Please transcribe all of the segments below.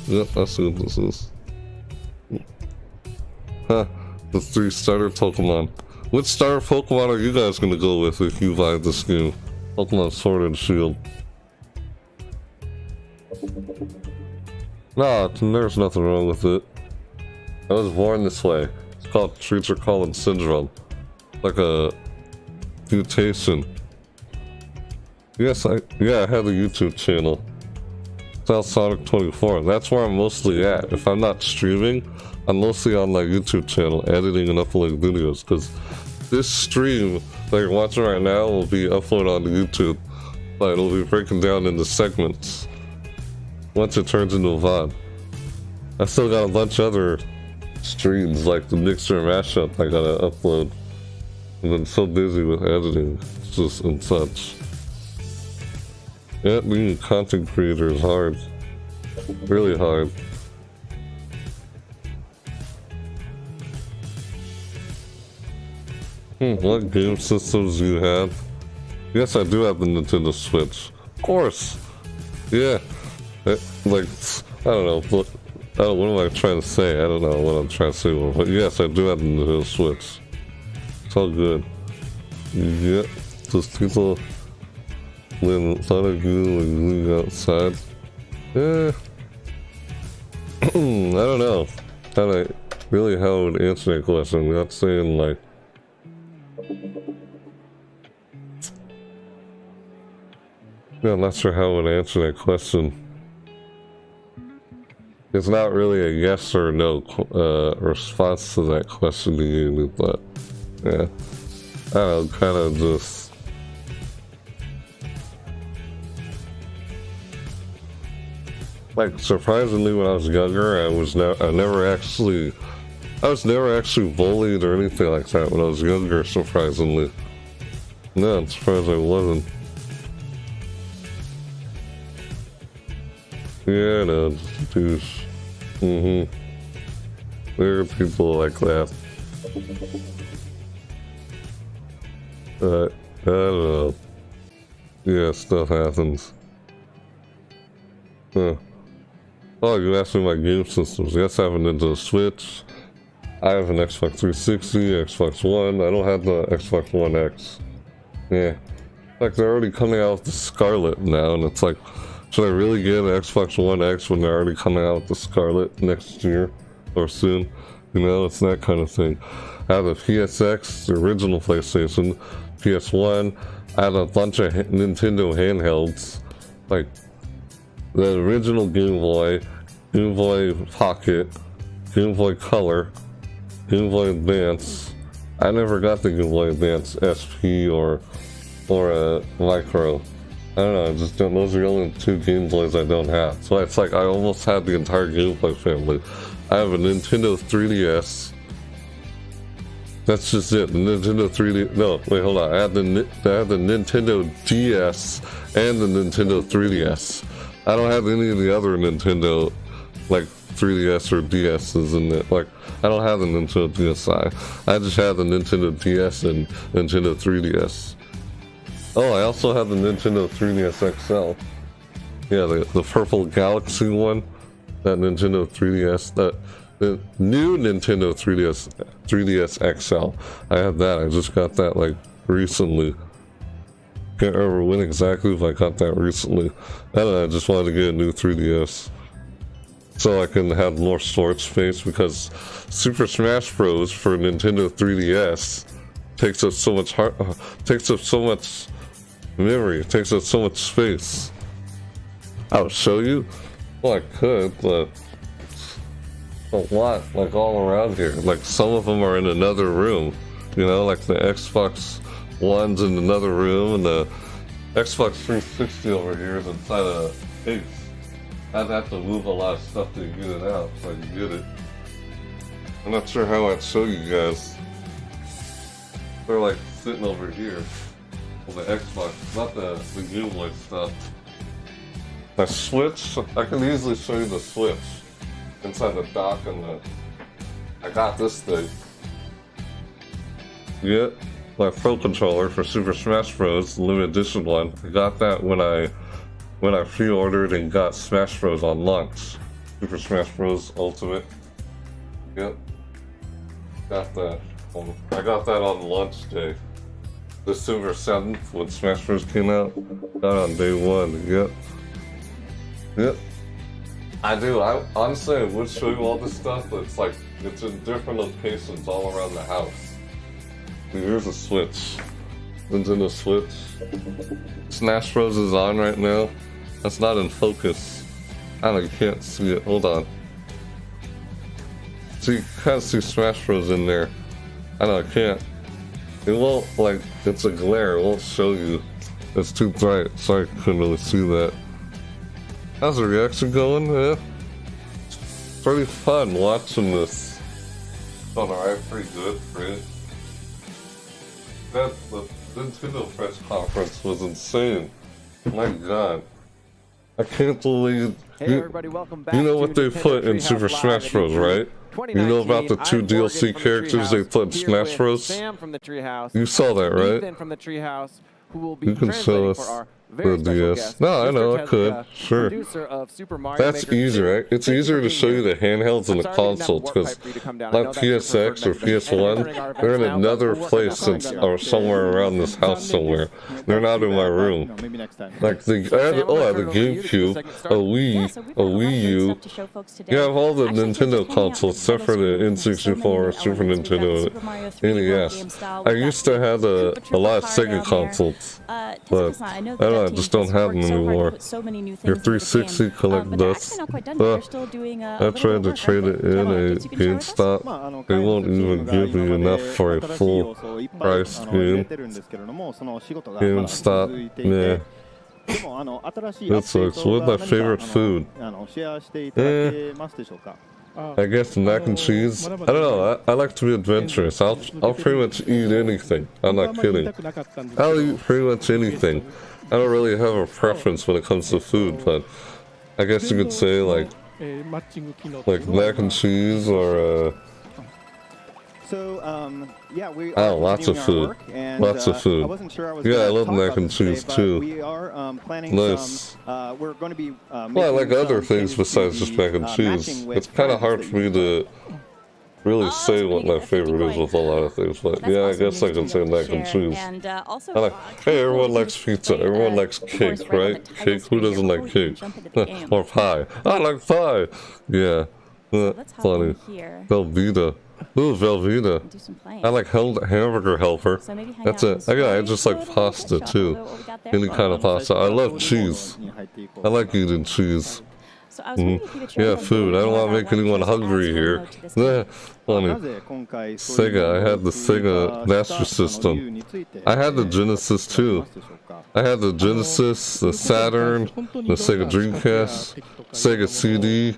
Yep, I see what this is. Huh, the 3 starter Pokemon. Which starter Pokemon are you guys gonna go with if you buy this game? Pokemon Sword and Shield. Nah, there's nothing wrong with it. I was born this way. It's called Treacher Collins Syndrome. Like a mutation. Yes, I have a YouTube channel. It's Alsonic24. That's where I'm mostly at. If I'm not streaming, I'm mostly on my YouTube channel, editing and uploading videos, because this stream that you're watching right now will be uploaded on YouTube, but it'll be breaking down into segments once it turns into a VOD. I still got a bunch of other streams, like the Mixer Mashup I gotta upload. I've been so busy with editing, just and such. Yeah, being a content creator is hard. Really hard. What game systems do you have? Yes, I do have the Nintendo Switch. Of course! Yeah. Like, I don't know. What am I trying to say? I don't know what I'm trying to say more. But yes, I do have the Nintendo Switch. It's all good. Yeah. Just people when thought of you when you outside. Yeah. I don't know. How I would answer that question. I'm not saying like I'm not sure how I would answer that question. It's not really a yes or no response to that question to you, but yeah, I don't know, kind of just like surprisingly when I was younger, I was never actually bullied or anything like that when I was younger. Surprisingly, no, I'm surprised I wasn't. Yeah, no, douche. There are people like that. But I don't know. Yeah, stuff happens. Huh. Oh, you asked me my game systems. Yes, I have a Nintendo Switch. I have an Xbox 360, Xbox One. I don't have the Xbox One X. Yeah. Like, they're already coming out with the Scarlet now, and it's like, should I really get an Xbox One X when they're already coming out with the Scarlet next year or soon? You know, it's that kind of thing. I have a PSX, the original PlayStation, PS1. I have a bunch of Nintendo handhelds, like the original Game Boy, Game Boy Pocket, Game Boy Color, Game Boy Advance. I never got the Game Boy Advance SP or a Micro. I don't know, I just don't, those are the only 2 Game Boys I don't have. So it's like I almost had the entire Game Boy family. I have a Nintendo 3DS. That's just it, the Nintendo 3D, no, wait, hold on. I have the Nintendo DS and the Nintendo 3DS. I don't have any of the other Nintendo, like 3DS or DS's in it. Like, I don't have the Nintendo DSi. I just have the Nintendo DS and Nintendo 3DS. Oh, I also have the Nintendo 3DS XL. Yeah, the purple Galaxy one. That Nintendo 3DS. The new Nintendo 3DS XL. I have that. I just got that like recently. Can't remember when exactly, but I got that recently. I don't know, I just wanted to get a new 3DS. So I can have more storage space, because Super Smash Bros. For Nintendo 3DS takes up so much takes up so much memory, it takes up so much space. I'll show you. Well, I could, but a lot, like all around here. Like some of them are in another room, you know, like the Xbox One's in another room, and the Xbox 360 over here is inside a case. I'd have to move a lot of stuff to get it out so I can get it. I'm not sure how I'd show you guys. They're like sitting over here. Well, the Xbox, not the Game Boy stuff. The Switch, I can easily show you the Switch inside the dock and the. I got this thing. Yeah, my Pro Controller for Super Smash Bros. The limited edition one. I got that when I when I pre-ordered and got Smash Bros. On launch. Super Smash Bros. Ultimate. Yep. Got that. I got that on launch day. December 7th when Smash Bros. Came out. Got on day 1. Yep. Yep. I do. Honestly, I would show you all this stuff, but it's like, it's in different locations all around the house. Here's a Switch. Nintendo Switch. Smash Bros. Is on right now. That's not in focus. I don't know, you can't see it. Hold on. So you can't see Smash Bros. In there. I know, I can't. It won't, like, it's a glare. It won't show you. It's too bright. Sorry, I couldn't really see that. How's the reaction going? Yeah. It's pretty fun watching this. It's on alright, pretty good, right? The Nintendo press conference was insane. My god. I can't believe... Hey everybody, welcome back. You know what they put in Super Smash Bros, right? You know about the 2 DLC characters they put in Smash Bros? Sam from the Treehouse. You saw that, right? Ethan from the Treehouse, who will be you can show us the DS. No, I know, I could. Sure. That's easy, right? It's easier to show you the handhelds and the consoles, because like PSX or PS1, they're in another place or somewhere around this house somewhere. They're not in my room. Like the I have a GameCube, a Wii U. You have all the Nintendo consoles except for the N64, Super Nintendo, NES. I used to have a lot of Sega consoles, but I don't know, I just don't have them anymore. Your 360 collect dust. I tried to trade it in a GameStop. They won't even give me enough for a full price game. GameStop, yeah. That sucks. What's my favorite food? I guess mac and cheese. I don't know. I like to be adventurous. I'll pretty much eat anything. I'm not kidding. I'll eat pretty much anything. I don't really have a preference when it comes to food, but I guess you could say like mac and cheese or yeah, we oh, lots of food. Lots of food. Yeah, I love mac and cheese too. We are planning nice. We're going to be well, I like other things besides just mac and cheese. It's kind of hard for me to really say what my favorite is with a lot of things, but yeah, I guess I can say mac and cheese. I like, hey, everyone likes pizza, everyone likes cake, right? Cake, who doesn't like cake? Or pie. I like pie! Yeah, funny. Velveeta. Ooh, Velveeta. I like hamburger helper. That's it. I just like pasta too. Any kind of pasta. I love cheese. I like eating cheese. Yeah, food. I don't want to make anyone hungry here. Funny. Sega. I had the Sega Master System. I had the Genesis too. I had the Genesis, the Saturn, the Sega Dreamcast, Sega CD.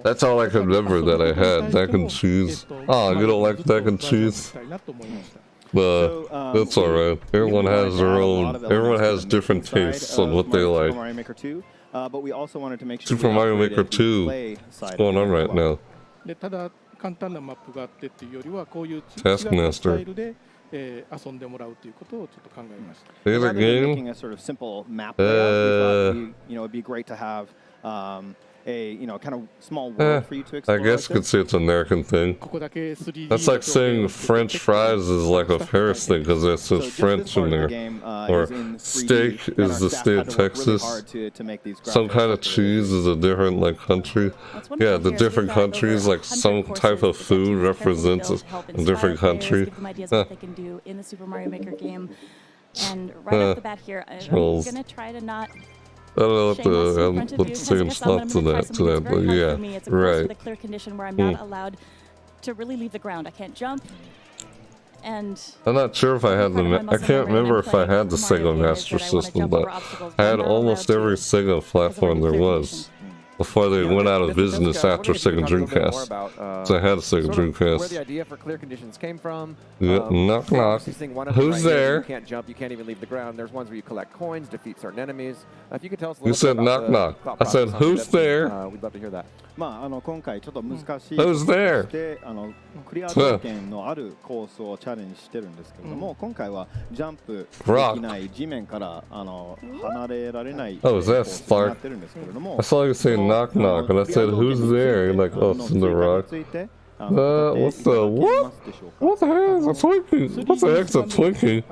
That's all I can remember that I had. Mac and cheese. Oh, you don't like mac and cheese? But that's alright. Everyone has their own. Everyone has different tastes on what they like. But we also wanted to make sure Super Mario Maker 2. What's going on right now? Taskmaster. Favorite game? Making a sort of simple map layout. We thought, it'd be great to have a kind of small world for you to explore. I guess you could say it's an American thing. That's like saying French fries is like a Paris thing because it says French in there. Or steak is the state of Texas. Some kind of cheese is a different like country. Yeah, the different countries, like some type of food represents a different country. And right off the bat here, I'm gonna try to not. I don't know what the same stuff to that, but yeah, it's right. a clear condition where I'm not allowed to really leave the ground. I can't jump, and I'm not sure if I had I can't remember if I had the Sega Master System, but I had almost every Sega platform there was. before they went out of Mr. Disco, business I after wondered if you Second could talk a little bit more Dreamcast. about, So I had a Second sort of where Dreamcast. the idea for clear conditions came from. Yeah, knock knock. obviously seeing one of them Who's right here, there? You can't jump, you can't even leave the ground. There's ones where you collect coins, defeat certain enemies. If you could tell us a You little said bit about knock the knock. thought I said, process on who's this, there? We'd love to hear that. まあ今回ちょっと難しい Who's there? してクリア条件のあるコースをチャレンジしてるんですけれども、今回はジャンプできない地面から離れられないコ Oh, is that ースになってるんですけれども、 I saw you say knock knock, and I said, who's there? You're like, oh, it's in the rock. What the what? What the hell is a Twinkie? What the heck's a Twinkie?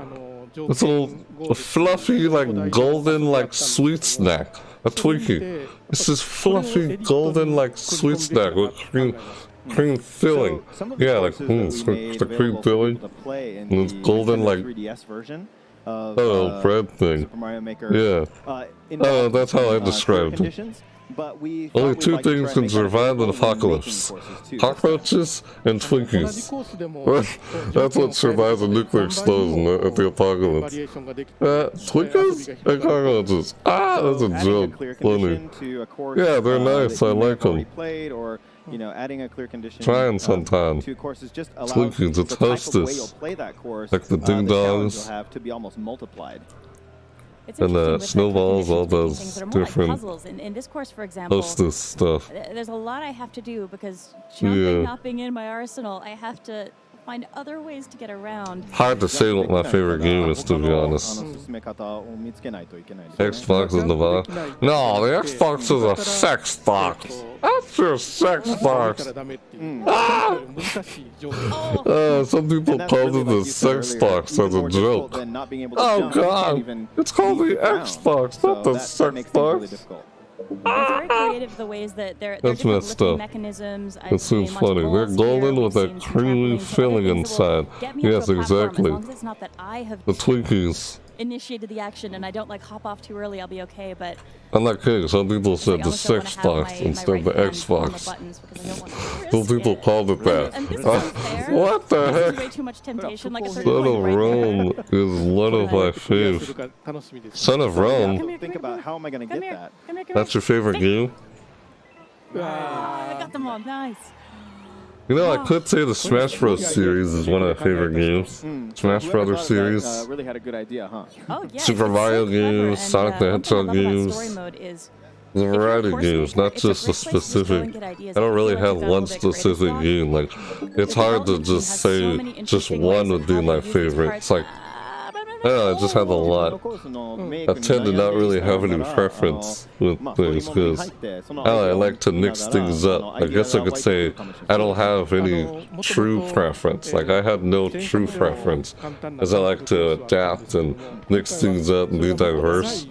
It's a fluffy, like golden, like sweet snack. A Twinkie. It's this fluffy, golden, like sweet snack with cream filling. Yeah, like it's the cream filling. And it's golden, like bread thing. Yeah. Oh, that's how I described it. Only two things can survive an apocalypse: cockroaches and Twinkies. That's what survives a nuclear explosion at the apocalypse. Twinkies and cockroaches. Ah, that's a joke. Funny. Yeah, they're nice. I like them. You know, adding a clear condition. Try them sometime. Two courses just allows Twinkies, it's the type of way hostess. you'll play that course, Like the ding the challenge dongs. you'll have to be almost multiplied. It's And interesting the with snowballs, all clear those conditions, things that are more like different puzzles. In this course, for example, hostess stuff. there's a lot I have to do because jumping Yeah. not being in my arsenal, I have to find other ways to get around. Hard to say what my favorite game is, to be honest. Xbox is the box. No, the Xbox is a sex box. That's your sex box. Some people called it the sex box as a joke. Oh god, it's called the Xbox, not the sex box. It's very creative the ways that they're That's different messed lifting up. mechanisms. It seems funny. They're golden with that creamy filling inside. Yes, exactly. As long as it's not that I have The Twinkies. initiated the action and I don't like hop off too early, I'll be okay. But I'm not kidding. Some people I said the almost don't wanna sex have box my instead of the right hand on the Xbox. buttons because I don't want to Some risk people it. called it that. And this is unfair. What the This is heck? way too much temptation. Like a certain Son of point right Rome is one of my faves. Son of Rome? Think about how am I going to Come get here. that? Come here, come That's your favorite game? I got them all. Nice. You know, I could say the Smash Bros. Series is one of my favorite games. Smash Brothers series. Really had a good idea, huh? Oh yeah. Super it's Mario so clever, games, and, Sonic the one thing I Hedgehog love about games. story mode is There's a if you're variety of forcing games, people, not it's a just a great place to go and specific. get ideas. I don't If you really feel like have you've got a one little bit creative specific block, game. Like, it's the hard to development team just has so say many just interesting one ways would of be how my they use these favorite. parts. It's like, I don't know, I just have a lot. I tend to not really have any preference with things because I like to mix things up. I guess I could say I don't have any true preference. Like I have no true preference as I like to adapt and mix things up and be diverse.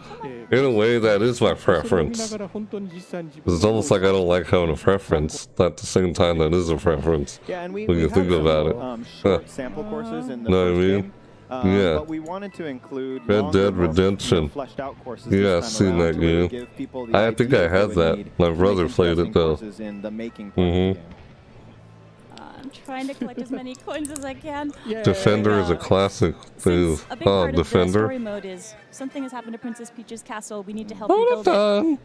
In a way, that is my preference. It's almost like I don't like having a preference. At the same time, that is a preference. Yeah, and when you think about it. Short sample courses in the Know what I first mean? game. Yeah. But we wanted to include Red longer, Dead more, Redemption. fleshed out courses Yeah, this I've time seen around that to really game. give people the I think I ideas they had would that. need My to brother make played it interesting though. courses in the making part of the game. I'm trying to collect as many coins as I can. Defender is a classic too. Since a big Oh, part of the Defender. story mode is something has happened to Princess Peach's castle. We need to help All rebuild the it. time.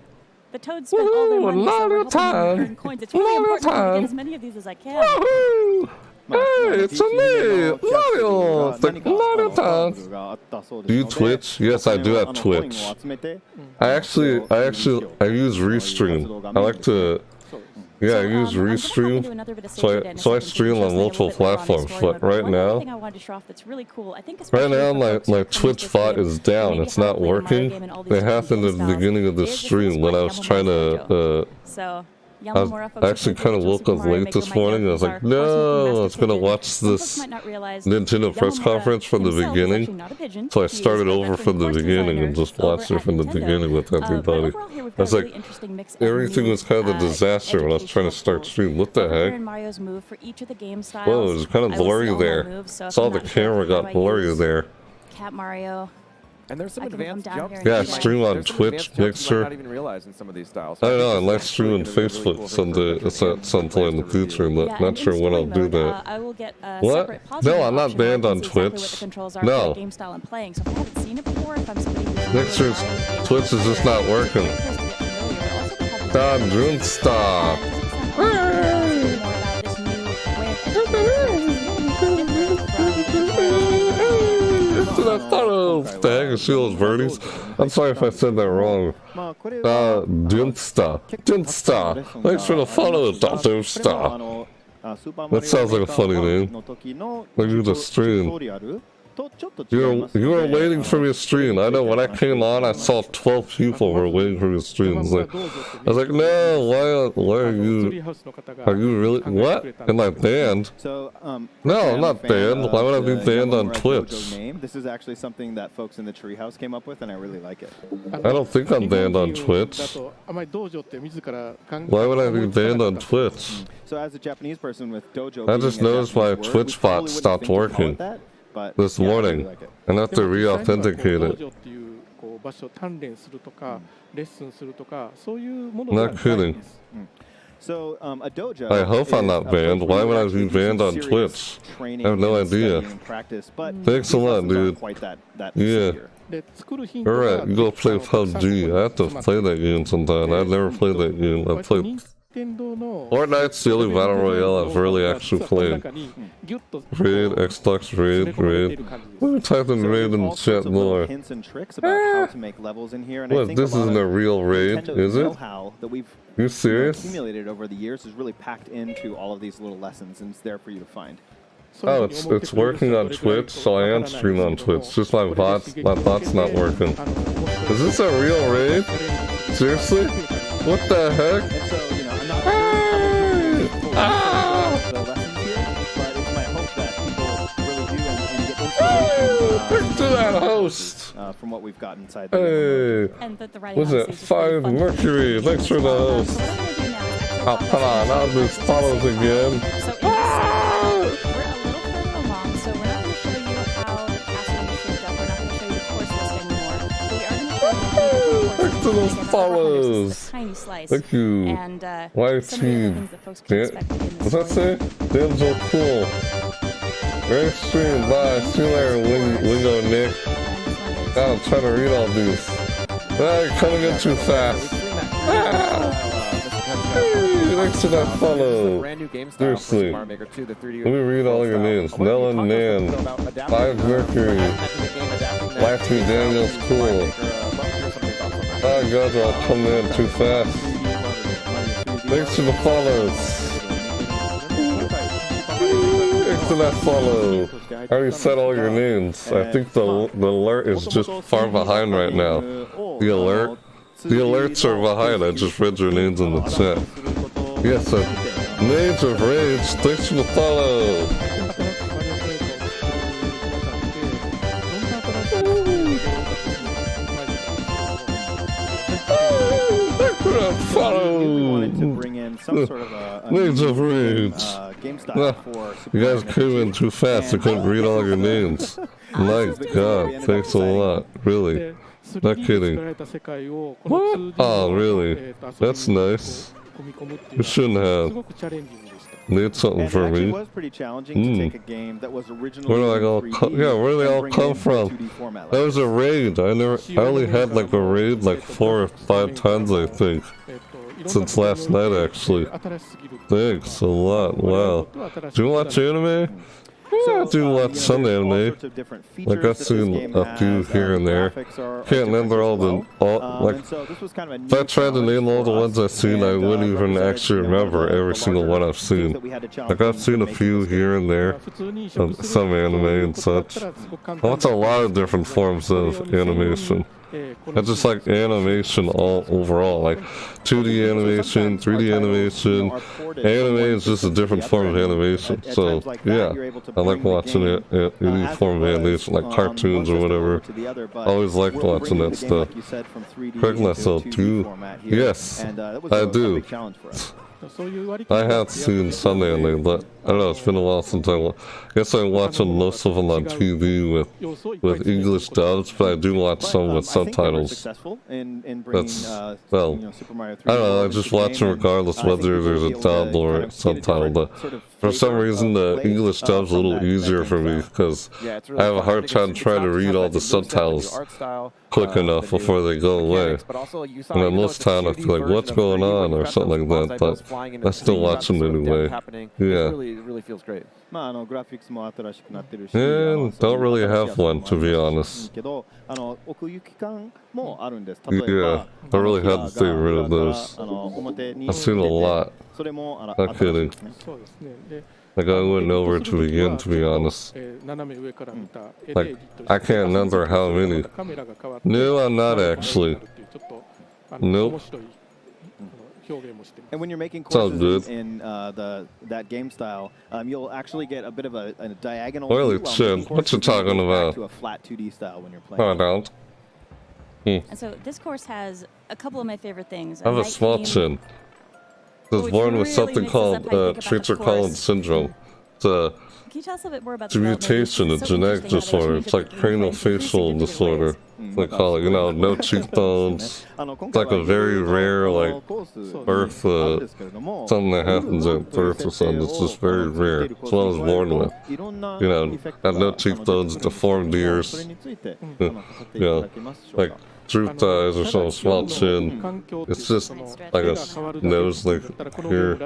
The Toads spent all their Woohoo, money, so lot we're of helping them time. earn coins. It's really Lot of important for me to time. get as many of these as I can. Woohoo! Hey, it's a me, Mario. It's like Mario time. Do you Twitch? Yes, I do have Twitch. I use Restream. I like to. Yeah, I use Restream. So I stream on multiple platforms. But right now, my Twitch bot is down. It's not working. It happened at the beginning of the stream when I was trying to. I actually kind of woke up late this morning. I was like, no, I was going to watch this Nintendo press conference from the beginning. So I started over from the beginning and just watched it from the beginning with everybody. I was like, everything was kind of a disaster when I was trying to start streaming. What the heck? Whoa, it was kind of blurry there. Saw the camera got blurry there. Cat Mario. And there's some advanced jumps. Yeah, I stream on Twitch, Mixer. Not even realize in some of these styles. I don't know, I might stream on Facebook someday. It's at some point in the future, but not sure when I'll do that. I will get a What? separate No, I'm not option where I banned can on see exactly Twitch. what the controls are No. for the game style I'm playing. So if I haven't seen it before, if I'm somebody who's Mixer's Twitch is just not working. Don't stop. I thought the heck is she those birdies? I'm sorry if I said that wrong. Dunsta. Thanks for the follow, Dunsta. That sounds like a funny name. Like you just stream. You were waiting for your stream. I know when I came on, I saw 12 people were waiting for your stream. I was like, no, why are you? Are you really? What? Am I banned? No, I'm not banned. Why would I be banned on Twitch? This is actually something that folks in the Treehouse came up with, and I really like it. I don't think I'm banned on Twitch. Why would I be banned on Twitch? So as a Japanese person with dojo, I just noticed my Twitch bot stopped working this morning, and I have to re-authenticate it. Not kidding. So a dojo. I hope I'm not banned. Why would I be banned on Twitch? I have no idea. Thanks a lot, dude. Yeah. Alright, you go play PUBG. I have to play that game sometime. I've never played that game. I played Fortnite's the only battle royale I've really actually played. Raid, Xbox, Raid. Let me type in Raid in the chat more. Hints and tricks about how to make levels in here. And what, this isn't a real raid, is it? You serious? Accumulated over the years is really packed into all of these little lessons, and it's there for you to find. Oh, it's working on Twitch, so I am streaming on Twitch. Just my bot's not working. Is this a real raid? Seriously? What the heck? Back to that host! From what we've got inside hey! What's it? 5 Mercury! Thanks for the host! Oh, come on, I'll just follows again. Back to those follows! Thank you. YT. What's that say? Damn so cool. Great stream, bye. See you later, Wingo Nick. I'm trying to read all these. You're coming in too fast. Thanks for that follow. Seriously. Let me read all your names. Nella Nan. 5 Mercury. Waxy Daniels Cool. Oh god, I'll come in too fast. Thanks for the follows. Thanks for that follow. I already said all your names. I think the alert is just far behind right now. The alerts are behind. I just read your names in the chat. Yes, Names of Rage. Thanks for the follow. Follow. Names of Rage. You guys came in too fast. I couldn't read all your names. My god, thanks a lot. Really. Not kidding. What? Oh, really? That's nice. You shouldn't have. Need something for me. Was pretty challenging to take a game that was originally where do where do they all come from? That was a raid. I only had like a raid like 4 or 5 times, I think, since last night actually. Thanks a lot. Wow. Do you watch anime? Yeah, I do watch some anime. Like I've seen a few here and there. Can't remember all like. If I tried to name all the ones I've seen, I wouldn't even actually remember every single one I've seen. Like I've seen a few here and there, some anime and such. I watch a lot of different forms of animation. I just like animation all overall, like 2D animation, 3D animation. Anime is just a different form of animation. So yeah, I like watching any form of animation, like cartoons or whatever. I always liked watching that stuff. Correct myself too. Yes, I do. I have seen some anime, but I don't know, it's been a while since I guess I watch most of them on TV with English dubs, but I do watch some with subtitles. That's, well, I don't know, I just watch them regardless whether there's a dub or subtitle, but for some reason the English dub's a little easier for me because I have a hard time trying to read all the subtitles quick enough before they go away. And then most time I feel like, what's going on or something like that, but I still watch them anyway. Yeah. It really feels great. And don't really have one, to be honest. Yeah, I really had to get rid of those. I've seen a lot. Not kidding. Like I wouldn't know where to begin, to be honest. Like, I can't remember how many. No, I'm not actually. Nope. And when you're making courses in that game style, you'll actually get a bit of a diagonal. Holy shit, what you talking about? To a flat 2D style when you're playing. I don't. And so this course has a couple of my favorite things. I have a small chin. I was born with something called Treacher Collins syndrome. It's a Can you tell us a bit more about the mutation, a genetic disorder. It's like craniofacial disorder. They call it, you know, no cheekbones. It's like a very rare, like, birth, something that happens at birth or something. It's just very rare. It's what I was born with. You know, have no cheekbones, deformed ears. You know, like drooped eyes or some small chin. It's just like a nose like here.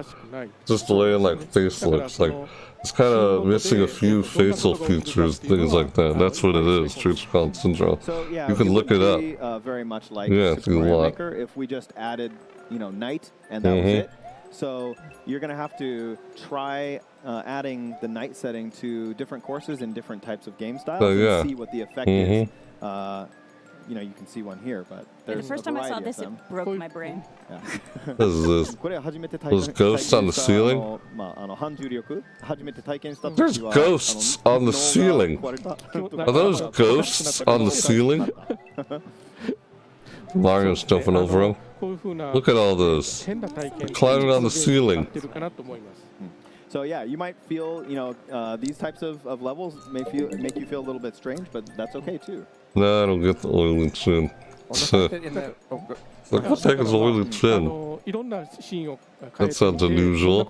Just the way like face looks like. It's kind of missing a few facial features, things like that. That's what it is, Treacher Collins syndrome. You can look it up. Very much like yeah, if you want. If we just added, you know, night and that was it. So you're gonna have to try adding the night setting to different courses in different types of game styles and see what the effect is. You know, you can see one here, but there's the first time I saw this, it broke my brain. What is this? Those ghosts on the ceiling? There's ghosts on the ceiling. Are those ghosts on the ceiling? Mario's jumping over them. Look at all those. They're climbing on the ceiling. So yeah, you might feel, you know, these types of levels make you feel a little bit strange, but that's okay too. No, I don't get the oily chin. What the heck is oily chin? That sounds unusual.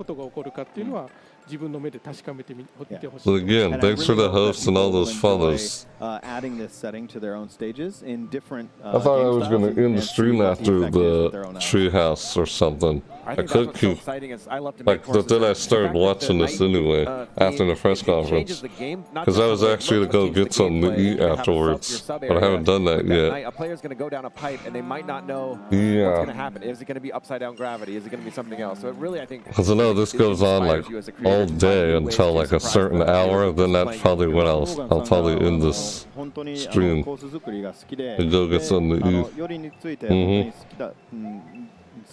But again, thanks for the hosts and all those follows. Adding this setting to their own stages in different. I thought I was going to end the stream after the Treehouse or something. I could keep, like, but then I started watching this anyway after the press conference because I was actually to go get something to eat afterwards, but I haven't done that yet. A player's going to go down a pipe and they might not know what's going to happen. Is it going to be upside down gravity? Is it going to be something else? So it really, I think, because I know this goes on like all day until like a certain hour. Then that's probably when I'll probably end this stream and go get something to eat.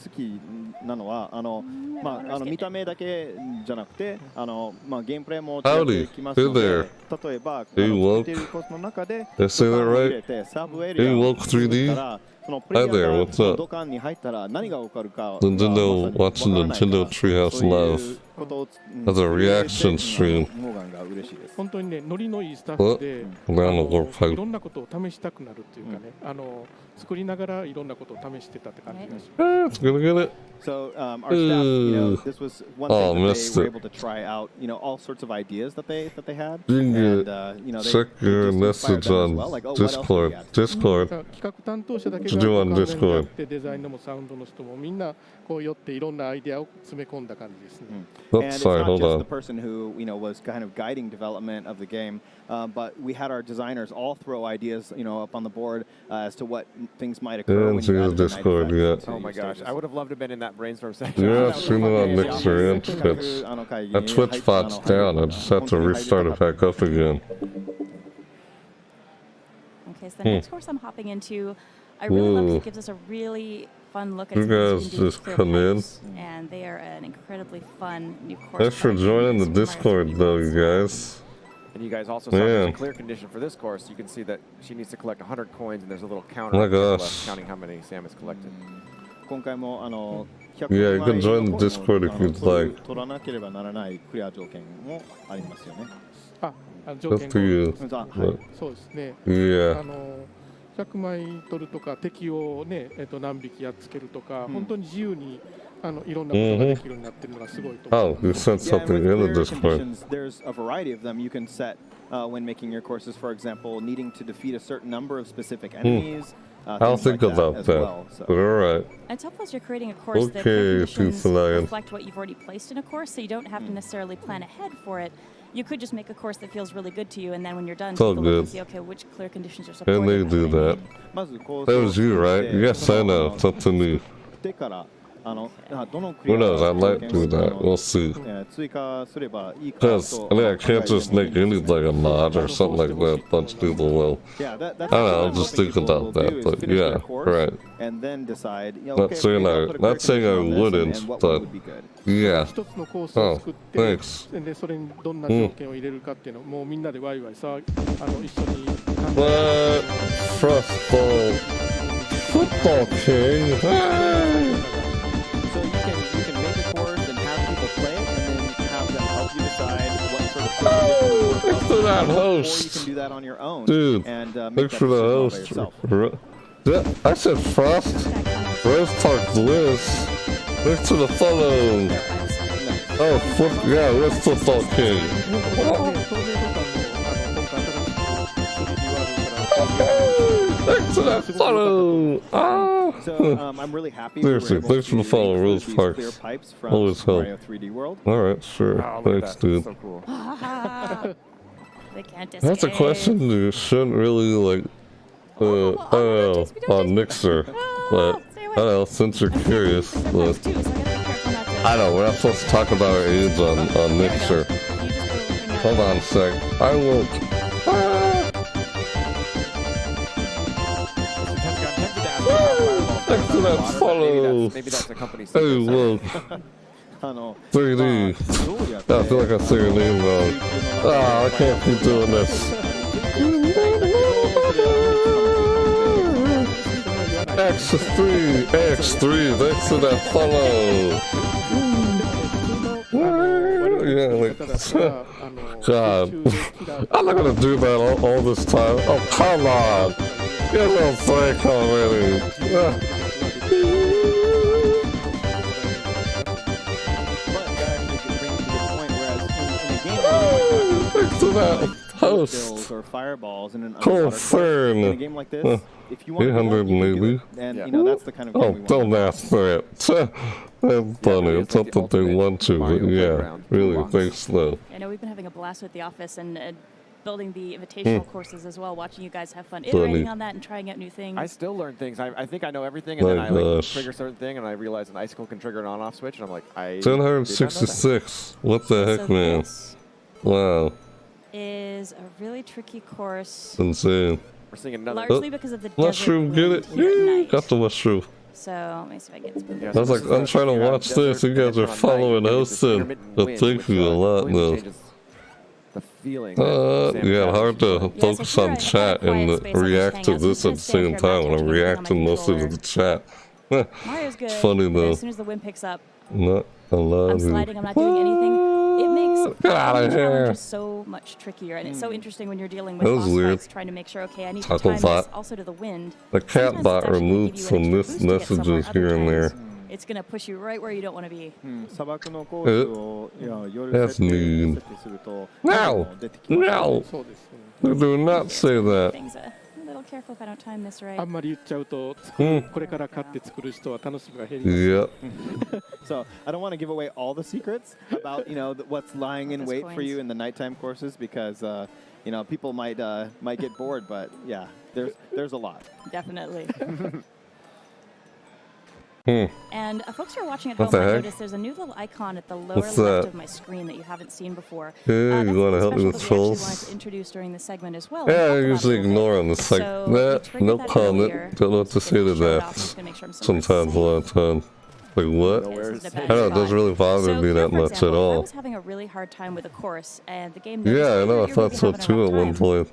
好きなのは見た目だけじゃなくてゲームプレイも違ってきますので、例えば見ているコースの中で入れてサブエリアを作ったらそのプレイヤーが土管に入ったら何が起こるか Nintendo watching Nintendo Treehouse Live as a reaction stream. 本当にねノリのいいスタッフでいろんなことを試したくなるっていうかね作りながらいろんなことを試してたって感じがします。Gonna get it. So our staff, you know, this was one thing that they were able to try out, you know, all sorts of ideas that they had. And you know, check your message on Discord. Discord. 企画担当者だけがデザインのもサウンドの人もみんなこう寄っていろんなアイデアを詰め込んだ感じですね。And it's not just the person who, you know, was kind of guiding development of the game, but we had our designers all throw ideas, you know, up on the board as to what things might occur when you add Discord. Yeah. Oh my gosh, I would have loved to have been in that brainstorm session. Yeah, I've seen it on Mixer and Twitch. That Twitch spot's down. I just have to restart it back up again. Okay, so the next course I'm hopping into, I really love because it gives us a really fun look at you guys just come in. And they are an incredibly fun new course. Thanks for joining the Discord, though, you guys. And you guys also saw there's a clear condition for this course. You can see that she needs to collect 100 coins, and there's a little counter counting how many Sam has collected. 今回も Yeah, you can join the Discord if you'd like. 取らなければならないクリア条件もありますよね。条 Up 件 to you. そうですね。 Yeah. 100枚取るとか敵をね何匹やっつけるとか、本当に自由にいろんなことができるようになってるのがすごいと思う。Oh, you sent something in the Discord. There's a variety of them you can set when making your courses. For example, needing to defeat a certain number of specific enemies. I'll think about that. But alright. And top plus, you're creating a course that Okay, conditions Lion. reflect what you've already placed in a course, so you don't have to necessarily plan ahead for it. You could just make a course that feels really good to you, and then when you're done, all take a look and good. see, okay, which clear conditions are supported. And they do that. That was you, right? Yes, I know. It's up to me. Who knows? I might do that. We'll see. Because, I mean, I can't just make any, like, a mod or something like that. Bunch of people will. I don't know, I'll just think about that. But, yeah, right. And then decide, Not saying I wouldn't, but, yeah. 一つのコースを作って、 Thanks. でそれにどんな条件を入れるかっていうのをもうみんなでワイワイさ一緒に。 What? Frostball. Football King. So you can make a course and have people play it, and then have them help you decide what sort of course Thanks for that or you host. can do that on your own. Dude, and make thanks that for the decision all by host. yourself. I said Frost. Rose Park Bliss. Thanks to the follow. Oh, yeah, where's Football King? Thanks to that follow. So I'm really happy. Seriously, thanks for the follow, Rose Park. Clear pipes from Always help. Mario 3D World. Alright, sure. Thanks, dude. So cool. They can't escape. That's a question you shouldn't really, like, I don't know, on Mixer. But, I don't know, since you're curious, but I know, we're not supposed to talk about our age on Mixer. Hold on a sec. I won't. Thanks to that follow. Maybe that's a company Hey, look. 3D. I feel like I say your name wrong. Ah, I can't keep doing this. X3, X3, thanks to that follow. Yeah, like, God, I'm not gonna do that all this time. Oh, come on. Get a little break already. Thanks to that host. Or fireballs in an Cool fern. In a fern. game like this, if you want 800 maybe. and you know that's the kind of game Oh, we want. don't ask for it. That's funny. It's not that they want to, but yeah. Really, thanks though. I know we've been having a blast with the office and building the invitational courses as well, watching you guys have fun iterating on that and trying out new things. I still learn things. I think I know everything, and then I like trigger a certain thing, and I realize an icicle can trigger an on-off switch, and I'm like, I 766. What the heck, man? This Wow. is a really tricky course, Insane. We're seeing another. largely because of the Mushroom, desert get it? wind here at Yeah, night. got the mushroom. So let me see if I can get this. Yeah, I was like, I'm trying to watch this. You guys are following hosting. But thank you a lot, though. The feeling. Yeah, hard to focus on chat and react to this at the same time when I'm reacting mostly to the chat. Mario's good. It's funny but though. As soon as the wind picks up, Not I love I'm you. sliding. I'm not doing anything. It makes Get outta the here. challenge so much trickier, and it's so interesting when you're dealing with That was boss weird. fights, trying to make sure, okay, I need to Taco time bot. this also to the wind. The cat Sometimes bot it's actually gonna removed give you some an extra boost to get somewhere. messages here Other and there. times, it's gonna push you right where you don't want to be. 砂漠のコースを夜 That's 設定 mean. すると No! 出てきます。 No! そうですね。 Do not say that. Things a little careful if I don't time this right. あんまり言っちゃうと、これから買って作る人は楽しみが減ります。 Yep. So I don't want to give away all the secrets about what's lying in Those wait for coins. you in the nighttime courses because people might get bored, but yeah, there's a lot. Definitely. Hmm. And folks who are watching at What home the might heck? notice there's a new little icon at the lower What's left that? of my screen that you haven't seen before. Hey, That's you wanna something help me special with that we actually trolls? wanted to introduce during the segment as well. Yeah, and I talk about usually a little ignore bit. them. It's like, So nah, we triggered no that comment. earlier. Don't know what to say to Just gonna show it that. off. I'm just gonna make sure I'm so Sometimes a lot of time. Like what? This is the I don't know, it doesn't really bother So me here, that for much example, at I all. was having a really hard time with a course, and the game. Yeah, I know, I noticed, "Hey, thought so you're really too at having a one rough time." point.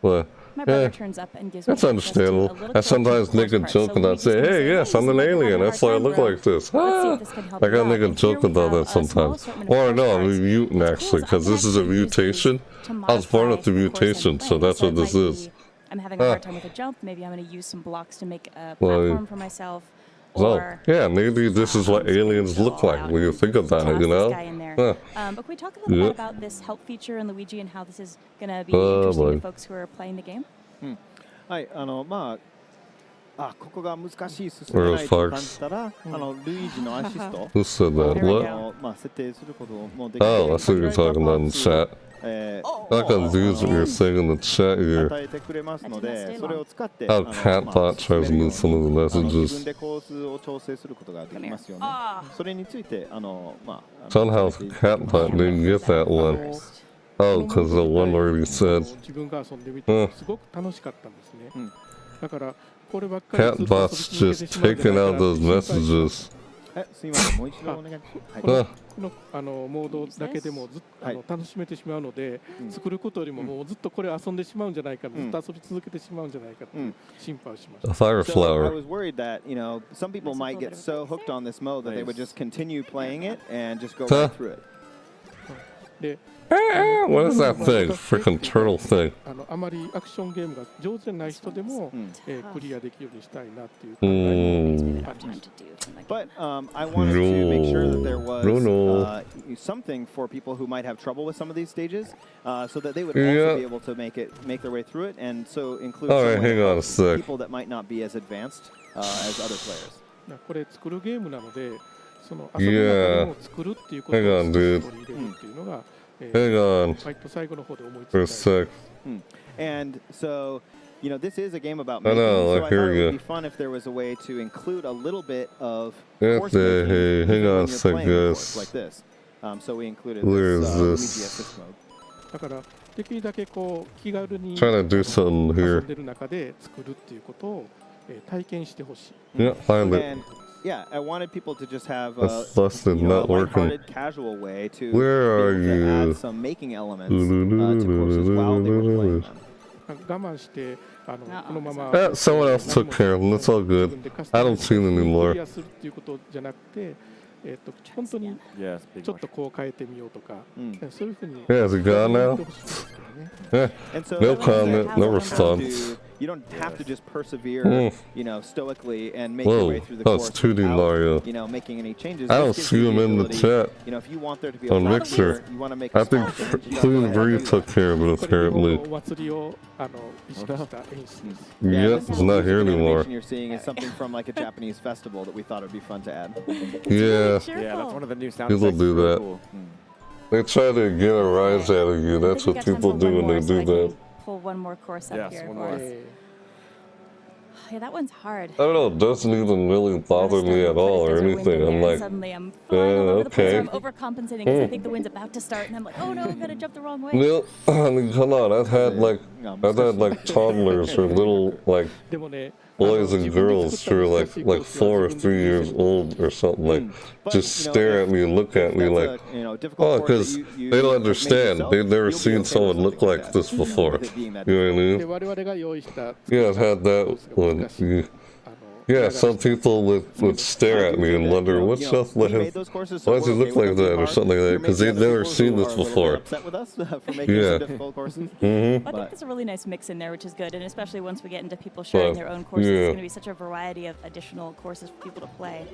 But My brother turns up and gives me That's access to a understandable. little I course sometimes make a part. joke So about Luigi's saying, gonna hey, say, yes, "Hey, I'm this an is gonna alien. have a That's why I hard look time, like this. bro. Let's see Ah. if this can help Like, you I out." make a And here joke we about have that a small sometimes. assortment of Or course no, I'm cards. mutant What's actually, cool is because I can this is a actually use these mutation. to I was born with the modify the course I'm mutation, so playing. that's So what it this might is. be I'm having a hard time with a jump. Maybe I'm going to use some blocks to make a Well, platform for myself. So, Or yeah, maybe this is what I'm just gonna aliens go look all like out when you and think about it, toss you this know? guy in there. Huh. But can we talk a little Yeah. bit about this help feature in Luigi and how this is going to be Oh, interesting boy. to folks who are playing the game? はい、まあ、ここが難しい進めないと感じたら、ルイージのアシスト Who said that? There we What? go. まあ、設定することもできて、 Oh, I see what you're talking about in the chat. え I'm confused what you're saying in the chat here. 与えてくれますので、それを使って、 How Catbot tries to move some of the 自分 messages. でコースを調整することができますよね。それについて、まあ、 Somehow Catbot didn't get that one. Oh, because the one where he said, 自分が遊んでみてすごく楽しかったんですね。だからこればっかりずっと遊び Catbot's 続けて just しまうんじゃ taking ないか out なっていう those 心配 messages. すみません、もう一度お願いします。こはいのモードだけでもずっと楽しめてしまうので、作ることよりももうずっとこれ遊んでしまうんじゃないか、ずっと遊び続けてしまうんじゃないかっていう心配をしました。 A fire So I flower. was worried that, some people might get so hooked on this mode that they would just continue playing it and just go right through it. で、 What is that thing? Freaking turtle thing. あまりアクションゲームが上手じゃない人でも、クリアできるようにしたいなっていう考えもありました。 But I wanted to make sure that there was something for people who might have trouble with some of these stages, so that they would also be able to make their way through it, and so include Alright, some way hang on a for sec. people that might not be as advanced as other players. これ作るゲームなので、その遊びの中でも作るっていうことを取り入れるっていうのが、Hang on 最後の方で思いつい for a た。 sec. And so, this is a game about I making, know, so I I thought hear it ya. would be fun if there was a way to include a little bit of Yes, course making hey, hang even on when a you're sec, playing the guys. course like this. So we included Where this, is Luigi this? assist mode. だからできるだけこう気軽に Trying to do something 遊 here. んでる中で作るっていうことを体験してほしい。 Yeah, find it. And yeah, I wanted people to just have That's busted, a not working. lighthearted, casual way to Where are be able to you? add some making elements to courses while they were playing them. 我慢してこのまま Someone else took care of them. It's all good. I don't see them ク anymore. リアするっていうことじゃなくて、本当に Yes, big ちょっとこう変えてみようとか、そういうふうに Yeah, is it gone now? やってほしいですけどね。 Yeah. And so No that means comment, that no you don't have response. to- You don't have to just persevere, stoically and make Whoa, your way through the oh, course it's 2D without, Mario. Making any changes. I don't This gives see you him in the ability, chat. If you want there to be a On lot Mixer. of you want to make I a think small change, you Clean go ahead Bree and do took that. care of it これ apparently. お祭りを意識した演出です。 Yep, this it's is not here the anymore. animation you're seeing is something from like a Japanese festival that we thought would be fun to add. Yeah, Yeah, that's one of the new sound People effects. do It's really that. cool. they try to get a rise out of you. I That's think we what got time people for do one when more, they so I do can that. Pull one more course up Yes, here. one more. Yeah, that one's hard. I don't know, it doesn't even really bother me at all or anything. I'm like, suddenly I'm flying all over the place. okay. I'm overcompensating because I think the wind's about to start, and I'm like, oh no, I'm gonna jump the wrong way. no, I mean, come on, I've had like toddlers or little like でもね、 boys and girls who are like 4 or 3 years old or something like just stare at me and look at me like, oh, because they don't understand. They've never seen someone look like this before. You know what I で mean? 我々が用意した Yeah, I've had that one. Yeah, some people would stare at me and wonder, what's up with him? Why does he look like that or something like that? Because they've never seen this before. Yeah. Well, I think there's a really nice mix in there, which is good, and especially once we get into people sharing their own courses, yeah. there's going to be such a variety of additional courses for people to play.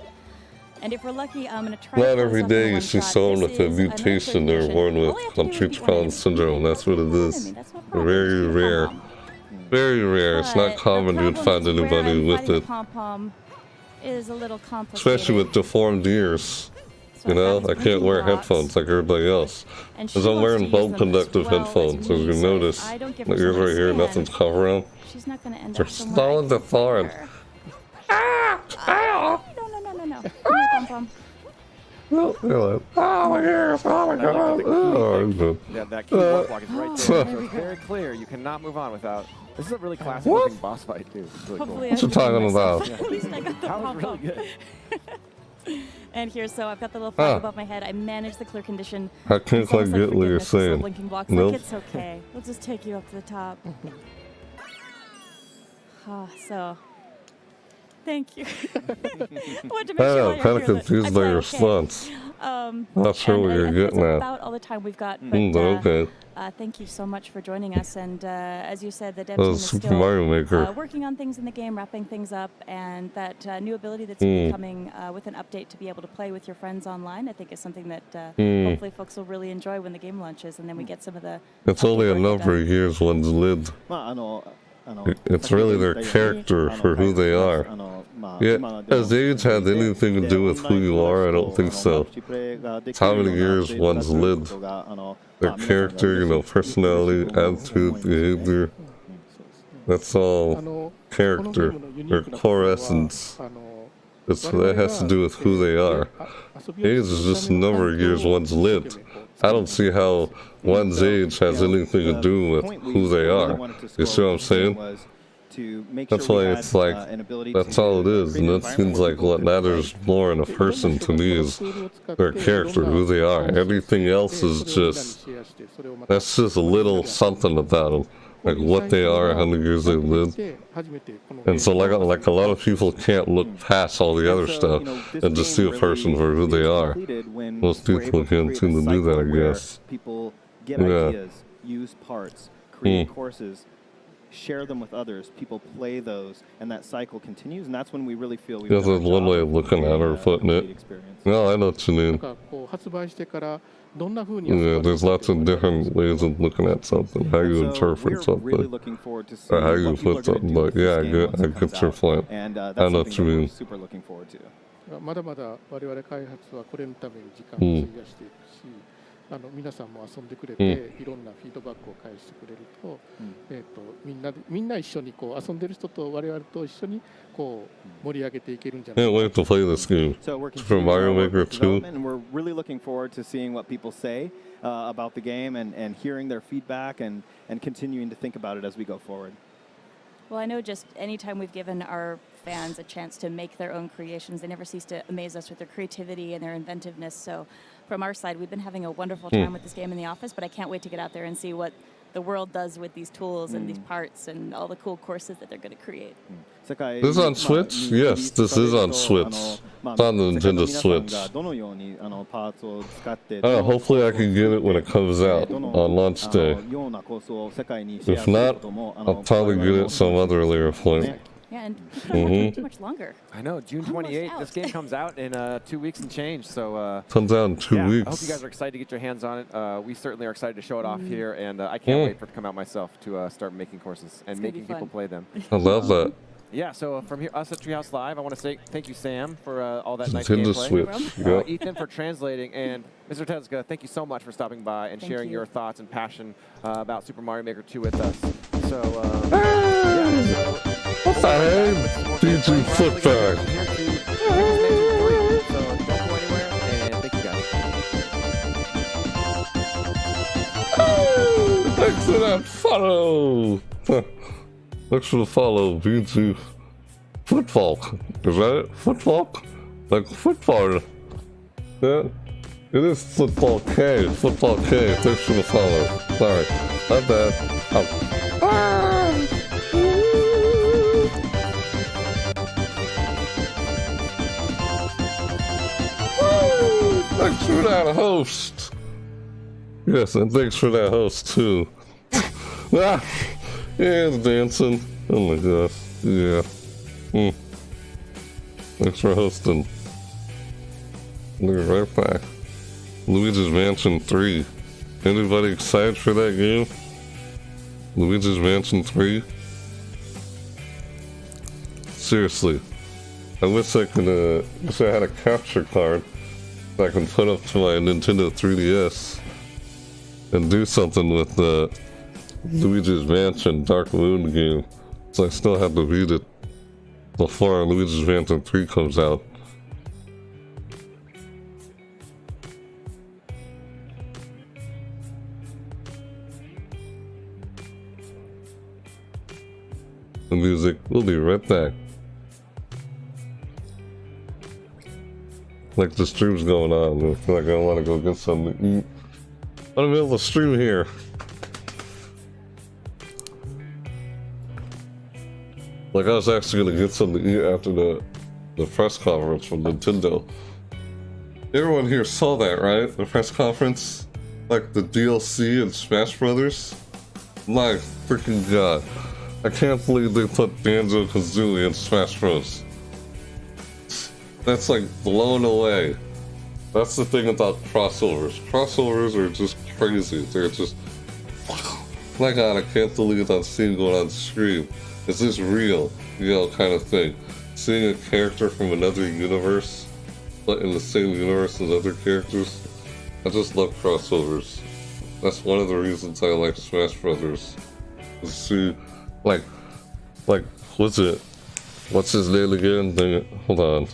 And if we're lucky, I'm going to try. Not to pull every this off in day one you see shot. someone This with a is another mutation they're clarification. born with All we have to do is beat one Treehouse enemy. syndrome. That's what it I is. mean, that's no problem. Very Just rare. pom-pom. Very rare. It's But not common the you'd problem find is where anybody I'm with fighting it. the pom-pom is a little complicated. Especially with deformed ears. So You know, I've got I these can't wear blinking blocks, headphones like everybody else. and she Because I'm wants wearing to use bone them conductive as well headphones, me, as you so notice. I don't give My her ears so much right here, stand. nothing's covering. She's not going to end They're up somewhere I solid can deformed. find her. No. Come here, pom-pom. Oh, you're like, oh, my ears, oh my god. Oh, Yeah, that keyboard block is right there. there we So go. very clear. You cannot move on without. This is a really classic looking boss fight too. It's really Hopefully cool. What you talking about? At least I got the That was really pom-pom. good. And here, so I've got the little flag above my head. I managed the clear condition. I can't quite get what you're Forgiveness, this little saying. blinking block's Nope. like, it's okay. We'll just take you up to the top. So, thank you. I wanted to make I sure am while kind you're of here that confused I by said your okay. response. Not sure And what you're I think that's getting at. about all the time we've got. But Okay. thank you so much for joining us. And as you said, the dev team is Super still Mario Maker. working on things in the game, wrapping things up, and that new ability that's going to be coming with an update to be able to play with your friends online, I think is something that hopefully folks will really enjoy when the game launches, and then we get some of the. It's only a number of years one's lived. It's really their character for who they are. Yeah, has age had anything to do with who you are? I don't think so. It's how many years one's lived. Their character, you know, personality, attitude, behavior. That's all character, their core essence. That has to do with who they are. Age is just a number of years one's lived. I don't see how one's age has anything to do with who they are. You see what I'm saying? That's why it's like, that's all it is. And that seems like what matters more in a person to me is their character, who they are. Everything else is just, that's just a little something about them. Like what they are, how many years they've lived. And so like a lot of people can't look past all the other stuff and just see a person for who they are. Most people can't seem to do that, I guess. People get ideas, use parts, create courses, share them with others, people play those, and that cycle continues, and that's when we really feel we've done our That's one way of looking at her, putting it. No, I know what you mean. Yeah, there's lots of different ways of looking at something, how you interpret something, or how you put something, but yeah, I get your point. I know what you mean. まだまだ我々開発はこれのために時間を費やしていくし、皆さんも遊んでくれて、いろんなフィードバックを返してくれると、みんな一緒にこう遊んでる人と我々と一緒にこう盛り上げていけるんじゃないか。Can't wait to play this game. From Mario Maker 2. And we're really looking forward to seeing what people say about the game and hearing their feedback and continuing to think about it as we go forward. Well, I know just anytime we've given our fans a chance to make their own creations, they never cease to amaze us with their creativity and their inventiveness. So from our side, we've been having a wonderful time with this game in the office, but I can't wait to get out there and see what the world does with these tools and these parts and all the cool courses that they're going to create. This is on Switch? Yes, this is on Switch. It's on the Nintendo Switch. Hopefully I can get it when it comes out on launch day. If not, I'll probably get it some other later point. Yeah, and not too much longer. I know, June 28th. This game comes out in 2 weeks and change. So comes out in 2 weeks. I hope you guys are excited to get your hands on it. We certainly are excited to show it off here, and I can't wait for it to come out myself to start making courses and making people play them. I love that. Yeah, so from here, us at Treehouse Live, I want to say thank you, Sam, for all that nice Nintendo gameplay. Switch. Ethan for translating, and Mr. Tezuka, thank you so much for stopping by and sharing your thoughts and passion about Super Mario Maker 2 with us. So, what the heck? DG Footbag. So don't go anywhere, and thank you guys. Thanks for that follow. Thanks for the follow, BG Football. Is that it? Football? Like football. Yeah. It is Football K. Football K. Thanks for the follow. Sorry. My bad. Thanks for that host. Yes, and thanks for that host too. Yeah, it's dancing. Oh my gosh. Yeah. Thanks for hosting. We'll be right back. Luigi's Mansion 3. Anybody excited for that game? Luigi's Mansion 3? Seriously. I wish I could, wish I had a capture card that I can put up to my Nintendo 3DS and do something with the Luigi's Mansion Dark Moon game. So I still have to beat it before Luigi's Mansion 3 comes out. The music. We'll be right back. Like the stream's going on. I feel like I want to go get something to eat. I'm in the middle of the stream here. Like, I was actually gonna get something to eat after the press conference from Nintendo. Everyone here saw that, right? The press conference? Like, the DLC in Smash Brothers? My freaking god. I can't believe they put Banjo-Kazooie in Smash Bros. That's like blown away. That's the thing about crossovers. Crossovers are just crazy. They're just... My god, I can't believe I'm seeing going on screen. Is this real? You know, kind of thing. Seeing a character from another universe, but in the same universe as other characters. I just love crossovers. That's one of the reasons I like Smash Brothers. To see, like, what's his name again? Hold on.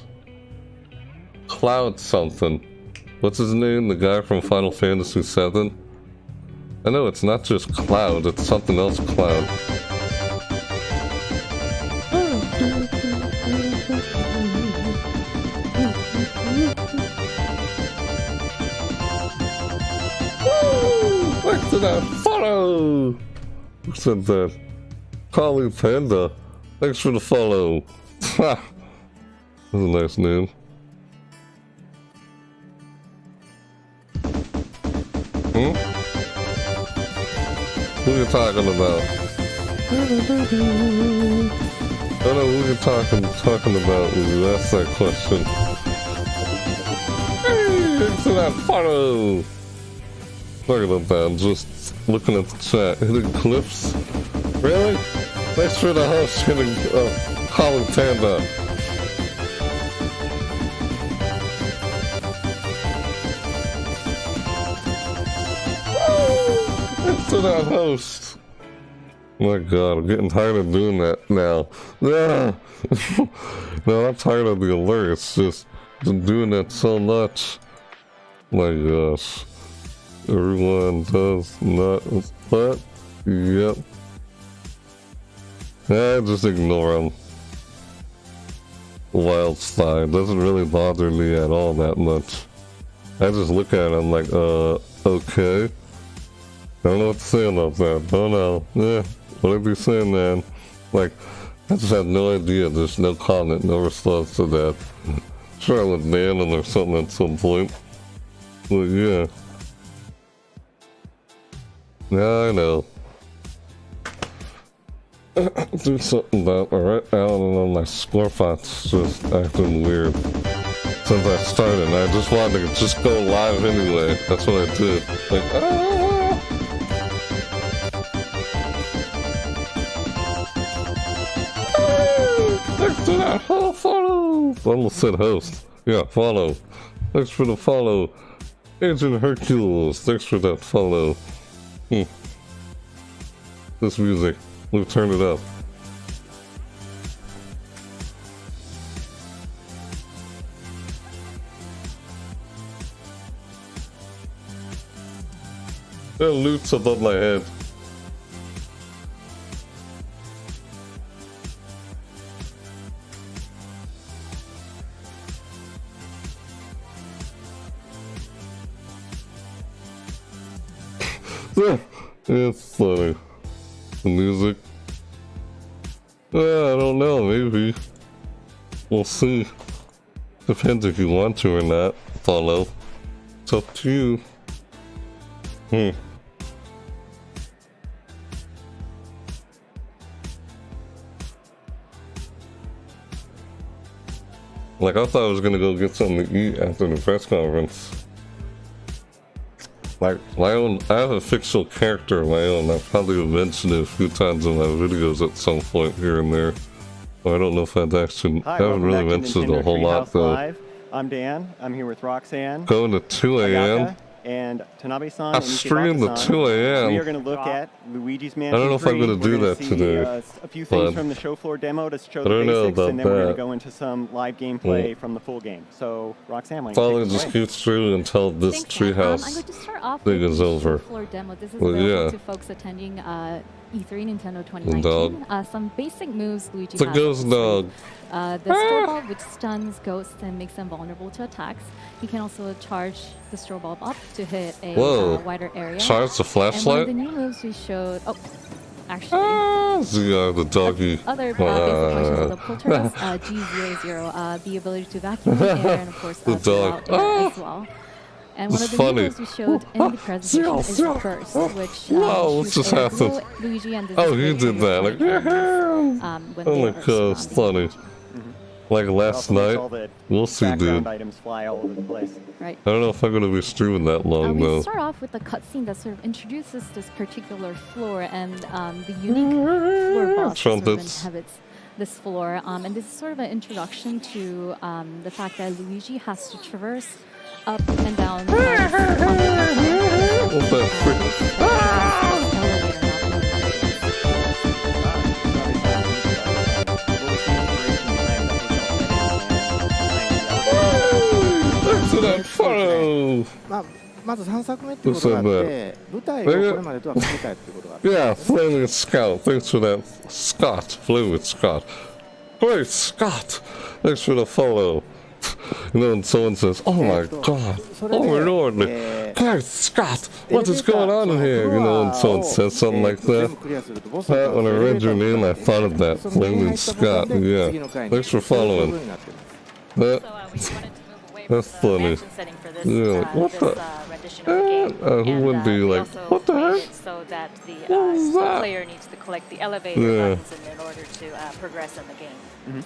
Cloud something. What's his name? The guy from Final Fantasy VII? I know it's not just Cloud, it's something else Cloud. Back to that follow! Who said that? Kali Panda. Thanks for the follow. Ha! That's a nice name. Hmm? Who you talking about? I don't know who you're talking about when you ask that question. Hey, to that follow! Sorry about that, I'm just looking at the chat. Hitting clips? Really? Thanks for the host hitting Kali Panda. To that host. My god, I'm getting tired of doing that now. No, I'm tired of the alerts. Just been doing that so much. My gosh. Everyone does not. What? Yep. Just ignore them. Wildstyle doesn't really bother me at all that much. I just look at it, I'm like, okay. I don't know what to say about that. Don't know. Yeah, whatever you're saying, man. Like, I just have no idea. There's no comment, no response to that. Sure, I would ban them or something at some point. But yeah. Yeah, I know. Do something about it, right? I don't know, my scorepot's just acting weird. Since I started, I just wanted to just go live anyway. That's what I did. Like, Thanks to that follow! I almost said host. Yeah, follow. Thanks for the follow. Agent Hercules, thanks for that follow. This music, we'll turn it up. There are loots above my head. It's funny. The music. I don't know, maybe. We'll see. Depends if you want to or not. Follow. It's up to you. Like, I thought I was gonna go get something to eat after the press conference. Like, I have a fictional character of my own. I've probably mentioned it a few times in my videos at some point here and there. I don't know if I've actually, I haven't really mentioned it a whole lot though. Live. I'm Dan. I'm here with Roxanne. Going to 2 a.m. And Tanabe-san. I streamed at 2 a.m. We are going to look at Luigi's Mansion. I don't know if I'm going to do that today. A few things from the show floor demo to show the basics, and then we're going to go into some live gameplay from the full game. So, Roxanne, following just keeps through until this Treehouse thing is over. Floor demo. This is available to folks attending E3 Nintendo 2019. Some basic moves Luigi has. It's a ghost dog. The Strobe Bulb, which stuns ghosts and makes them vulnerable to attacks. You can also charge the Strobe Bulb up to hit a wider area. Charge the flashlight? And one of the new moves we showed... Oh, actually. The doggy. Other basic functions of the pull turtles, G00, the ability to vacuum the air, and of course, The dog. blow out air as well. And one It's of the funny. moves we showed in the presentation is Burst, which Whoa, what just happened? Luigi and Oh, he did that. Like, oh my god, it's funny. Like last night, we'll see, dude. Items fly all over the place. Right. I don't know if I'm gonna be streaming that long We though. start off with a cutscene that sort of introduces this particular floor and the unique floor boss that sort of Trumpets. inhabits this floor. And this is sort of an introduction to the fact that Luigi has to traverse up and down. What the frick? To that photo. まず3作目ってことがあって舞台をこれまでとは変えたいってことがあって Yeah, Flaming Scout. Thanks for that. Scott. Flaming Scott. Great Scott. Thanks for the follow. You know, when someone says, oh my god. Oh my lord. Great Scott. What is going on in here? You know, when someone says something like that. When I read your name, I thought of that. Flaming Scott. Yeah. Thanks for following. That, that's funny. Yeah, like, what the? Who would be like, what the heck? So that the What was that? player needs to collect the elevator Yeah. buttons in order to progress in the game.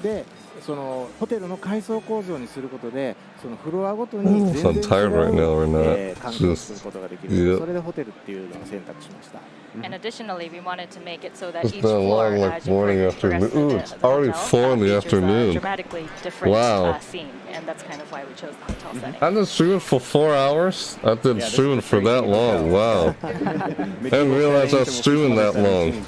でそのホテルの階層構造にすることでそのフロアごとに全然違 I'm tired right now, or not. う環境をすることができる Yeah. それでホテルっていうのを選択しました And additionally, we wanted to make it so that It's each been a floor, long, like, as you morning, progress afternoon. through Ooh, it's already hotel, 4 in the features a afternoon. dramatically different Wow. scene, and that's kind of why we chose the hotel setting. I've been streaming for 4 hours? I've been streaming for that long. Wow. I didn't realize I was streaming that long.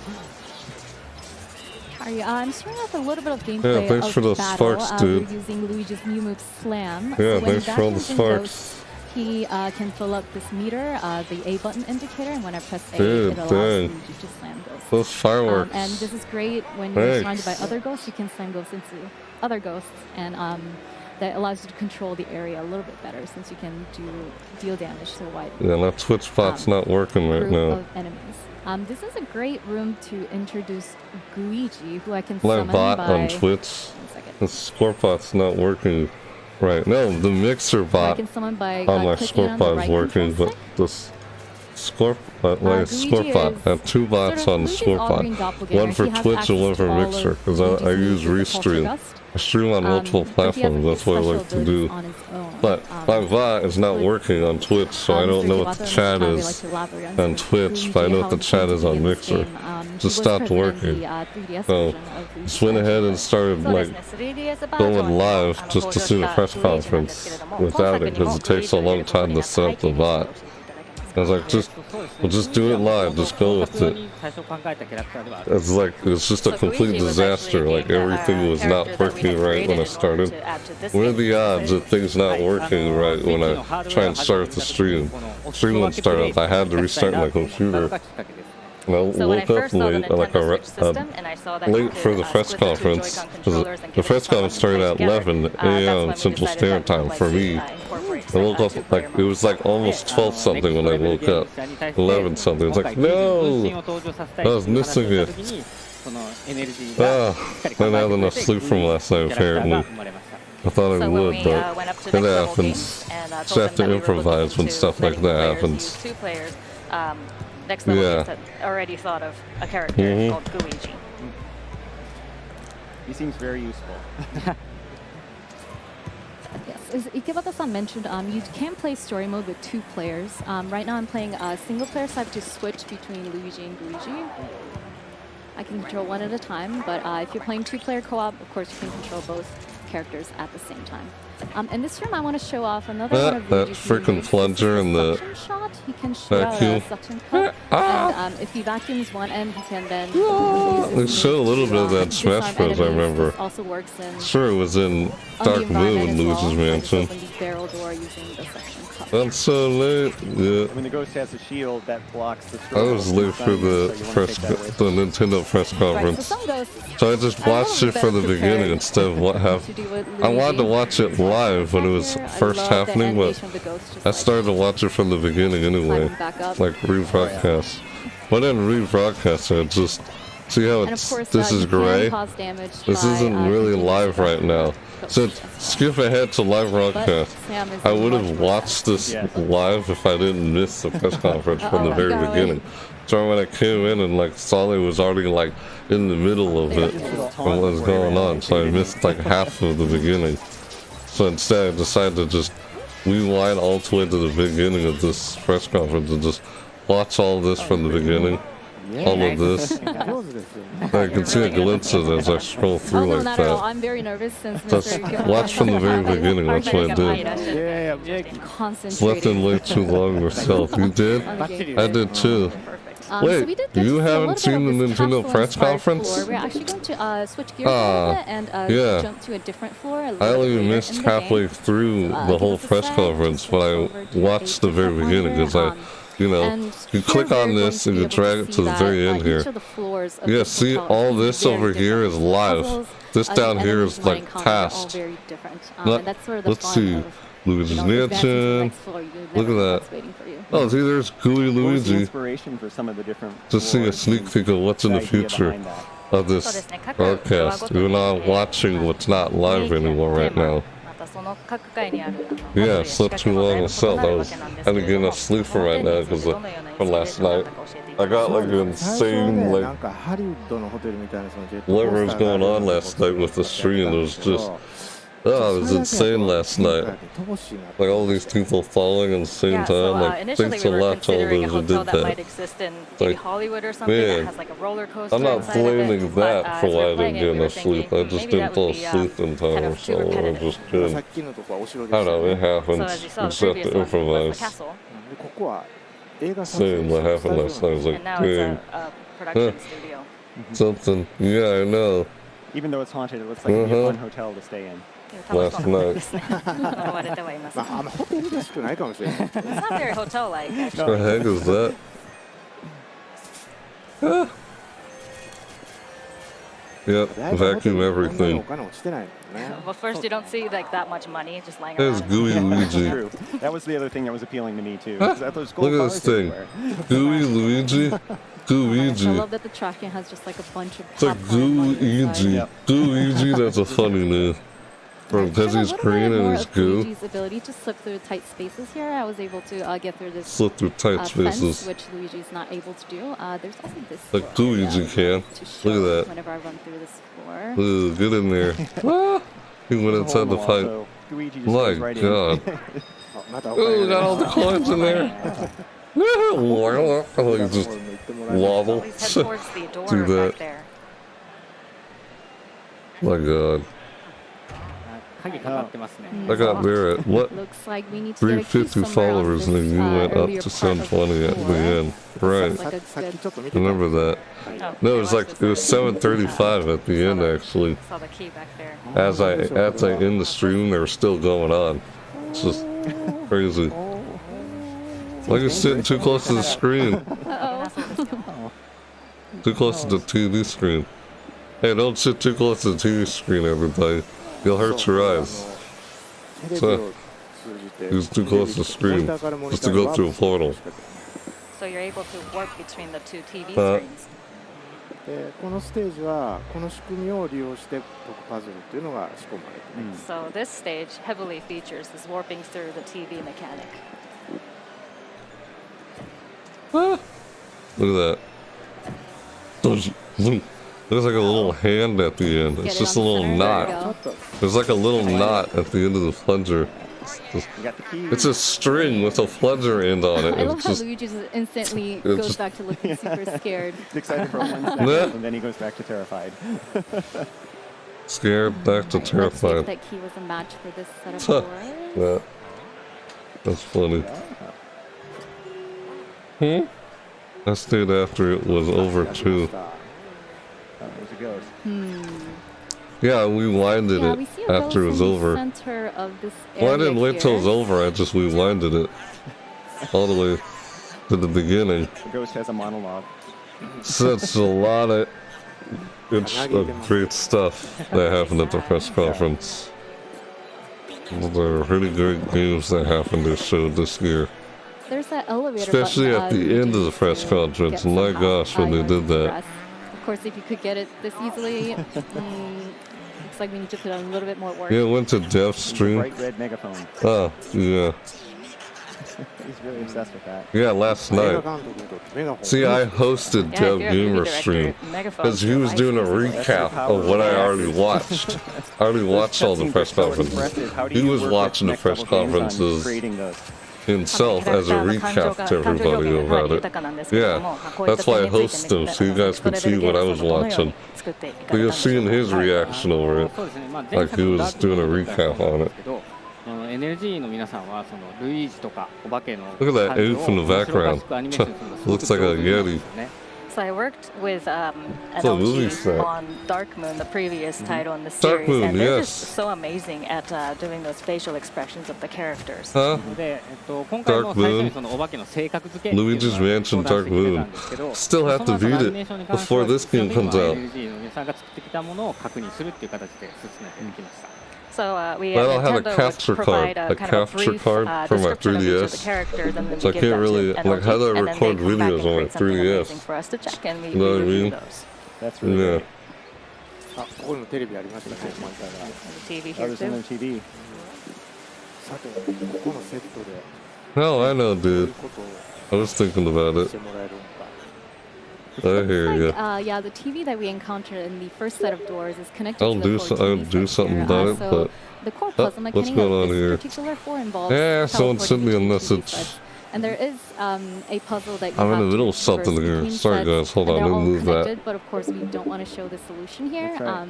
I'm starting off with a little bit of gameplay thanks of for those battle. sparks, dude. We're using Luigi's new move Slam. Yeah, So when thanks for all the vacuums and sparks. ghosts, he can fill up this meter, the A button indicator, and when I press A, Dude, it allows dang. Luigi to slam ghosts. Those fireworks. And this is great when you're Thanks. surrounded by other ghosts. You can slam ghosts into other ghosts, and that allows you to control the area a little bit better since you can deal damage to a wide Yeah, that Twitch spot's not working right group now. of enemies. This is a great room to introduce Luigi, who I can My summon bot by... on Twitch. 1 second. The Scorpot's not working right. No, the mixer I bot can summon by on my clicking on the Scorpot is right working, control but stick. this Scorpot, Luigi Scorpot. is I have 2 bots sort of on Luigi's all-green Scorpot. doppelganger. One for He has Twitch and one access for to all of Mixer, because I Luigi's use moves with Restream. Poltergust. I stream on multiple But he has platforms, that's what I special like to do. abilities on his own. But my bot is not like, working on Twitch, so I don't Mr. know what Iwata the and chat Mr. Tabe is like to elaborate on on Twitch, but I know what the chat is on Mixer. Just stopped working. So just went ahead and started like going live just to see the press conference without it, because it takes a long time to set up the bot. I was like, we'll just do it live, just go with it. It's like, it's just a complete disaster, like everything was not working right when I started. What are the odds of things not working right when I try and start the stream? Stream wouldn't start up, I had to restart my computer. And I So when I woke up first saw the late, like Nintendo Switch system, and I saw that you late could, for the press split the two conference. Joy-Con 'Cause controllers and the get press it all conference started at together, 11 that's when a.m. we Central decided Standard that we Time would for like me. to, incorporate I some, woke up two-player like, it was like almost 12 something when I woke up. 11 something. It's like, no! I was missing it. Didn't have enough sleep from last night, apparently. I thought I So when would, we but went up to it next level happens. games and Just told have them to that we were looking improvise when into stuff like letting that players happens. use 2 players. Next level Yeah. games had already thought of a character Mhm. called Luigi. He seems very useful. Yes, as Ikebata-san mentioned, you can play story mode with 2 players. Right now I'm playing a single player, so I have to switch between Luigi and Luigi. I can control one at a time, but if you're playing 2-player co-op, of course you can control both characters at the same time. In this room, I want to show off another one of That Luigi's freaking moves. plunger This is and the the suction shot. He can shoot out vacuum. a suction cup, and if he vacuums one end, he can then. They showed a little bit of that in Smash Bros. I remember. Also works in Sure, it was in Dark Moon, Luigi's Mansion. barrel door using the suction cup. I'm so late. Yeah. I mean, the Ghost has a shield that blocks the. I was late for the Nintendo press conference, so I just watched it from the beginning instead of what happened. I wanted to watch it live when it was first happening, but I started to watch it from the beginning anyway, like rebroadcast. But then rebroadcast it, just see how it's. This is gray. This isn't really live right now. So skip ahead to live broadcast. I would have watched this live if I didn't miss the press conference from the very beginning. So when I came in and like Solly was already like in the middle of it and what was going on, so I missed like half of the beginning. So instead I decided to just rewind all the way to the beginning of this press conference and just watch all this from the beginning. All of this. I can see a glimpse of it as I scroll through like that. I'm very nervous since Just watch from the very beginning, that's what I did. Slept in late too long myself. You did? I did too. Wait, you haven't seen the Nintendo press conference? We're actually going to switch gears a little bit and jump to a different floor. I only missed halfway through the whole press conference, but I watched the very beginning because I... You know, you click on this and you drag it to the very end here. Yeah, see, all this over here is live. This down here is like past. Let's see. Luigi's Mansion. Look at that. Oh, see, there's Gooey Luigi. Just see a sneak peek of what's in the future of this broadcast. You're not watching what's not live anymore right now. Yeah, slept too long myself. I was kind of getting a sleeper right now because from last night. I got like an insane, like, whatever was going on last night with the stream. It was just, oh, it was insane last night. Like all these people falling at the same time. Like, thanks a lot to all those who did that. Like, man, I'm not blaming that for why I didn't get enough sleep. I just didn't fall asleep in time, so I just couldn't. I don't know, it happens. You just have to improvise. Same what happened last night. I was like, dang. Something. Yeah, I know. Even though it's haunted, it looks like a fun hotel to stay in. Last night. It's not very hotel-like, actually. What the heck is that? Yep, vacuum everything. Well, first you don't see like that much money just lying There's around. Gooey Luigi. That was the other thing that was appealing to me too. Look at this thing. Gooey Luigi. Gooigi. I love that the tracking has just like a bunch of. It's like Gooigi. Gooigi, that's a funny name. Because he's green and he's goo. Luigi's ability to slip through tight spaces here. I was able to get through this. Slip through tight spaces. Fence, which Luigi's not able to do. There's also this. Like Luigi can. Look at that. Whenever I run through this floor. Ooh, get in there. He went inside the fight. My God. Oh, got all the coins in there. Like just wobble. Do that. My God. I got there at what? 350 followers and then you went up to 720 at the end. Right. Remember that. No, it was 735 at the end actually. As I end the stream, they were still going on. It's just crazy. Like you're sitting too close to the screen. Too close to the TV screen. Hey, don't sit too close to the TV screen, everybody. You'll hurt your eyes. So, he's too close to the screen just to go through a portal. So you're able to warp between the two TV screens. このステージはこの仕組みを利用して解くパズルというのが仕込まれています。So this stage heavily features this warping through the TV mechanic. Look at that. There's like a little hand at the end. It's just a little knot. There's like a little knot at the end of the plunger. It's a string with a plunger end on it. I love how Luigi just instantly goes back to looking super scared. He's excited for 1 second, and then he goes back to terrified. Scared, back to terrified. That key was a match for this setup. Yeah. That's funny. I stayed after it was over too. Yeah, we winded Yeah, it we see a after it was ghost in the over. center of this Well, I area didn't wait till it was here. over. I just rewinded it all the way to the beginning. The ghost has a monologue. Such a lot of great stuff that happened at the press conference. There are really great games that happened this show this year. There's that elevator Especially button, at the end of the press conference. My gosh, when they did that. Of course, if you could get it this easily, looks like we need to put on a little bit more work. Yeah, it went to Dev's stream. Bright red megaphone. Oh, yeah. He's really obsessed with that. Yeah, last night. See, I hosted Dev Gamer stream because he was doing a recap of what I already watched. I already watched all the press conferences. He was watching the press conferences himself as a recap to everybody about it. Yeah, that's why I host them, so you guys could see what I was watching. But you're seeing his reaction over it, like he was doing a recap on it. Look at that ape in the background. Looks like a Yeti. So I worked with a movie set. on Dark Moon, the previous title in the Dark series, Moon, and they're yes. just so amazing at doing those facial expressions of the characters. Huh? Dark Moon. Luigi's Mansion Dark Moon. Still have to beat it before this game comes out. So we But I don't have a Nintendo capture would card. provide A kind of capture brief, card for my description of each of the 3DS. characters, and then So we I give can't that really, to like, how do I NLG, and then record they come back videos and on my create something 3DS? amazing for us to check, and we You know what I review mean? those. That's really Yeah. great. あ、ここにもテレビありましたね、真ん中が。 The TV Oh, here there's too. another TV. さて、ここのセットで Hell, I know, どういう dude. ことを I was thinking about し it. てもらえるのか。 I hear Like, ya. yeah, the TV that we encountered in the first set of doors is connected I'll to do the core I'll TV do set something here. about it, So but the core puzzle what's mechanic going of on this here? particular floor involves Yeah, someone sent me a teleporting between TV message. sets. And there is a puzzle that you I'm in have the middle to of something traverse here. between Sorry, sets, guys. Hold and on. they're Let me all move that. connected, but of course we don't want to show the solution here. That's right.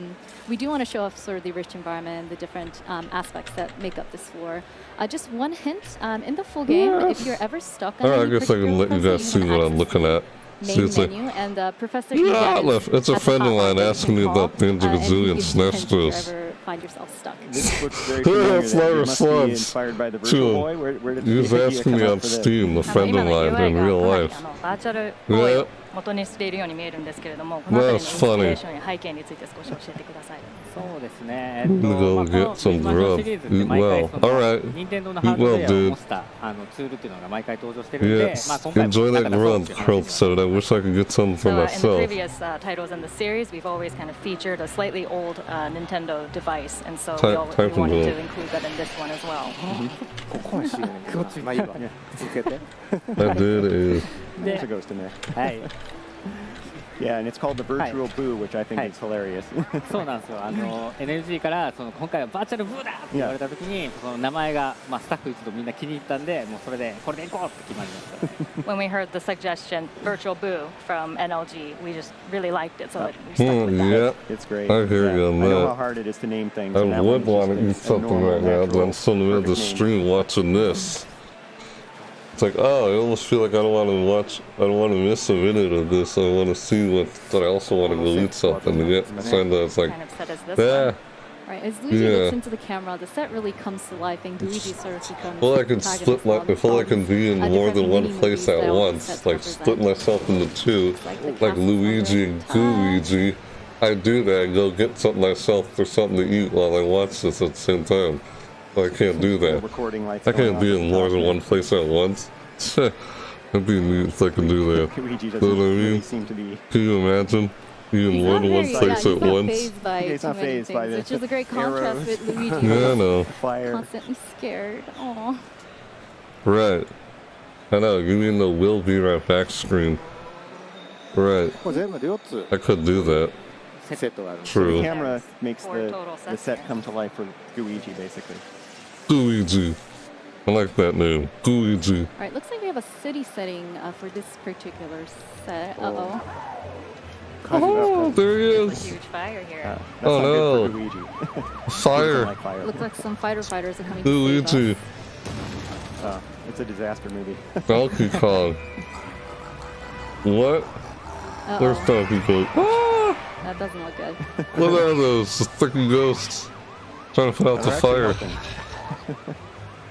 We do want to show off sort of the rich environment, the different aspects that make up this floor. Just one hint, in the full game, if you're ever stuck on Alright, I any guess I can let you particular guys puzzle, see you what can I'm access looking at. main Seriously. menu, and Professor Yeah, Egad is it's a at the friend of hotline mine that you asking can me call, about Ninja and he Gazillion gives you hints if you Snatch ever find yourself stuck. This looks very Yeah, familiar. it's then. like It a must be sludge. inspired by the Virtual Boy. Where did He was the idea asking me come up on for this? Steam, a friend of mine in real life. バーチャル Yeah. を元にしているように見えるんですけれども、この辺りのインス That's ピレ funny. ーションや背景について少し教えてください。そうですね。I'm gonna go get some grub. Eat well. Alright. 任天堂の Eat ハードウ well, ェアを dude. 模したツールっていうのが毎回登場してるんで、 Yes. まあ今回も Enjoy だ that からそう grub, っていう Crow 話です。 said. I wish I could get some for So in the myself. previous titles in the series, we've always kind of featured a slightly old Nintendo device, and so Type- we type wanted of to include that in this one as well. ここは C ね。まあいいわ。続けて。 I did is. There's a ghost in there. はい。 Yeah, and it's called the Virtual Boo, which I think is hilarious. そうなんですよ。NLG から今回はバーチャルブーだって言われた時に、その名前がスタッフ一同みんな気に入ったんで、もうそれでこれでいこうって決まりましたね。When we heard the suggestion, Virtual Boo from NLG, we just really liked it, so we stuck with that. Yeah. It's great. I hear you on I know that. how hard it is to name things. I and that would one's want to eat just a something normal, right now, but I'm natural, still in the middle of the perfect name. stream watching this. It's like, oh, I almost feel like I don't want to watch, I don't want to miss a minute of this. I want to see what, but I also want to go eat something to get, so it's like, Kind of set as this yeah. one. Right, as Luigi Yeah. looks into the camera, the set really comes to life, and Luigi sort of becomes Well, I the can protagonist split my, of all if all I the can be in films, more than different one mini place movies at that all the once, sets like represent. split myself into two, Like the like castles Luigi and Gooigi, I do that and go get something myself or something to eat while I watch this at the same time. But I can't do that. Recording lights I going can't be off in the more top than there. one place at once. That'd be neat if I can do that. Luigi Know doesn't what I really mean? seem to be. Can you imagine being He's more not than one very- place yeah, at he's not once? fazed by He's too not many fazed by things, which the is a great contrast arrows. with Luigi, Yeah, I who's know. Fire. constantly scared. Aw. Right. I know. You mean the "will be right back" screen? Right. これ全部で4つ I could do that. セットがあるんです So the True. camera makes Four total the sets set here. come to life for Luigi, basically. Luigi. I like that name. Luigi. Alright, looks like we have a city setting for this particular set. Uh-oh. Oh, there he A is. huge fire here. That's Oh, not no. good for Luigi. He doesn't Fire. like fire. Looks like some fighter fighters are coming to save Luigi. us. It's a disaster movie. Donkey Kong. What? There's Uh-oh. Donkey Kong. Ah! That doesn't look good. What are those? The freaking ghosts. Trying to put out the fire.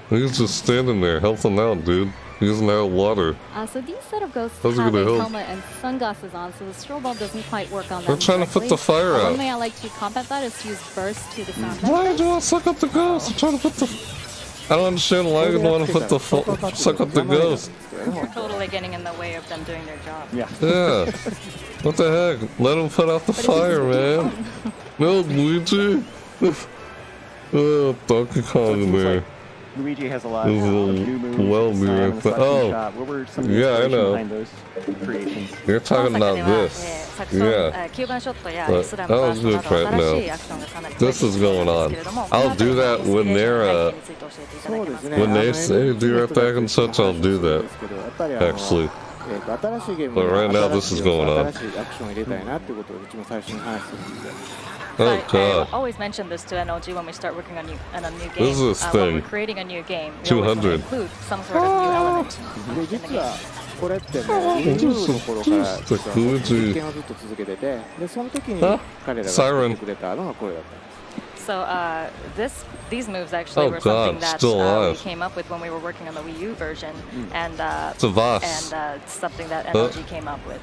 He's just standing there, helping out, dude. He doesn't have water. So these set of ghosts How's it have gonna a help? helmet and sunglasses on, so the strobe bulb doesn't quite work on They're them. trying to put the fire out. One way I like to combat that is to use burst to the sound Why effects. do I suck up the ghost? I'm trying to put the... I don't understand why you want to put the... suck up the ghost. You're totally getting in the way of them doing their job. Yeah. Yeah. What the heck? Let him put out the fire, man. No, Luigi. Oh, Donkey Kong in there. Luigi has a lot of This is new moves. well Slam near and the- selection oh. shot. What were some of the Yeah, I inspiration know. behind those creations? You're talking about this. Yeah. 9番ショットや But イスラム that バー was ストな good ど right 新し now. いアクションがかなり This is going on. I'll do that when they're, when they say do right back and such, I'll do that. Actually. But right now, this is going on. Oh, I God. always mention this to NLG when we start working on a new game. This is this When thing. we're creating a new game, we always want to 200. include some sort of new element in the game. これってね、Wii の頃から実は実験をずっと続けてて、でその時に彼らが作ってくれたのがこれだった。 So these moves actually Oh, were something God, that still we alive. came up with when we were working on the Wii U version, and It's a Voss. something that NLG came up with.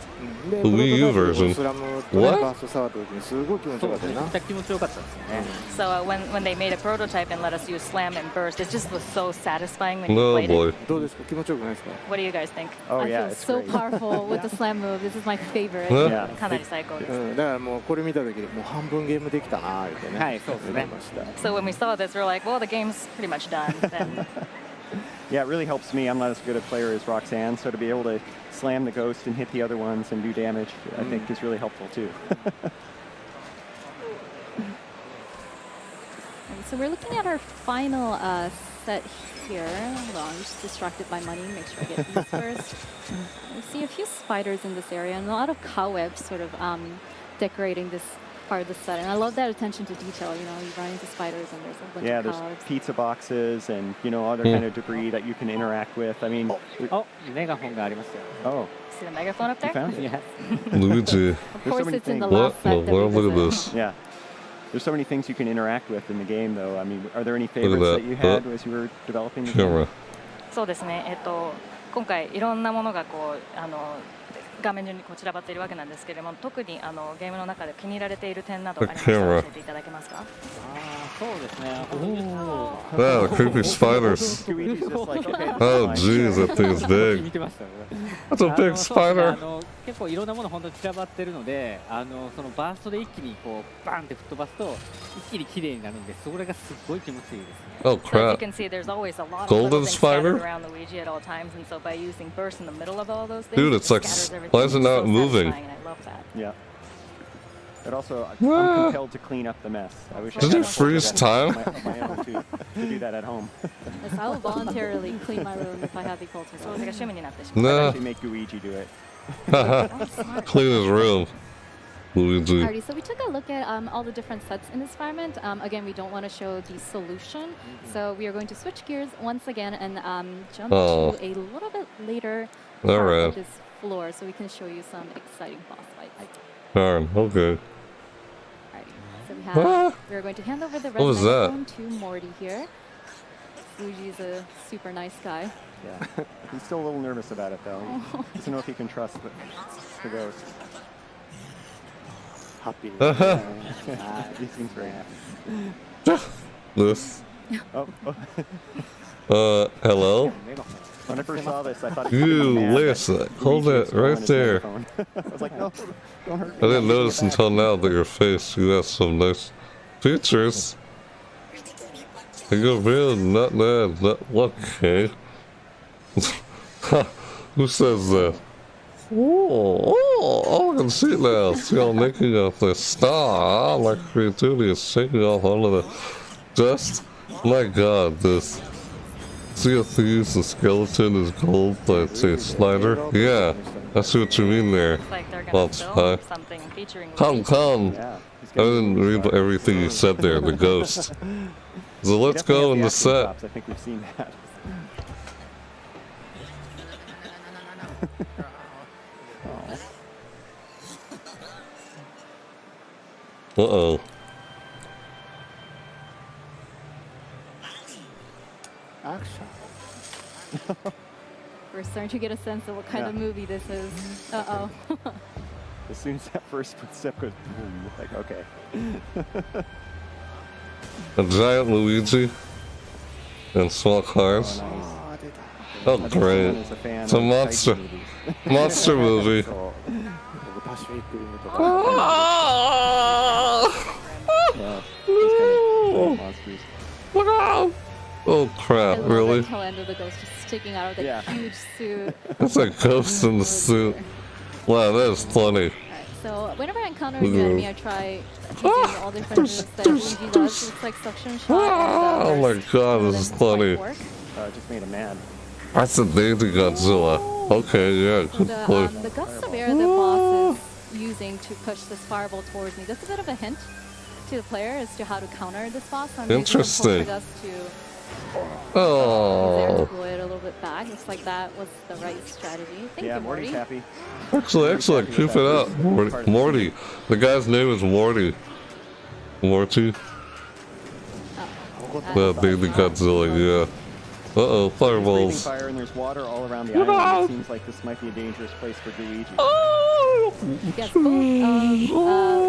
で The Wii U プロトタイプ version. スラムとね What? バースト触った時にすごい気持ちよかったよな。めっちゃ気持ちよかったですよね。 So when they made a prototype and let us use slam and burst, it just was so satisfying when you No, played boy. it. どうですか気持ちよくないですか What do you guys think? Oh I yeah, feel it's so great. powerful with the slam move. This is my favorite. Huh? Yeah. かなり最高です。だからもうこれ見た時にもう半分ゲームできたなーってね。はいそうですね思いました。 So when we saw this, we were like, well, the game's pretty much done. Then Yeah, it really helps me. I'm not as good a player as Roxanne, so to be able to slam the ghost and hit the other ones and do damage, I think is really helpful too. And so we're looking at our final set here. Hold on, I'm just distracted by money. Make sure I get these first. We see a few spiders in this area and a lot of cobwebs sort of decorating this part of the set. And I love that attention to detail. You know, you run into spiders and there's a bunch Yeah, of there's cobwebs. pizza boxes and other kind of debris that you can interact with. I mean, お、メガホンがありますよ。 oh, see the megaphone up you there? found it. Yes. Luigi. Of There's course, so many it's in the things. What last in set the that we world? Look at visit. this. Yeah. There's so many things you can interact with in the game, though. I mean, are there any at favorites that. that you had as you were developing the game? Camera. そうですね。今回いろんなものがこう画面上にこう散らばっているわけなんですけれども、特にゲームの中で気に入られている点などありましたら教えていただけますか？そうですね。 Ah, the creepy spiders. Luigi's just like, okay, Oh, fine. jeez, that thing is 見 big. てましたよね。 That's a big そうですね spider. 結構いろんなもの本当に散らばってるので、そのバーストで一気にこうバンって吹っ飛ばすと一気に綺麗になるんで、それがすごい気持ちいいですね。 Oh, So as you crap. can see, there's always a lot of Golden little things scattered spider? around Luigi at all times, and so by using burst in the middle of all those things, Dude, it it's like, scatters everything. why is it It's not so moving? satisfying, and I love that. Yeah. But also, Ah. I'm compelled to clean up the mess. I wish I Did had you a full freeze set time? of my own to do that at home. Yes, I will voluntarily clean my room if I have the ultimate. それが趣味になってしまう。 Nah. I'd actually make Luigi do it. Clean his room. Luigi. Alrighty, so we took a look at all the different sets in this environment. Again, we don't want to show the solution, so we are going to switch gears once again and jump Oh. to a little bit later All part right. of this floor, so we can show you some exciting boss fights. Darn, okay. Alrighty, so we are going to hand over the red What was that? microphone to Morty here. Luigi's a super nice guy. Yeah. He's still a little nervous about it, though. He doesn't know if he can trust the ghost. ハッピー He seems very happy. This. Oh, Hello? when I first saw this, I thought he was You, mad that listen. Hold Luigi it was blowing right his there. megaphone. I was like, no, don't hurt I me. didn't notice until now that your face, you have some nice features. And you're real, not bad, not okay. Who says that? Oh, I can see it now. See y'all making up the star. My creativity is shaking off all of the dust. My god, this Sea of Thieves, the skeleton is gold, but it's a slider. Yeah, I see what you mean there. It's like they're Well, going to hi. film something featuring Come, come. Yeah, he's I got didn't read everything you said there, the ghost. So let's go in the set. I think we've seen that. Uh-oh. Action. We're starting to get a sense of what kind of movie this is. Uh-oh. As soon as that first footstep goes boom, like, okay. A giant Luigi and small cars. Oh, great. It's a monster movie. Look out! Oh crap, really? The tail end of the ghost just sticking out of the huge suit. It's a ghost in the suit. Wow, that is funny. Alright, so whenever I encounter a new enemy, I try using all different moves that Luigi does. It's like suction shot. Oh my god, this is funny. It just made him mad. That's a Daisy Godzilla. Okay, yeah, good point. The gusts of air the boss is using to push this fireball towards me, that's a bit of a hint to the player as to how to counter this boss. I'm Interesting. using the gust to blow it a little bit back. Looks like that was the right strategy. Thank you, Morty. Morty's happy. Excellent. Keep it up. Morty. The guy's name is Morty. Morty. The Daisy Godzilla, yeah. Uh-oh, fireballs. Fire and there's water all around the island. It seems like this might be a dangerous place for Luigi. Yes, both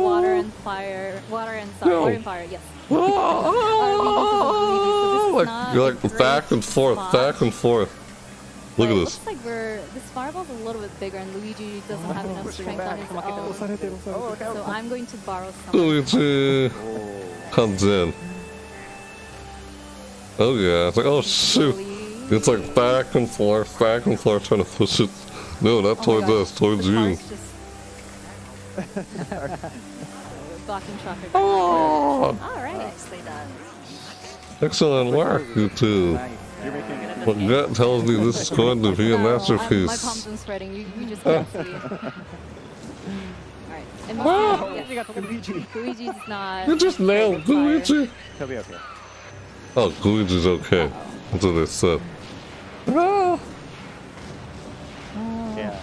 water and fire. Water and fire, yes. You're like back and forth. Look at this. Looks like this fireball's a little bit bigger and Luigi doesn't have enough strength on his own. So I'm going to borrow some. Luigi comes in. Oh yeah, it's like, oh shoot. It's like back and forth, trying to push it. No, not towards us, towards you. Blocking shocker. Oh! Alright. Nicely done. Excellent work, you two. Well, gut tells me this is going to be a masterpiece. My palms are spreading, you just can't see. Alright. Luigi's not... You just nailed Luigi. He'll be okay. Oh, Luigi's okay. That's what they said. Yeah.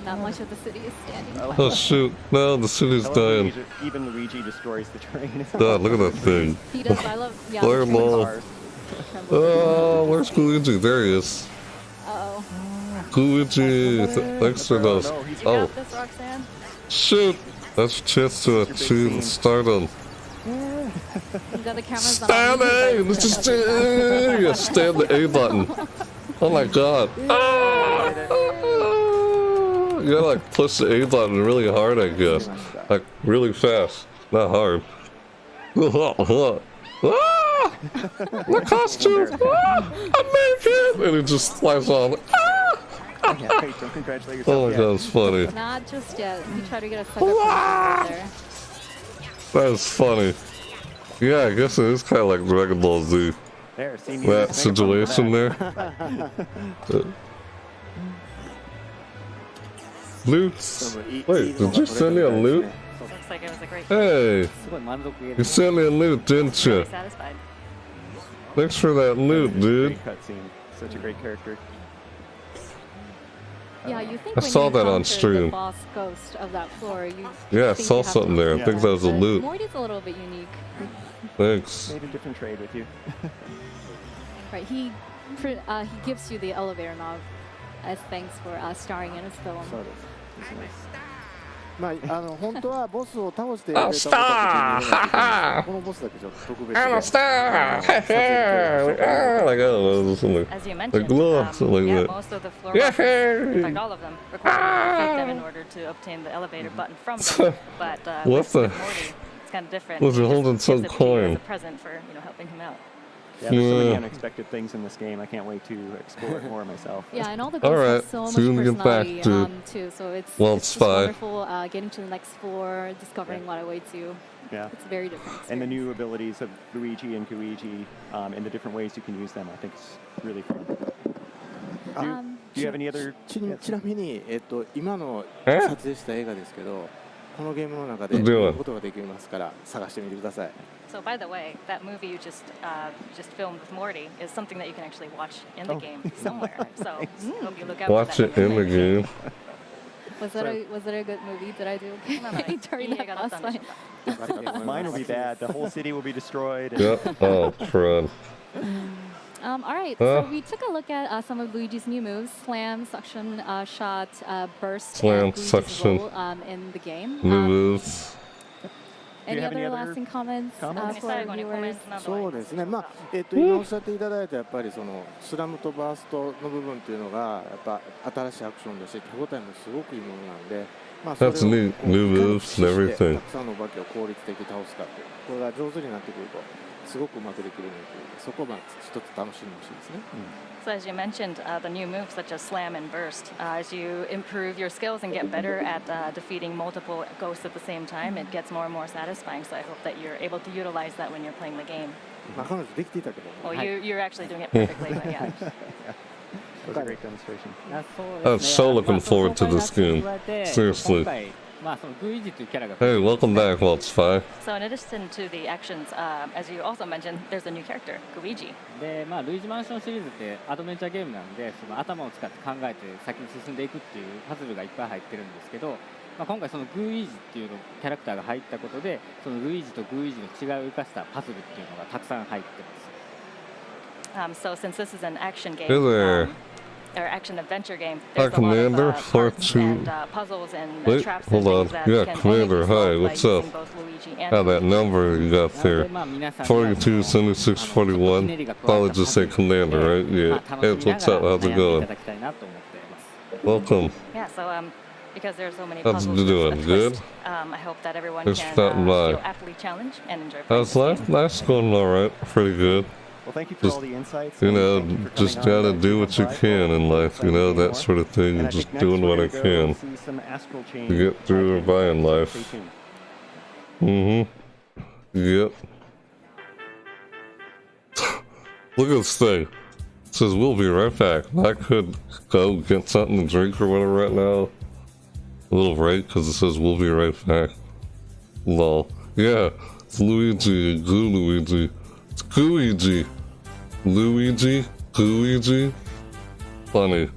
Not much of the city is standing. Oh shoot, no, the city's dying. Even Luigi destroys the terrain. God, look at that thing. He does, I love... Yeah, Fireball. Oh, where's Luigi? There he is. Uh-oh. Luigi, thanks for those. Oh, shoot! That's a chance to achieve stardom. Stand A! Let's just stand the A button. Oh my god. You gotta like push the A button really hard, I guess. Like really fast, not hard. My costume! I'm naked! And it just flies on. Congratulate yourself. Oh my god, it's funny. Not just yet. You try to get a sucker there. That is funny. Yeah, I guess it is kind of like Dragon Ball Z. There, see me. That situation there. Loots. Wait, did you send me a loot? Looks like it was a great. Hey, you sent me a loot, didn't you? Really satisfied. Thanks for that loot, dude. Great cutscene. Such a great character. Yeah, you think I saw that on stream. The boss ghost of that floor, yeah, I saw something there. I think that was a loot. Morty's a little bit unique. Thanks. Made a different trade with you. Right, he gives you the elevator knob as thanks for starring in his film. まあ本当はボスを倒してやれたことはこのボスだけちょっと特別で I'm a star! Like, oh, something As you like mentioned, gloves, something yeah, like most of the floor that. bosses, in fact all of them, require you to defeat them in order to obtain the elevator button from them. But with Morty, it's kind of different. Was He it holding just some gives it to you coin? as a present for helping him out. Yeah, there's so many unexpected things in this game. I can't wait to explore it more myself. Yeah, and all the ghosts have so much personality too. So it's just wonderful getting to the next floor, discovering what awaits you. Yeah, it's very different. And the new abilities of Luigi and Luigi, and the different ways you can use them, I think it's really fun. Do you have any other? ちなみに今の撮影した映画ですけど、このゲームの中で見ることができますから探してみてください。So by the way, that movie you just filmed with Morty is something that you can actually watch in the game somewhere. So hope you look out Watch for that. it in the game. Was it a good movie? Did I do okay during that boss fight? Mine will be bad. The whole city will be destroyed. Yep. Oh, crud. All right, so we took a look at some of Luigi's new moves: slam, suction, shot, burst, Slam, and Luigi's suction. role in the game. New moves. Any have any other other lasting comments for comments? our viewers? そうですね、まあ今おっしゃっていただいたやっぱりそのスラムとバーストの部分っていうのがやっぱ新しいアクションだし手応えもすごくいいものなんで、まあそれを That's new こう new いかに moves 駆 and 使して everything. たくさんのお化けを効率的に倒すかっていうこれが上手になってくるとすごくうまくできるのでそこをまあ一つ楽しんでほしいですね。So as you mentioned, the new moves such as slam and burst, as you improve your skills and get better at defeating multiple ghosts at the same time, it gets more and more satisfying. So I hope that you're able to utilize that when you're playing the game. まあ彼女できていたけど、 Well, you're actually doing it perfectly, but yeah. That was a great demonstration. I'm so looking forward to this game. Seriously. 今回まあそのグイージというキャラが Hey, welcome back, Waltzfy. So in addition to the actions, as you also mentioned, there's a new character, Luigi. でまあルイージマンションシリーズってアドベンチャーゲームなんでその頭を使って考えて先に進んでいくっていうパズルがいっぱい入ってるんですけど、まあ、今回そのグイージっていうのキャラクターが入ったことでそのルイージとグイージの違いを生かしたパズルっていうのがたくさん入ってます。So since this is an action game, Hey there. or action adventure game, Hi, there's a lot Commander. of parts 42. and puzzles and Wait, traps hold and on. things that Yeah, can Commander, only be hi, solved by what's up? using both Luigi and Ah, that Luigi. number you got なの there. でまあ皆さん 42, 76, 41. Probably just say Commander, right? Yeah. Hey, what's up? How's it going? Welcome. Yeah, so because there are so many How's puzzles it doing? and Good? twists, I hope that everyone Thanks can for stopping by. feel aptly challenged and enjoy playing How's this game. life? Life's going alright. Pretty good. Well, thank you for Just, all the insights. You and know, thank you for just coming on gotta to do what you Treehouse. can in life, you know, that sort of thing. And I Just think next doing we're what I gonna go can see some Astral Chain to get through or by in life. Stay tuned. Yep. Look at this thing. It says we'll be right back. I could go get something to drink or whatever right now. A little break because it says we'll be right back. Lol. Yeah, it's Luigi. Goo Luigi. It's Gooigi. Luigi? Gooigi? Funny.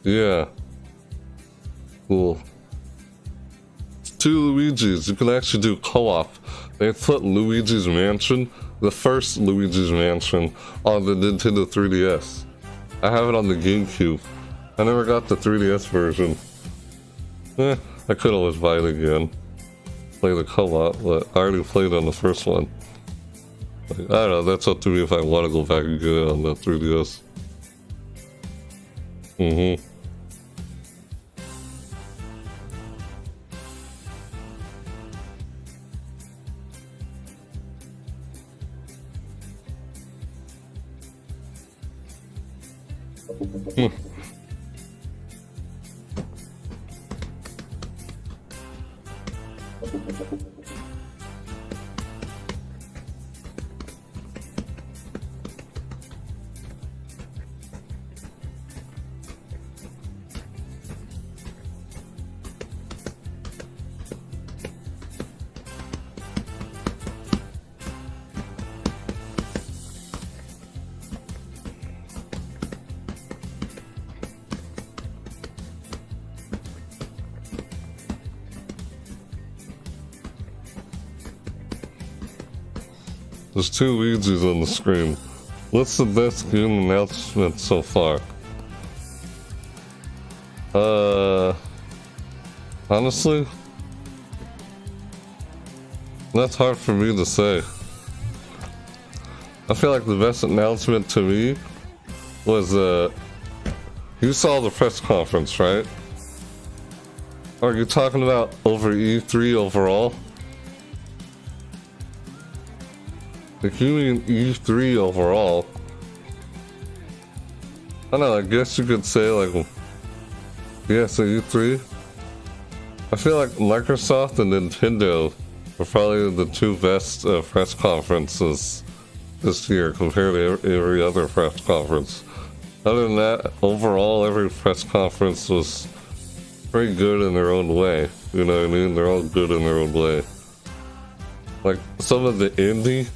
Yeah. Cool. It's two Luigis. You can actually do co-op. They put Luigi's Mansion, the first Luigi's Mansion, on the Nintendo 3DS. I have it on the GameCube. I never got the 3DS version. I could always buy it again. Play the co-op, but I already played on the first one. Like, I don't know, that's up to me if I want to go back and get it on the 3DS. There's two Luigi's on the screen. What's the best game announcement so far? Honestly, that's hard for me to say. I feel like the best announcement to me was, you saw the press conference, right? Are you talking about over E3 overall? If you mean E3 overall, I don't know, I guess you could say like, yeah, so E3. I feel like Microsoft and Nintendo are probably the two best press conferences this year compared to every other press conference. Other than that, overall, every press conference was pretty good in their own way. You know what I mean? They're all good in their own way. Like some of the indie,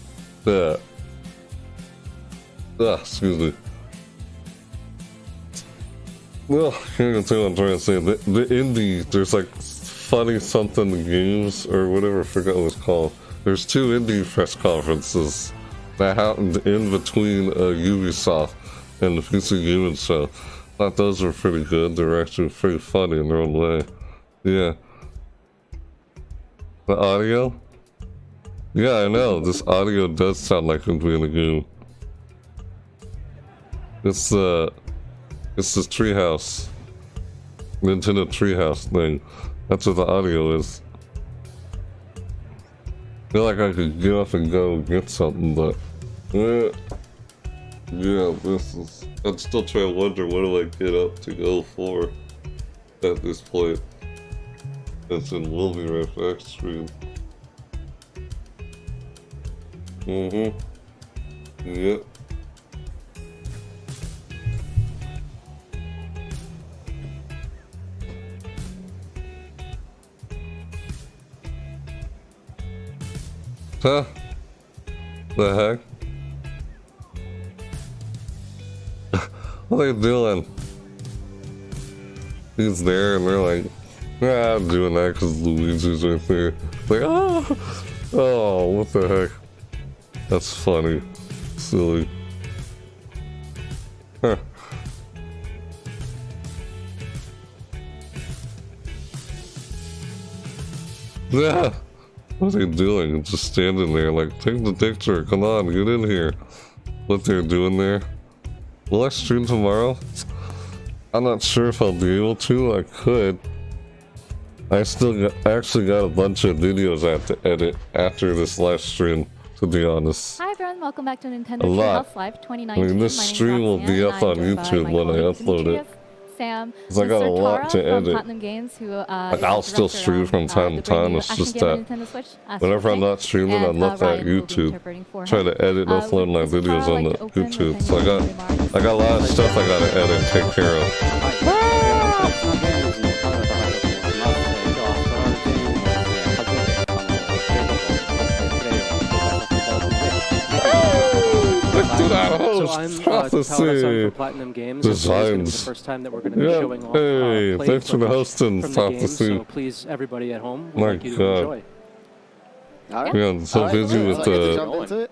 excuse me. Well, I can't even say what I'm trying to say. The indie, there's like funny something games or whatever, I forgot what it was called. There's 2 indie press conferences that happened in between Ubisoft and the PC Gaming Show. I thought those were pretty good. They were actually pretty funny in their own way. Yeah. The audio? Yeah, I know. This audio does sound like it'd be in a game. It's this Treehouse. Nintendo Treehouse thing. That's what the audio is. I feel like I could get up and go get something, but yeah, this is. I'm still trying to wonder what do I get up to go for at this point. That's in will be right back stream. Yep. Huh? The heck? What are they doing? He's there and they're like, nah, I'm doing that because Luigi's right there. Like, oh, what the heck? That's funny. Silly. Huh. Yeah. What are they doing? Just standing there like, take the picture, come on, get in here. What they're doing there. Will I stream tomorrow? I'm not sure if I'll be able to. I could. I actually got a bunch of videos I have to edit after this live stream, to be honest. Hi everyone, welcome back to Nintendo Treehouse Live 2019. I mean, this stream will be up on YouTube when I upload it. Sam, Because I got a lot to edit. Games, who, like, I'll still stream from time to time, it's just that whenever I'm not streaming, I look at YouTube, try to edit and upload my videos on the YouTube. So I got a lot of stuff I gotta edit and take care of. So I'm Prophecy from Platinum Games. Designs. This is the first time that we're going to be showing off hey, thanks for the hosting, Prophecy. So please, everybody at home, we'd like you to enjoy. All right. Yeah, I'm so busy with the.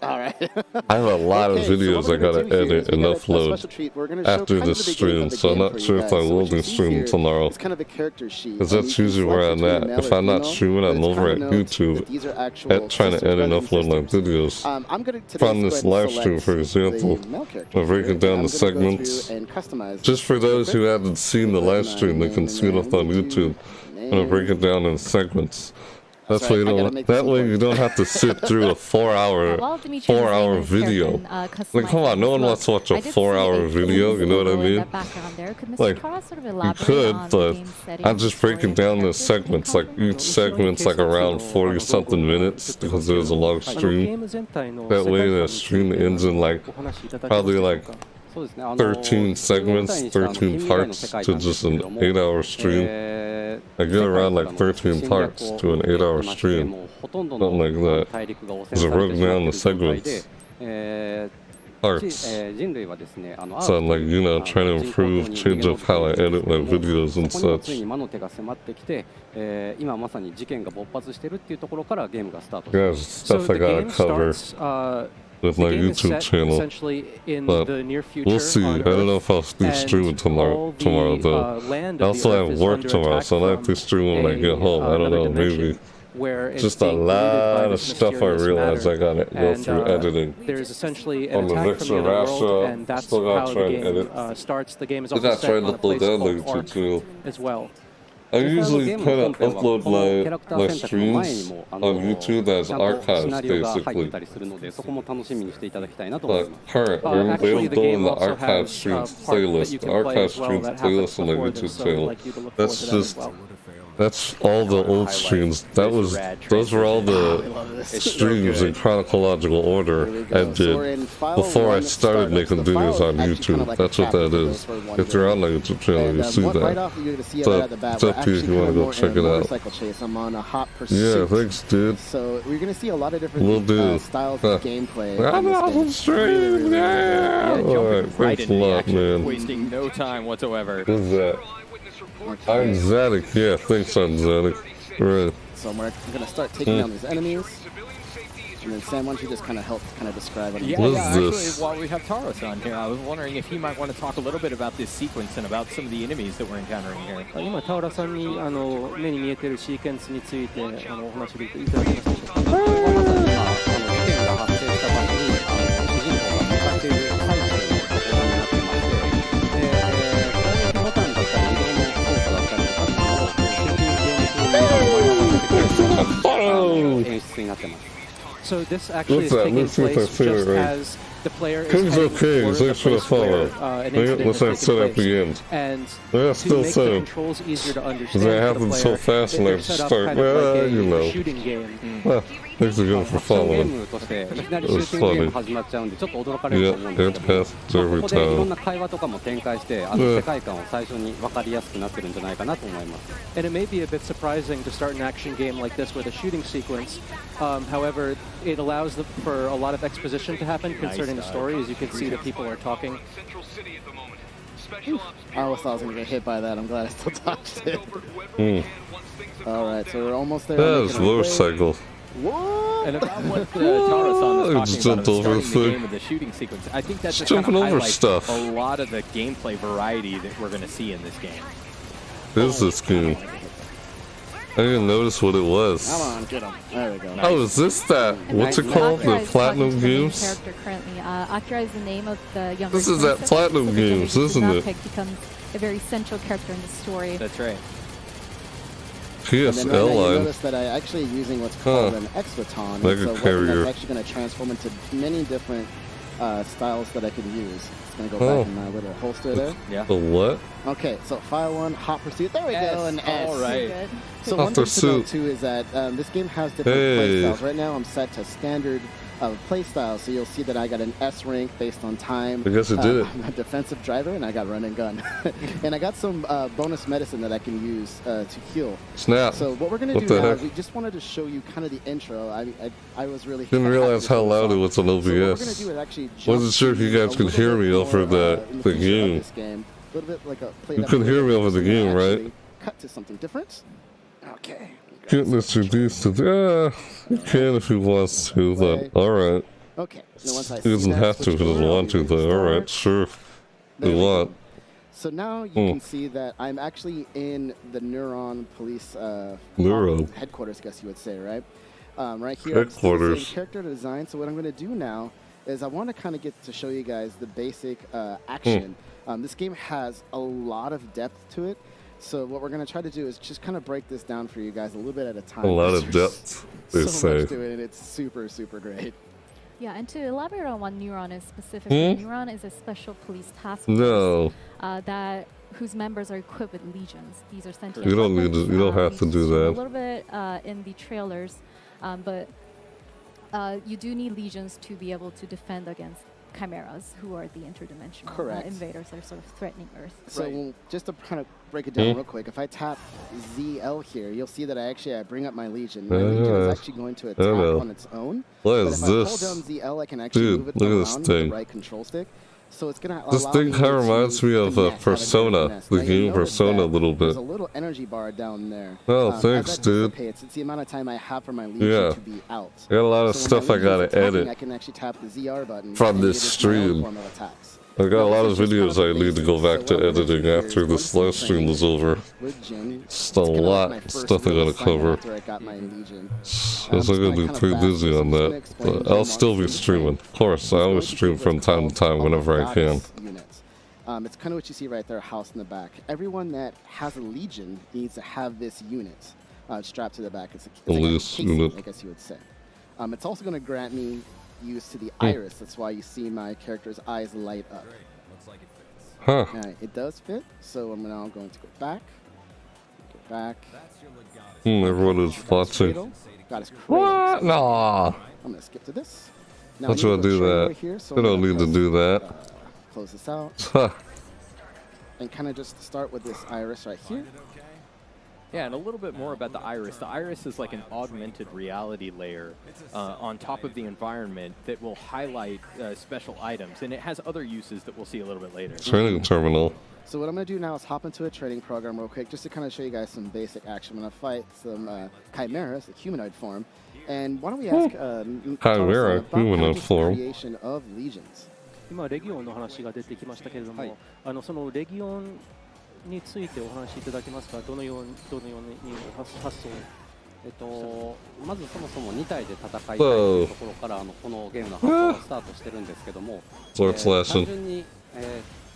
I have a lot of videos I gotta edit and upload after this stream, so I'm not sure if I will be streaming tomorrow. It's kind of a character sheet. Because that's usually where I'm at. If I'm not streaming, I'm over at YouTube trying to edit and upload my videos. From this live stream, for example, I'm breaking down the segments. Just for those who haven't seen the live stream, they can see it up on YouTube. I'm gonna break it down in segments. That's why you don't. That way you don't have to sit through a 4-hour video. Like, come on, no one wants to watch a 4-hour video. You know what I mean? Like, you could, but I'm just breaking down the segments. Like each segment's like around 40-something minutes because it was a long stream. That way the stream ends in like probably like 13 segments, 13 parts to just an 8-hour stream. I get around like 13 parts to an 8-hour stream, something like that. Because I broke down the segments, parts. So I'm like, you know, trying to improve, change up how I edit my videos and such. Yeah, stuff I gotta cover with my YouTube channel, but we'll see. I don't know if I'll be streaming tomorrow though. I also have work tomorrow, so I might be streaming when I get home. I don't know, maybe. Just a lot of stuff I realize I gotta go through editing. There's essentially on the Vixen Rasha, and that's still gotta try and edit. Starts. The game is also set on a place called Arc as well. I usually kind of upload my streams on YouTube as archives, basically. But current, they don't go in the archive streams playlist. The archive streams playlist on the YouTube channel. That's all the old streams. Those were all the streams in chronological order I did before I started making videos on YouTube. That's what that is. If you're on the YouTube channel, you see that. So it's up to you if you want to go check it out. Yeah, thanks, dude. So we're gonna see a lot of different styles of gameplay. I'm on stream. Yeah. Alright, thanks a lot, man. Wasting no time whatsoever. Who's that? Exotic, yeah, thanks, Exotic. Right. So we're going to start taking down these enemies. And then Sam, why don't you just kind of help describe what Yeah, actually, while we have Taros on here, I was wondering if he might want to talk a little bit about this sequence and about some of the enemies that we're encountering here. 今タウラさんに目に見えてるシーケンスについてお話しいただきましたけど、これはまさに事件が発生した場所に主人公が向かっている最中の映像になってまして、で、ボタンだったり移動の操作だったりとかっていうのをセキュリティに合わせてくれる演出になってます。So this actually is taking place just as the player is King's heading okay, towards they a should have place where followed. an incident Let's has set taken at the place. end. And Yeah, to still make the so. controls easier to understand That for the happened player, so fast and I they're set up start, kind of like well, you know. a shooting game. Well, thanks again for following. としていきなり It シュ was ーティングゲー funny. ム始まっちゃうんでちょっと驚かれると思うん Yeah, です it けど、 passed every ここでいろん time. な会話とかも展開して世界観を最初に分かりやすくなってるんじゃないかなと思います。 And it may be a bit surprising to start an action game like this with a shooting sequence. However, it allows for a lot of exposition to happen concerning the story. As you can see, that people are talking. I always thought I was going to get hit by that. I'm glad I still dodged it. All right, so we're almost there. That is motorcycle. What? And about what Taros-san was Just talking about jumped over starting the the thing. game with the shooting sequence, I think that Just just kind of jumping over highlights stuff. a lot of the gameplay variety that we're going to see in this game. What is this game? I didn't notice what it was. Come on, get him. There we go. Oh, is this that? What's it called? Akira The is Platinum talking to the main Games? character currently. Akira is the name of the younger. This is that princess. Platinum So the Games, young isn't it? Pick becomes a very central character in the story. That's right. And then right now you PSL line. notice that I'm actually using what's called an X-Baton. Mega It's a weapon carrier. that's actually going to transform into many different styles that I can use. It's going to go back in my little holster there. Yeah. The what? Okay, so file 1, Hot Pursuit. There we S. go, and S. All right. Good. So Hot one thing to note Pursuit. too is that this game has different Hey. play styles. Right now I'm set to standard play style, so you'll see that I got an S rank based on time. I guess it did it. I'm a defensive driver, and I got run and gun. And I got some bonus medicine that I can use to heal. Snap. So what we're going to What do the now, heck? we just wanted to show you kind of the intro. I was really Didn't happy realize to how show loud this it off. was on So what we're going to OBS. do is actually Wasn't sure if you guys could hear me over the game. This game. A little bit like a play You couldn't hear me over the game, right? Cut to something different. Okay. Get introduced to the. You can if he wants to, but alright. Okay. Now once I He see doesn't that, have to if switch he doesn't over, want to, I'll but restart. alright, sure. There You we want. go. So now you can see that I'm actually in the Neuron Police Neuron. headquarters, I guess you would say, right? Right here, I'm still the Headquarters. same character design. So what I'm going to do now is I want to kind of get to show you guys the basic action. This game has a lot of depth to it. So what we're going to try to do is just kind of break this down for you guys a little bit at a time. A lot of There's depth, they so say. much to it, and it's super, super great. Yeah, and to elaborate on what Neuron is specifically, Neuron is a special police task force No. whose members are equipped with legions. These are sentient You don't need weapons. to- you don't have to We've do seen that. A little bit in the trailers, but you do need legions to be able to defend against chimeras, who are the interdimensional Correct. invaders that are sort of threatening Earth. So just to kind of break it down real quick, if I tap ZL here, you'll see that I bring up my Legion. My Legion is actually going to attack on its own. What But is if I hold this? down ZL, I can actually Dude, move it look at around this with thing. the right control stick. So it's going to This allow thing me kind of to reminds me of finesse, have a Persona, finesse. the Now, you game notice Persona a that little There's bit. a little energy bar down there. Oh, As thanks, that dude. dissipates, it's the amount of time I have for my Legion Yeah. to be out. I got a lot of So when stuff my I Legion's gotta attacking, edit I can actually tap the ZR button from and this get into my own stream. form of attacks. I got a lot of This is videos kind I of need to go basic. back So to what I'm gonna editing do here after is this once live I'm stream training is over. with Jin, Just it's a kinda like lot my of first stuff I real gotta assignment cover. after I got my Legion. Guess I'm I'm gonna going be kind of pretty fast, busy so on I'm gonna that, explain but Jin I'll still be wants to streaming. Of course, I always stream from time to time whenever I can. Units. It's kind of what you see right there, house in the back. Everyone that has a Legion needs to have this unit strapped to the back. It's like a loose casing, unit. I guess you would say. It's also going to grant me use to the iris. That's why you see my character's eyes light up. Huh. It does fit, so I'm now going to go back. Go back. Everyone is watching. Got his cradle. What? Nah. I'm going to skip to this. Now Let's we go need to do go straight over that. here, so We I'm don't gonna need to press, do that. Close this out. Huh. And kind of just start with this iris right here. Yeah, and a little bit more about the iris. The iris is like an augmented reality layer on top of the environment that will highlight special items, and it has other uses that we'll see a little bit later. Training terminal. So what I'm going to do now is hop into a training program real quick just to kind of show you guys some basic action. I'm going to fight some chimeras, the humanoid form. And why don't we ask Chimera, about kind of humanoid just form. the creation of legions? 今レギオンの話が出てきましたけれども、そのレギオンについてお話しいただけますか。どのように発想。まずそもそも2体で戦いたいというところからこのゲームの発想がスタートしてるんですけども、単純に、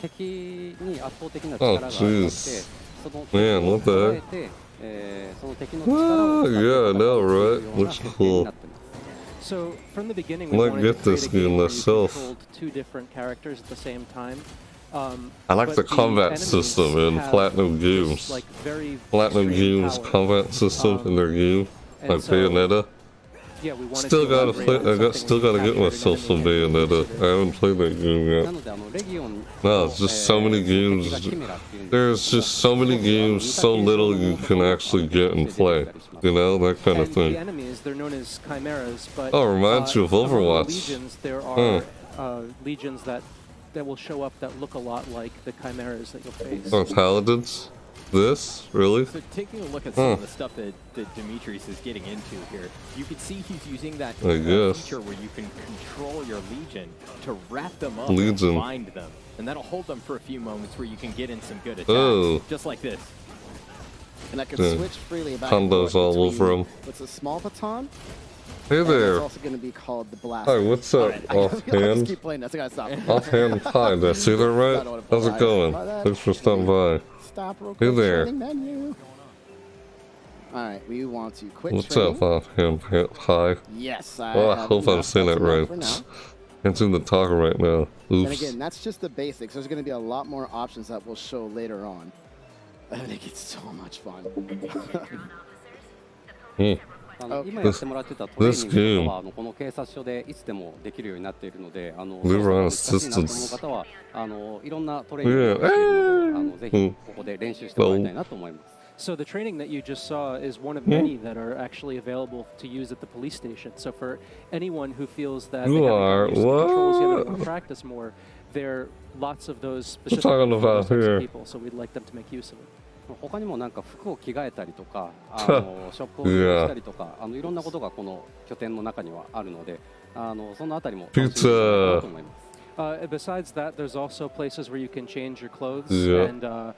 敵に圧倒的な力があって、その敵を捉えて、その敵の力を使って戦うというような設定になっています。So from the beginning, we wanted to create a game where you controlled two different characters at the same time. I like the combat system in Platinum Games. Platinum Games combat system in their game, like Bayonetta. Still gotta play. Still gotta get myself some Bayonetta. I haven't played that game yet. No, it's just so many games. There's just so many games, so little you can actually get and play. You know, that kind of thing. Oh, reminds you of Overwatch. Legions that will show up that look a lot like the chimeras that you'll face. Oh, paladins? This? Really? So taking a look at some of the stuff that Demetrius is getting into here, you can see he's using that feature where you can control your legion to wrap them up and bind them. And that'll hold them for a few moments where you can get in some good attacks, just like this. And I can switch freely back Condos all over him. What's a small baton? Hey there. It's also going to be called the blast. Hi, what's up, offhand? Keep playing this. I gotta stop. Offhand, hi. Did I see that right? How's it going? Thanks for stopping by. Stop real quick. Hey there. Menu. All right, we want to quit. What's up, offhand? Hi. Yes. Well, I hope I'm saying that right. Can't seem to talk right now. Oops. And again, that's just the basics. There's going to be a lot more options that we'll show later on. I think it's so much fun. This game, we were on assistance. So the training that you just saw is one of many that are actually available to use at the police station. So for anyone who feels that they haven't used the controls yet or want to practice more, there are lots of those specific people. So we'd like them to make use of it. 他にもなんか服を着替えたりとか、ショップをしたりとか、いろんなことがこの拠点の中にはあるので、そのあたりも楽しみだなと思います。Besides that, there's also places where you can change your clothes and buy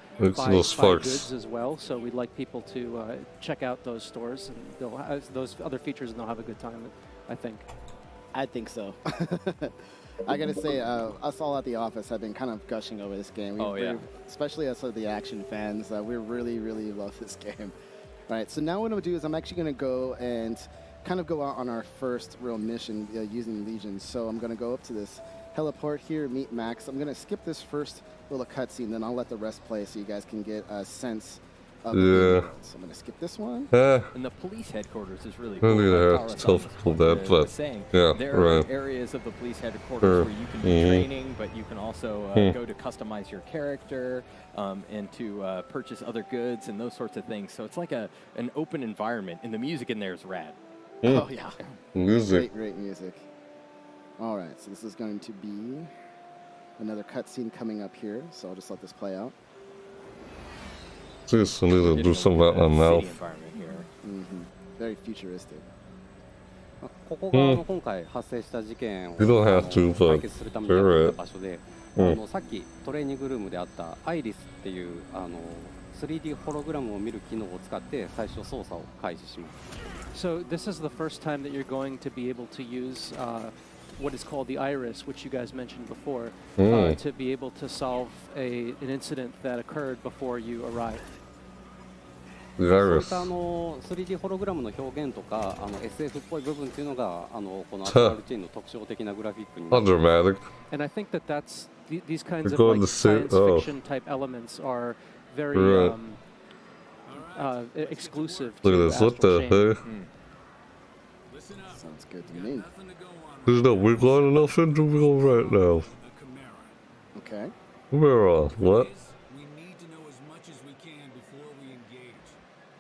goods as well. So we'd like people to check out those stores and they'll have those other features, and they'll have a good time. I think. I think so. I gotta say, us all at the office have been kind of gushing over this game. Especially us, the action fans. We really, really love this game. All right, so now what I'm gonna do is I'm actually gonna go and kind of go out on our first real mission using Legions. So I'm gonna go up to this heliport here, meet Max. I'm gonna skip this first little cutscene, then I'll let the rest play so you guys can get a sense. So I'm gonna skip this one. And the police headquarters is really cool. There are areas of the police headquarters where you can do training, but you can also go to customize your character and to purchase other goods and those sorts of things. So it's like an open environment, and the music in there is rad. Oh yeah, music. Great music. All right, so this is going to be another cutscene coming up here. So I'll just let this play out. Just need to do something about my mouth. Very futuristic. ここが今回発生した事件を解決するためにやってた場所で、さっきトレーニングルームであったアイリスっていう3D ホログラムを見る機能を使って最初操作を開始します。So this is the first time that you're going to be able to use what is called the iris, which you guys mentioned before, to be able to solve an incident that occurred before you arrived. The iris. 3D ホログラムの表現とかSF っぽい部分っていうのがこのアストラルチェーンの特徴的なグラフィックに。Dramatic. And I think that that's these kinds of like science fiction type elements are very exclusive to Astral Chain. Sounds good to me. There's no wiggle enough into wiggle right now. Okay. We're off. What? We need to know as much as we can before we engage.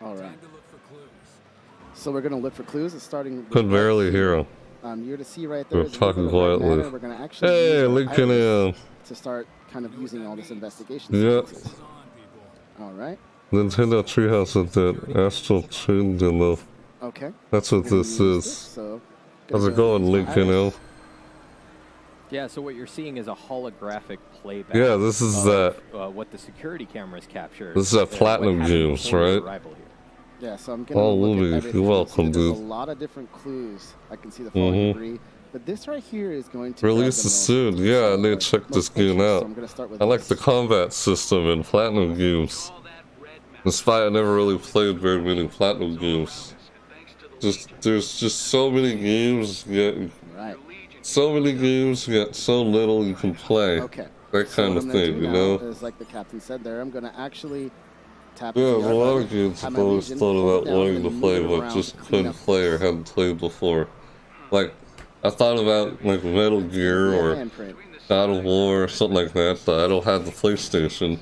All right. Time to look for clues. So we're gonna look for clues. It's starting. Could barely hear him. You're to see right there. We're talking quietly. We're gonna actually hey, Lincoln. to start kind of using all this investigation. Yeah. All right. Nintendo Treehouse at that Astral Chain demo. Okay. That's what this is. So, how's it going, Link? You know? Yeah, so what you're seeing is a holographic playback. Yeah, this is of, what the security cameras captured. This is that Platinum Games, right? Yeah, so I'm gonna oh, look Luigi, at everything. you're welcome, There's dude. a lot of different clues. I can see the falling debris. But this right here is going to Release it soon. Yeah, I need to check this game out. I'm gonna start with I like the combat system in Platinum games. Despite I never really played very many Platinum games. There's just so many games, yet so many games, yet so little you can play. Okay. That kind of thing, you know? Is like the captain said there, I'm gonna actually tap. Yeah, a lot of games I've always thought about wanting to play, but just couldn't play or hadn't played before. Like, I thought about like Metal Gear or God of War or something like that, but I don't have the PlayStation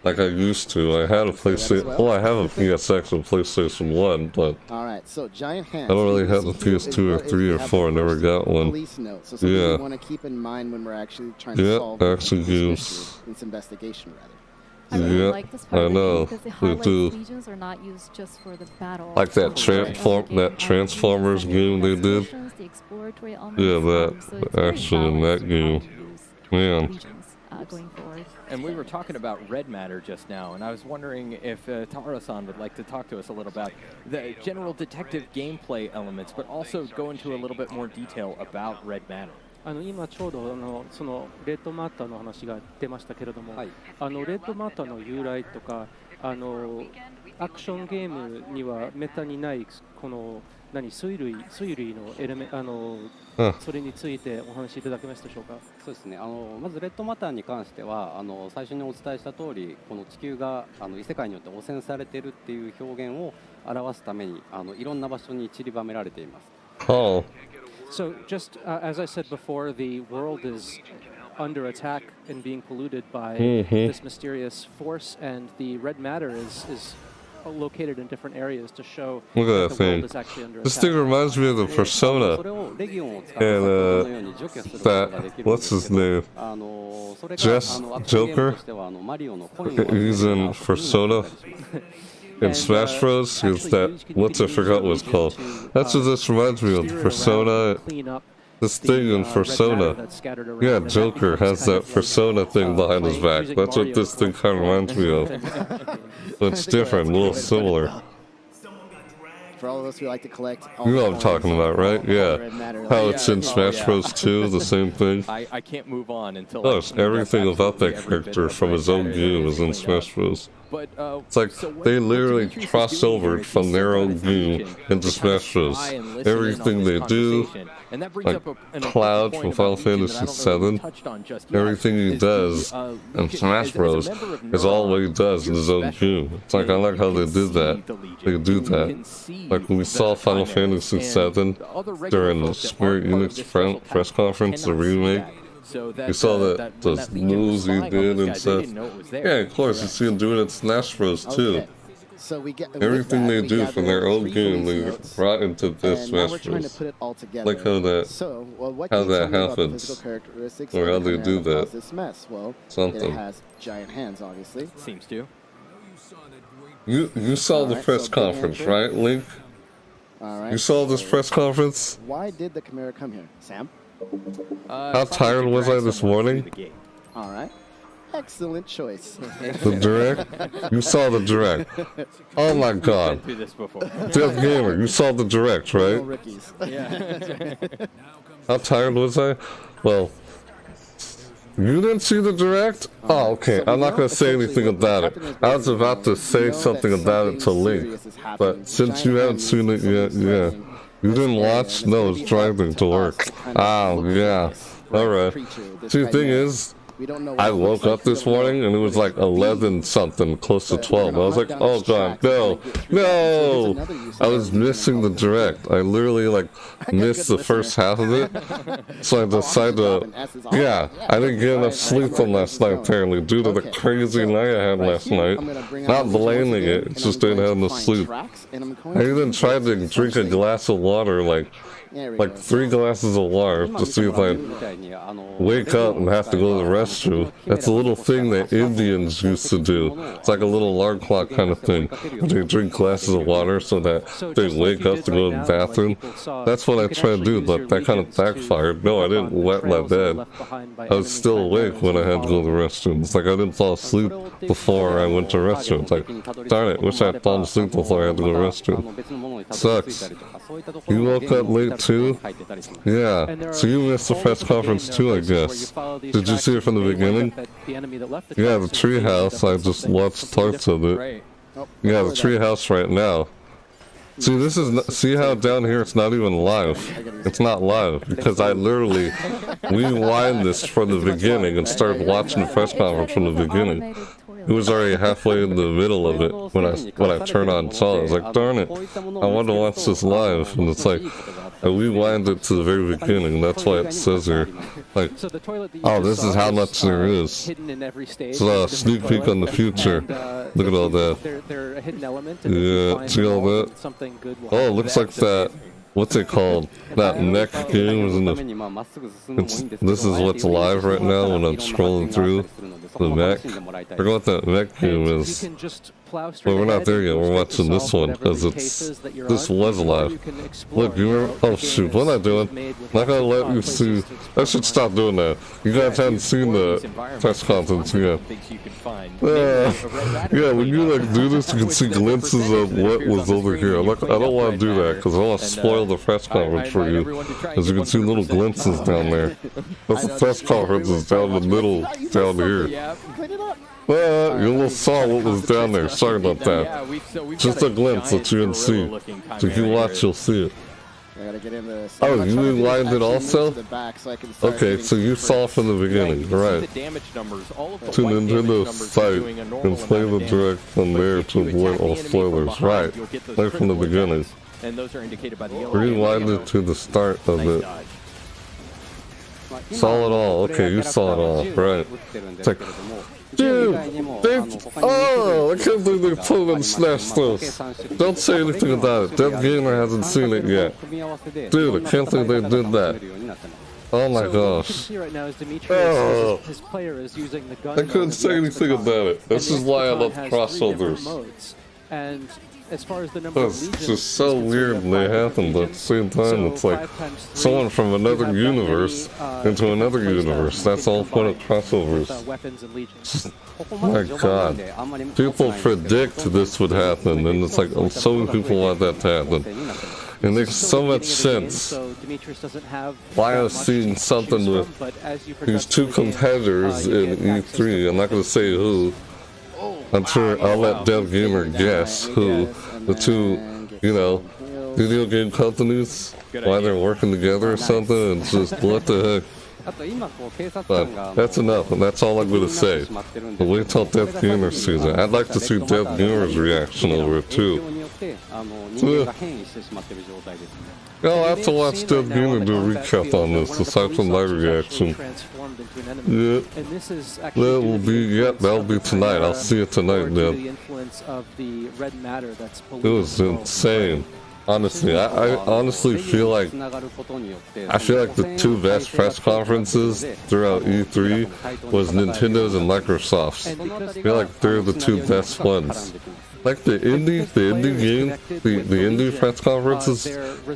like I used to. I had a PlayStation. Well, I have a PSX and PlayStation 1, but all right, so giant hands. I don't really have the PS2 or 3 or 4. I never got one. Police notes. So something yeah. you want to keep in mind when we're actually trying to solve action games. This investigation, rather. I really like this part of the game because it highlights legions are not used just for the battle. Like that Transformers game they did. The exploratory elements, Yeah, that so action in that game. Man. Going forward. And we were talking about red matter just now, and I was wondering if Taro-san would like to talk to us a little about the general detective gameplay elements, but also go into a little bit more detail about red matter. 今ちょうどそのレッドマターの話が出ましたけれども、レッドマターの由来とかアクションゲームにはめったにないこの推理のエレメそれについてお話しいただけますでしょうか。そうですね。まずレッドマターに関しては最初にお伝えした通り、この地球が異世界によって汚染されているっていう表現を表すためにいろんな場所に散りばめられています。Oh. So just as I said before, the world is under attack and being polluted by this mysterious force, and the red matter is located in different areas to show Look at that the world thing. is actually under This attack. thing reminds me of the Persona. And that what's his name? Joker. He's in Persona. In Smash Bros. Is that I forgot what it's called. That's what this reminds me of. Persona. This thing in Persona. Yeah, Joker has that Persona thing behind his back. That's what this thing kind of reminds me of. It's different, a little similar. For all of us who like to collect. You know what I'm talking about, right? Yeah. How it's in Smash Bros. 2, the same thing. I can't move on until. Oh, it's everything about that character from his own game is in Smash Bros. It's like they literally crossed over from their own game into Smash Bros. Everything they do, like Cloud from Final Fantasy VII, everything he does in Smash Bros. Is all what he does in his own game. It's like I like how they did that. They do that. Like when we saw Final Fantasy VII during the Square Enix press conference, the remake. You saw that those moves he did and stuff. Yeah, of course, you see him doing it in Smash Bros. too. So we get everything they do from their own game, they brought into this Smash Bros. Like how that happens, or how they do that. Something. It has giant hands, obviously. Seems to. You saw the press conference, right, Link? You saw this press conference? Why did the Chimera come here, Sam? How tired was I this morning? Alright. Excellent choice. The direct? You saw the direct. Oh my god. Death Gamer, you saw the direct, right? How tired was I? Well, you didn't see the direct? Oh, okay. I'm not going to say anything about it. I was about to say something about it to Link. But since you haven't seen it yet, yeah. You didn't watch? No, it's driving to work. Oh, yeah. Alright. See, the thing is, I woke up this morning and it was like 11 something, close to 12. I was like, oh god, no, no! I was missing the direct. I literally like missed the first half of it. So I decided to, yeah, I didn't get enough sleep from last night apparently due to the crazy night I had last night. Not blaming it, it's just didn't have enough sleep. I even tried to drink a glass of water like like 3 glasses of water to see if I wake up and have to go to the restroom. That's a little thing that Indians used to do. It's like a little alarm clock kind of thing. They drink glasses of water so that they wake up to go to the bathroom. That's what I tried to do, but that kind of backfired. No, I didn't wet my bed. I was still awake when I had to go to the restroom. It's like I didn't fall asleep before I went to the restroom. It's like, darn it, wish I had fallen asleep before I had to go to the restroom. Sucks. You woke up late too? Yeah. So you missed the press conference too, I guess. Did you see it from the beginning? Yeah, the Treehouse. I just watched parts of it. Yeah, the Treehouse right now. See, this is see how down here it's not even live. It's not live because I literally rewind this from the beginning and started watching the press conference from the beginning. It was already halfway in the middle of it when I turned on and saw it. I was like, darn it, I want to watch this live, and it's like I rewind it to the very beginning. That's why it says here, like, oh, this is how much there is. It's a sneak peek on the future. Look at all that. Yeah, see all that? Oh, it looks like that. What's it called? That mech game is in the. This is what's live right now when I'm scrolling through the mech. I forgot what that mech game is. Well, we're not there yet. We're watching this one because this was live. Look, you remember? Oh shoot, what am I doing? Not gonna let you see. I should stop doing that. You guys haven't seen the press conference yet. Yeah, when you like do this, you can see glimpses of what was over here. I don't want to do that because I don't want to spoil the press conference for you. As you can see, little glimpses down there. That's the press conference is down the middle, down here. You almost saw what was down there. Sorry about that. Just a glimpse that you didn't see. So if you watch, you'll see it. Oh, you rewind it also? Okay, so you saw from the beginning, right? To Nintendo's site and play the direct from there to avoid all spoilers, right? Play from the beginning. Rewind it to the start of it. Saw it all. Okay, you saw it all, right? It's like, dude, oh, I can't believe they put it in Smash Bros. Don't say anything about it. Dev Gamer hasn't seen it yet. Dude, I can't believe they did that. Oh my gosh. Oh. I couldn't say anything about it. This is why I love crossovers. And as far as the number of it's just so weird when they happen, but at the same time, it's like someone from another universe into another universe. That's all point of crossovers. My god. People predict this would happen, and it's like, so many people want that to happen. It makes so much sense why I was seeing something with these two competitors in E3. I'm not going to say who. I'm sure I'll let Dev Gamer guess who the two, you know, video game companies, why they're working together or something, and just what the heck. But that's enough, and that's all I'm going to say. But wait till Dev Gamer sees it. I'd like to see Dev Gamer's reaction over it too. I'll have to watch Dev Gamer do a recap on this, aside from my reaction. Yeah, that'll be tonight. I'll see it tonight, then. It was insane. Honestly, I honestly feel like the two best press conferences throughout E3 was Nintendo's and Microsoft's. I feel like they're the two best ones. Like the indie game, the indie press conferences,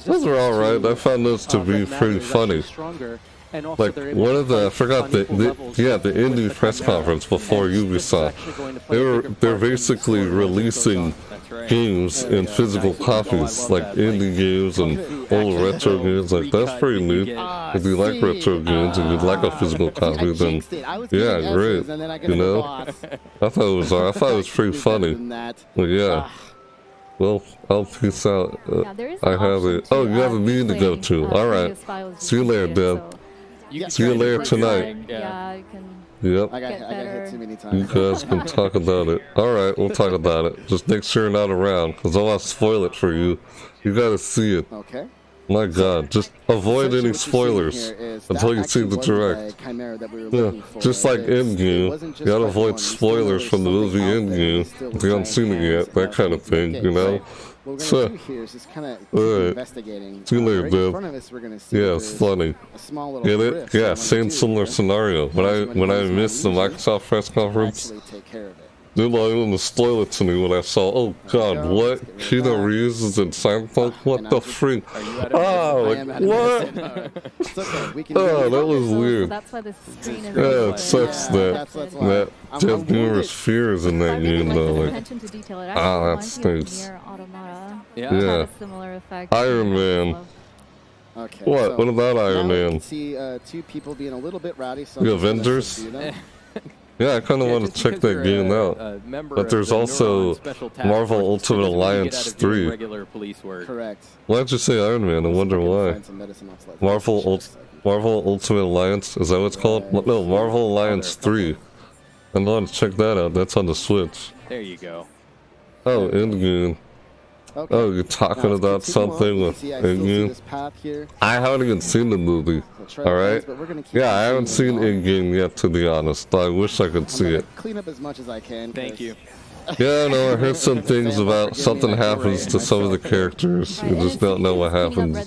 those are alright. I found those to be pretty funny. Like one of the, I forgot the indie press conference before Ubisoft. They're basically releasing games in physical copies, like indie games and old retro games. Like that's pretty neat. If you like retro games and you'd like a physical copy, then yeah, great. You know, I thought it was pretty funny. But yeah. Well, I'll peace out. I have it. Oh, you have a meeting to go to. All right. See you later, Deb. See you later tonight. Yeah, I can. Yep. I got hit too many times. You guys can talk about it. Alright, we'll talk about it. Just make sure you're not around, because I want to spoil it for you. You gotta see it. Okay. My God, just avoid any spoilers until you see the direct. Yeah, just like Endgame, you gotta avoid spoilers from the movie Endgame if you haven't seen it yet, that kind of thing, you know? What we're going to do here is just kind of keep investigating. See you later, right dude. in front of us, we're going to see Yeah, it's funny. a small little Get it? rift. Yeah, same similar scenario. When I missed the Microsoft press conference, Take care of it. they're not even to spoil it to me when I saw, oh God, what? Keanu Reeves is in Cyberpunk? What the freak? Oh, like, what? Oh, that was weird. That's why the screen is Yeah, it sucks that Jeff Boomer's fear is in that game, though. Like, attention to detail. It that actually reminds me of stinks. Nier Automata. Yeah. It had a similar effect. Iron Man. Okay, What? What about Iron now we Man? can see two people being a little bit rowdy. So The I'm just gonna Avengers? subdue them. Yeah, I kind of want to check that game out. But there's also Marvel Ultimate Alliance 3. Correct. Why'd you say Iron Man? I wonder why. Marvel Ultimate Alliance, is that what it's called? No, Marvel Alliance 3. I want to check that out. That's on the Switch. There you go. Oh, Endgame. Okay. Oh, you're talking Now, about let's continue on. something You with can see I still see Endgame? this path here. I haven't even seen the movie. Alright? but we're gonna keep Yeah, I haven't seen continuing Endgame yet, to be honest. I wish I could see it. Clean up as much as I can. Thank you. Yeah, no, I heard some things about something happens to some of the characters. You just don't know what happens.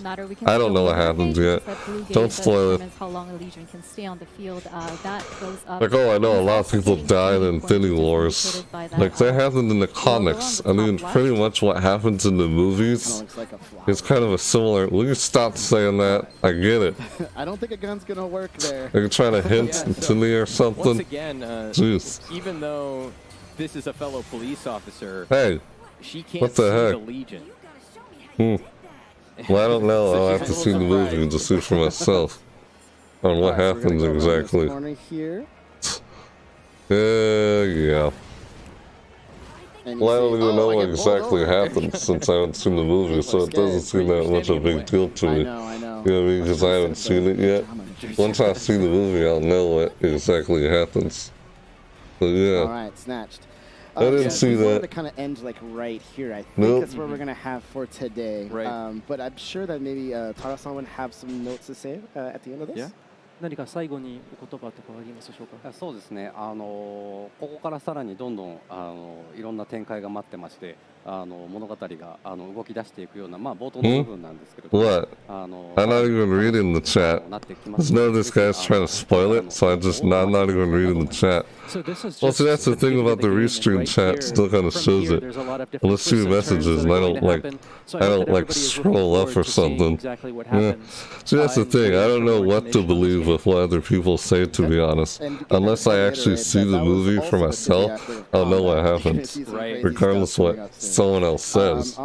I don't know what happens yet. Don't spoil it. How long a Legion can stay on the field. That goes up. Like, oh, I know a lot of people died in Infinity Wars. Like, that happened in the comics. I mean, pretty much what happens in the movies is kind of a similar... Will you stop saying that? I get it. I don't think a gun's gonna work there. Are you trying to hint to me or something? Once again, Jeez. even though this is a fellow police officer, Hey, she can't what the see heck? the Legion. Well, I don't know. I'll have to see the movie to see for myself on what happens exactly. Here. Yeah. Well, I don't even know what exactly over. happens since I haven't seen the movie, so it doesn't seem that much of a big deal to me. I know. You know what I mean? Because I haven't seen it yet. Once I see the movie, I'll know what exactly happens. So yeah. All right, snatched. I didn't see we wanted that. to kind of end like right here. I think Nope. that's where we're gonna have for today. Right. But I'm sure that maybe Tara-san would have some notes to say at the end of this. Yeah. 何か最後にお言葉とかありますでしょうか。そうですね。ここからさらにどんどんいろんな展開が待ってまして、物語が動き出していくような冒頭の部分なんですけれども。What? I'm not even reading the chat. Just know this guy's trying to spoil it, so I'm not even reading the chat. Well, see, that's the thing about the restream chat. Still kind of shows it. Let's see messages, and I don't like scroll up or something. Yeah. See, that's the thing. I don't know what to believe with what other people say, to be honest. Unless I actually see the movie for myself, I'll know what happens. Regardless of what someone else says.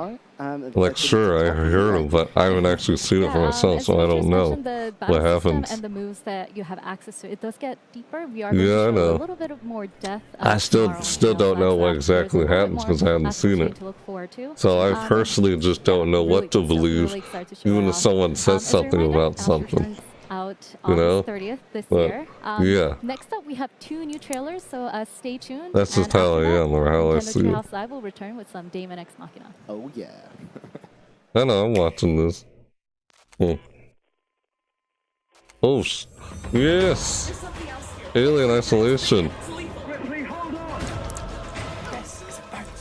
Like, sure, I heard them, but I haven't actually seen it for myself, so I don't know what happens. And the moves that you have access to, it does get deeper. We are Yeah, I going to show know. a little bit of more depth. I still don't know what exactly happens because I haven't seen it. So I personally just don't know what to believe, even if someone says something about something. Out You on know? the 30th this But, year. yeah. Next up, we have 2 new trailers, so stay tuned. That's just And how after I that, am, or how I Nintendo see it. Treehouse Live will return with some Daemon X Machina. Oh yeah. I know, I'm watching this. Oh, yes! Alien Isolation.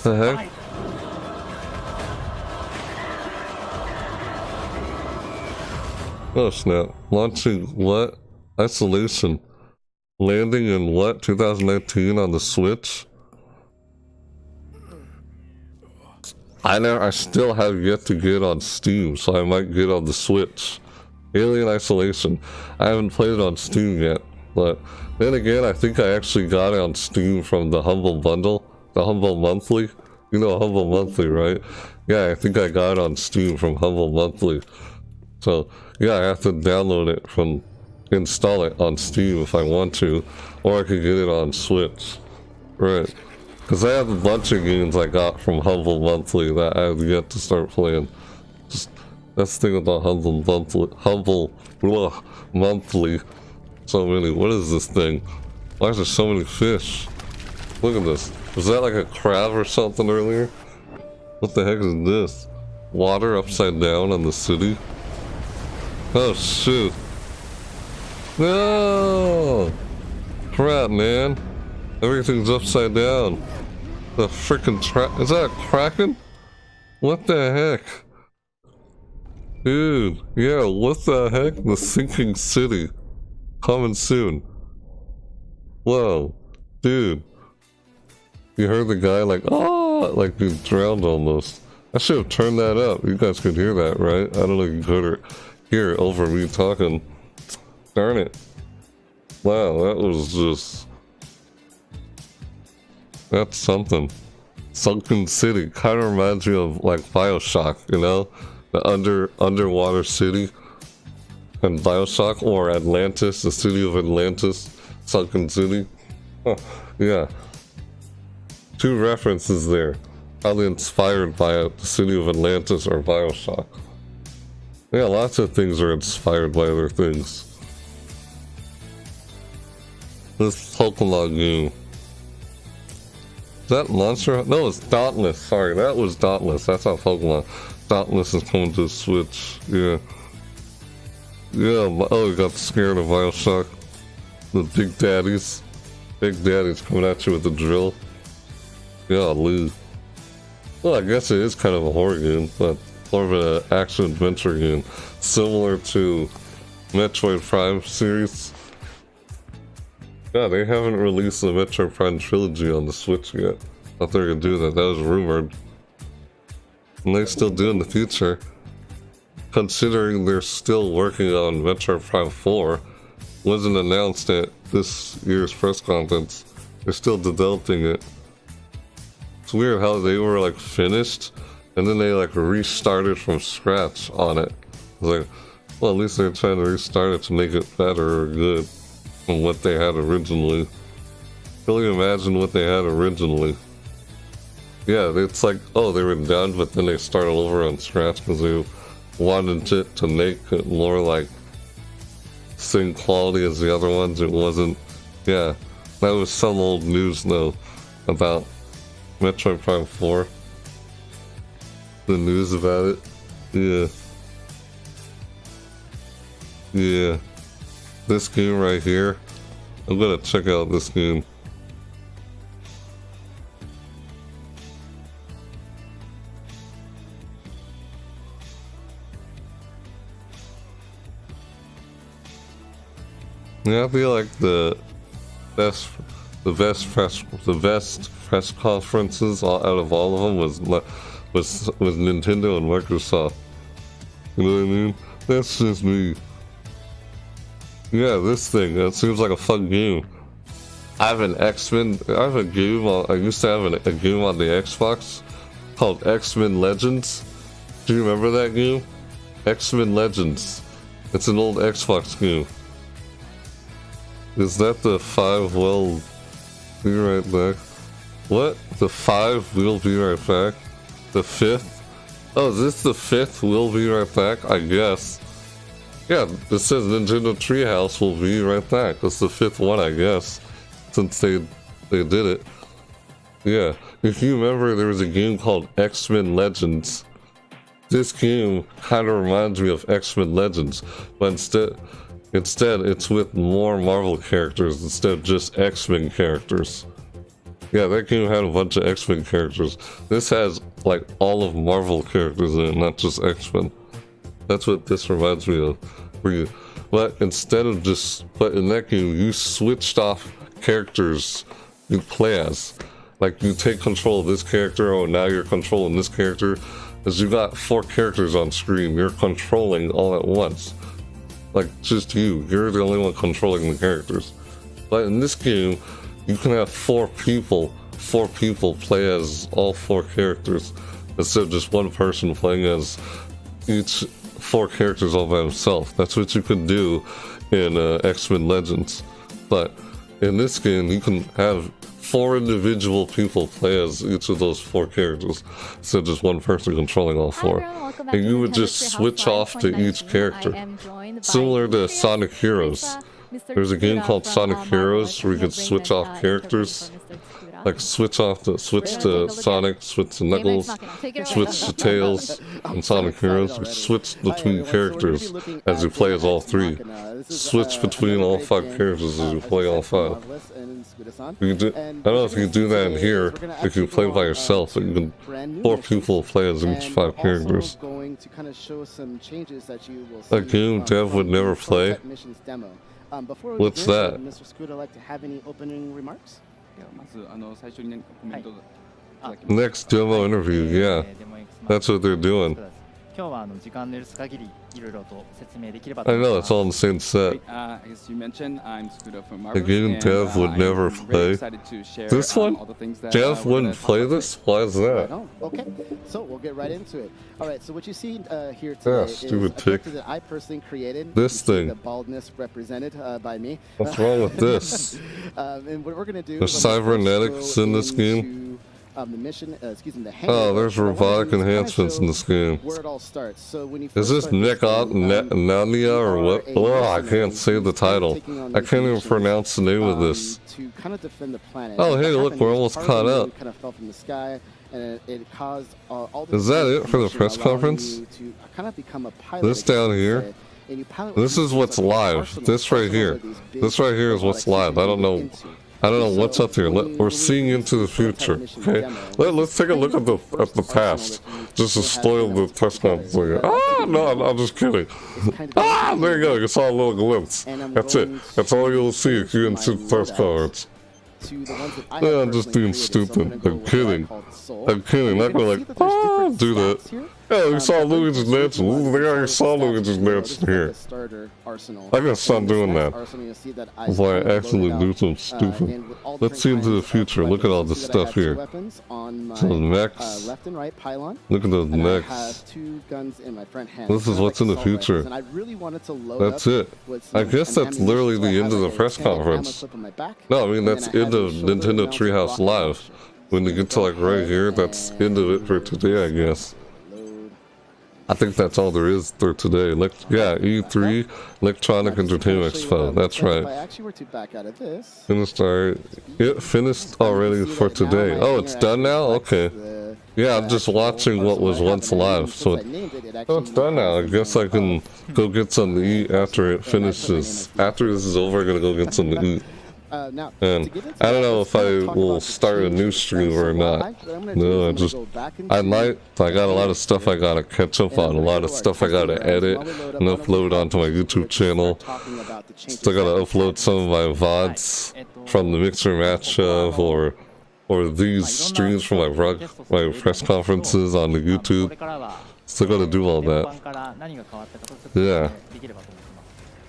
The heck? Oh snap. Launching what? Isolation. Landing in what? 2019 on the Switch? I still have yet to get on Steam, so I might get on the Switch. Alien Isolation. I haven't played it on Steam yet, but then again, I think I actually got it on Steam from the Humble Bundle, the Humble Monthly. You know Humble Monthly, right? Yeah, I think I got it on Steam from Humble Monthly. So, yeah, I have to download it install it on Steam if I want to, or I could get it on Switch. Right. Because I have a bunch of games I got from Humble Monthly that I have yet to start playing. That's the thing about Humble Monthly. So many. What is this thing? Why is there so many fish? Look at this. Was that like a crab or something earlier? What the heck is this? Water upside down on the city? Oh shoot. No! Crap, man. Everything's upside down. The freaking is that a Kraken? What the heck? Dude, yeah, what the heck? The sinking city. Coming soon. Whoa. Dude. You heard the guy like, oh, like he drowned almost. I should have turned that up. You guys could hear that, right? I don't know if you could hear it over me talking. Darn it. Wow, that was just... That's something. Sunken City. Kind of reminds me of like Bioshock, you know? The underwater city. And Bioshock, or Atlantis, the city of Atlantis. Sunken City. Huh, yeah. Two references there. Probably inspired by the city of Atlantis or Bioshock. Yeah, lots of things are inspired by other things. This Pokemon game. Is that Monster? No, it's Dauntless. Sorry, that was Dauntless. That's not Pokemon. Dauntless is coming to Switch. Yeah. Yeah, oh, you got scared of Bioshock. The Big Daddies. Big Daddies coming at you with the drill. Yeah, Lou. Well, I guess it is kind of a horror game, but more of an action-adventure game. Similar to Metroid Prime series. Yeah, they haven't released the Metroid Prime trilogy on the Switch yet. Thought they were gonna do that. That was rumored. And they still do in the future. Considering they're still working on Metroid Prime 4. Wasn't announced at this year's press conference. They're still developing it. It's weird how they were like finished and then they like restarted from scratch on it. It's like, well, at least they're trying to restart it to make it better or good from what they had originally. Really imagine what they had originally. Yeah, it's like, oh, they were done, but then they started over on scratch because they wanted it to make it more like same quality as the other ones. It wasn't. Yeah, that was some old news though about Metroid Prime 4. The news about it. Yeah. Yeah. This game right here. I'm gonna check out this game. Yeah, I feel like the best press conferences out of all of them was Nintendo and Microsoft. You know what I mean? That's just me. Yeah, this thing, that seems like a fun game. I have an X-Men, I have a game I used to have a game on the Xbox called X-Men Legends. Do you remember that game? X-Men Legends. It's an old Xbox game. Is that the 5 will be right back? What? The 5 will be right back? The 5th? Oh, is this the 5th will be right back? I guess. Yeah, it says Nintendo Treehouse will be right back. That's the 5th one, I guess. Since they did it. Yeah. If you remember, there was a game called X-Men Legends. This game kind of reminds me of X-Men Legends, but instead it's with more Marvel characters instead of just X-Men characters. Yeah, that game had a bunch of X-Men characters. This has like all of Marvel characters in it, not just X-Men. That's what this reminds me of. But instead of but in that game, you switched off characters you play as. Like you take control of this character, oh now you're controlling this character. Because you got 4 characters on screen, you're controlling all at once. Like just you're the only one controlling the characters. But in this game, you can have 4 people play as all 4 characters instead of just one person playing as each 4 characters all by himself. That's what you could do in X-Men Legends. But in this game, you can have 4 individual people play as each of those 4 characters instead of just one person controlling all 4. And you would just switch off to each character. Similar to Sonic Heroes. There's a game called Sonic Heroes where you can switch off characters. Like switch to Sonic, switch to Knuckles, switch to Tails, and Sonic Heroes. You switch between characters as you play as all three. Switch between all 5 characters as you play all 5. You can do, I don't know if you can do that in here. If you play by yourself, you can 4 people play as each 5 characters. A game Dev would never play. What's that? Mr. Scooter, like to have any opening remarks? Next demo interview, yeah. That's what they're doing. I know, it's all in the same set. As you mentioned, I'm Scooter from A game Dev would never play. This one? Dev wouldn't play this? Why is that? Oh, okay, so we'll get right into it. All right, so what you see here today is stupid a pic. character that I personally created. This thing. The baldness represented by me. What's wrong with this? And what we're going to do... There's cybernetics in this game? The mission, the oh, there's robotic enhancements in this game. Where it all starts. So when you is this Nania or what? Oh, I can't say the title. I can't even pronounce the name of this. To kind of defend the planet. Oh, hey, look, we're almost caught up. Kind of fell from the sky, and it caused all is that it for the press conference? To kind of become a pilot. This down here? This is what's live. This right here. This right here is what's live. I don't know what's up here. We're seeing into the future. Okay, let's take a look at the past, just to spoil the press conference. Ah, no, I'm just kidding. Ah, there you go. You saw a little glimpse. That's it. That's all you'll see if you into the press conference. Yeah, I'm just being stupid. I'm kidding. I'm kidding. Not gonna like, do that. Yeah, we saw Luigi's Mansion. They already saw Luigi's Mansion here. I gotta stop doing that. Before I actually do something stupid. Let's see into the future. Look at all this stuff here. So the mechs. Look at those mechs. This is what's in the future. That's it. I guess that's literally the end of the press conference. No, I mean that's end of Nintendo Treehouse Live. When they get to like right here, that's end of it for today, I guess. I think that's all there is for today. Yeah, E3, Electronic Entertainment Expo. That's right. Finished already. It finished already for today. Oh, it's done now? Okay. Yeah, I'm just watching what was once live. So it's done now. I guess I can go get something to eat after it finishes. After this is over, I'm gonna go get something to eat. And I don't know if I will start a new stream or not. No, I might. I got a lot of stuff I gotta catch up on, a lot of stuff I gotta edit and upload onto my YouTube channel. Still gotta upload some of my VODs from the Mixer matchup or these streams from my press conferences on the YouTube. Still gotta do all that. Yeah.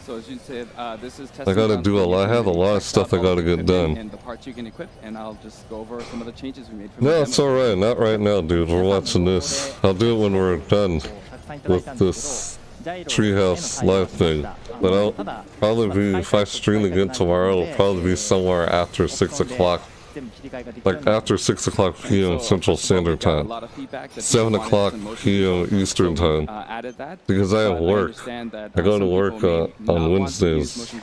So as you said, this is I gotta do a lot. I have a lot of stuff I gotta get done. And the parts you can equip, and I'll just go over some of the changes we made. No, it's alright. Not right now, dude. We're watching this. I'll do it when we're done with this Treehouse live thing. But I'll probably be, if I stream again tomorrow, it'll probably be somewhere after 6 o'clock. Like after 6 o'clock p.m. Central Standard Time, 7 o'clock p.m. Eastern Time, because I have work. I go to work on Wednesdays.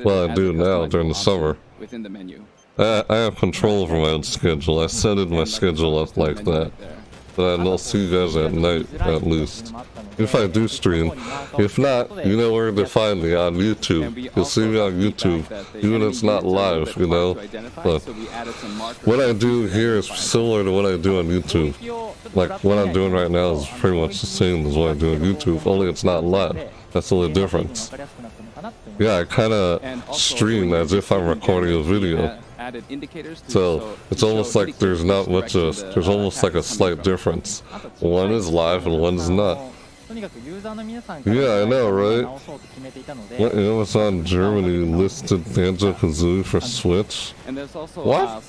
Well, I do now during the summer. I have control over my own schedule. I set my schedule up like that. But I'll see you guys at night, at least. If I do stream. If not, you know where to find me, on YouTube. You'll see me on YouTube, even if it's not live, you know. But what I do here is similar to what I do on YouTube. Like, what I'm doing right now is pretty much the same as what I do on YouTube, only it's not live. That's the only difference. Yeah, I kind of stream as if I'm recording a video. So it's almost like there's not much of, there's almost like a slight difference. One is live and one's not. Yeah, I know, right? What Amazon Germany listed Banjo-Kazooie for Switch? What?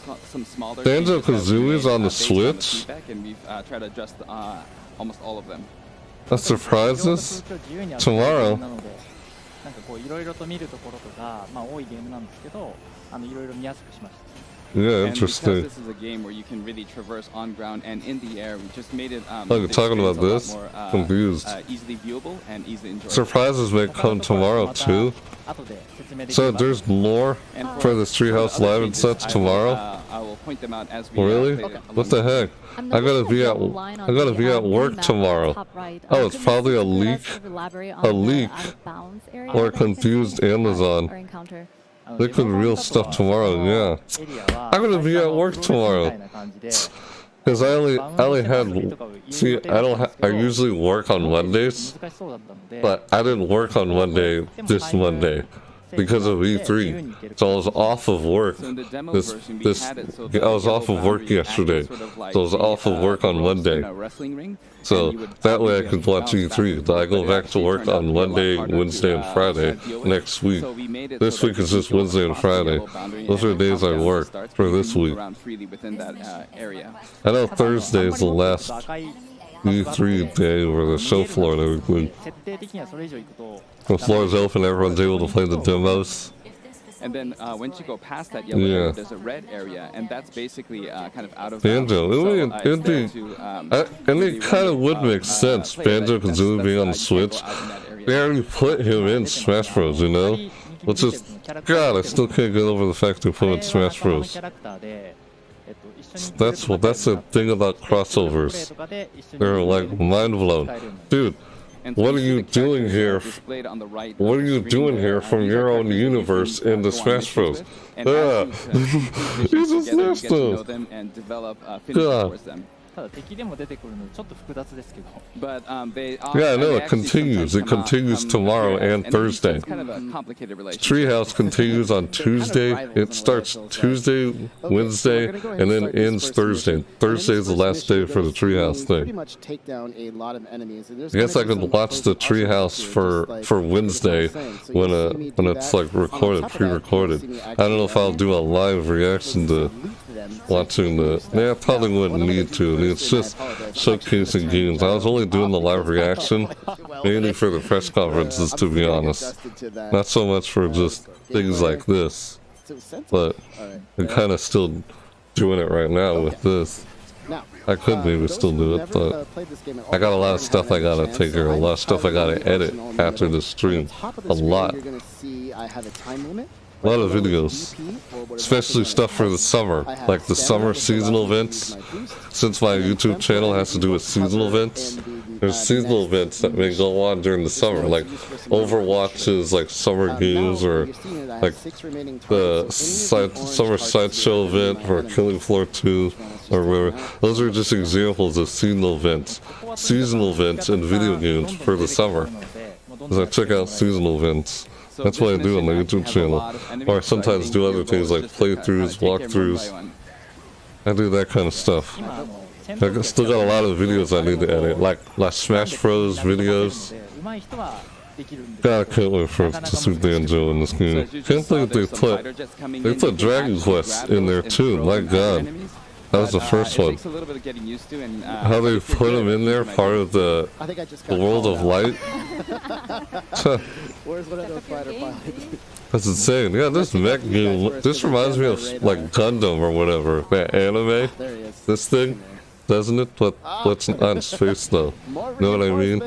Banjo-Kazooie's on the Switch? That surprises? Tomorrow. Yeah, And interesting. because this is a game where you can really traverse on ground and in the air, we just made it Oh, you're the talking about experience a this? lot more, Confused. easily viewable and easily enjoyable. Surprises may come tomorrow too. So there's more for this Treehouse Live and such tomorrow. I will point them out as we Really? play it What the heck? I gotta be at work tomorrow. Oh, it's probably a leak, or confused Amazon. They could real stuff tomorrow. Yeah, I'm gonna be at work tomorrow. Cause I only had, see, I usually work on Mondays, but I didn't work on Monday this Monday because of E3, so I was off of work. I was off of work yesterday, so I was off of work on Monday. So that way I could watch E3. I go back to work on Monday, Wednesday, and Friday next week. This week is just Wednesday and Friday. Those are the days I work for this week. I know Thursday is the last E3 day where the show floor and everything. The floor is open, everyone's able to play the demos. And then once you go past that yellow area, there's a red area, and that's basically kind of out of Banjo, bounds. and it kind of would make sense, Banjo-Kazooie being on the Switch. They already put him in Smash Bros, you know? Which is, God, I still can't get over the fact they put him in Smash Bros. That's the thing about crossovers. They're like mind blown. Dude, what are you doing here? What are you doing here from your own universe in the Smash Bros? He's a Smash Bros. God. But yeah, I know it continues. It continues tomorrow and Thursday. It's kind of a complicated relationship. Treehouse continues on Tuesday. It starts Tuesday, Wednesday, and then ends Thursday. Thursday is the last day for the Treehouse thing. Pretty much take down a lot of enemies. I guess I could watch the Treehouse for Wednesday when it's like recorded, pre-recorded. I don't know if I'll do a live reaction to watching the. Yeah, I probably wouldn't need to. It's just showcasing games. I was only doing the live reaction mainly for the press conferences, to be honest. Not so much for just things like this. But I'm kind of still doing it right now with this. I could maybe still do it, but I got a lot of stuff I gotta take care of, a lot of stuff I gotta edit after the stream. A lot. A lot of videos, especially stuff for the summer, like the summer seasonal events. Since my YouTube channel has to do with seasonal events, there's seasonal events that may go on during the summer, like Overwatch's like summer games, or like the summer sideshow event for Killing Floor 2 or whatever. Those are just examples of seasonal events in video games for the summer. Because I check out seasonal events. That's what I do on my YouTube channel. Or I sometimes do other things like playthroughs, walkthroughs. I do that kind of stuff. I still got a lot of videos I need to edit, like Smash Bros videos. God, I can't wait for to see Banjo in this game. Can't believe they put Dragon Quest in there too. My God. That was the first one. How they put him in there, part of the World of Light. That's insane. Yeah, this mech game, this reminds me of like Gundam or whatever, that anime. This thing, doesn't it? But what's on space though? Know what I mean?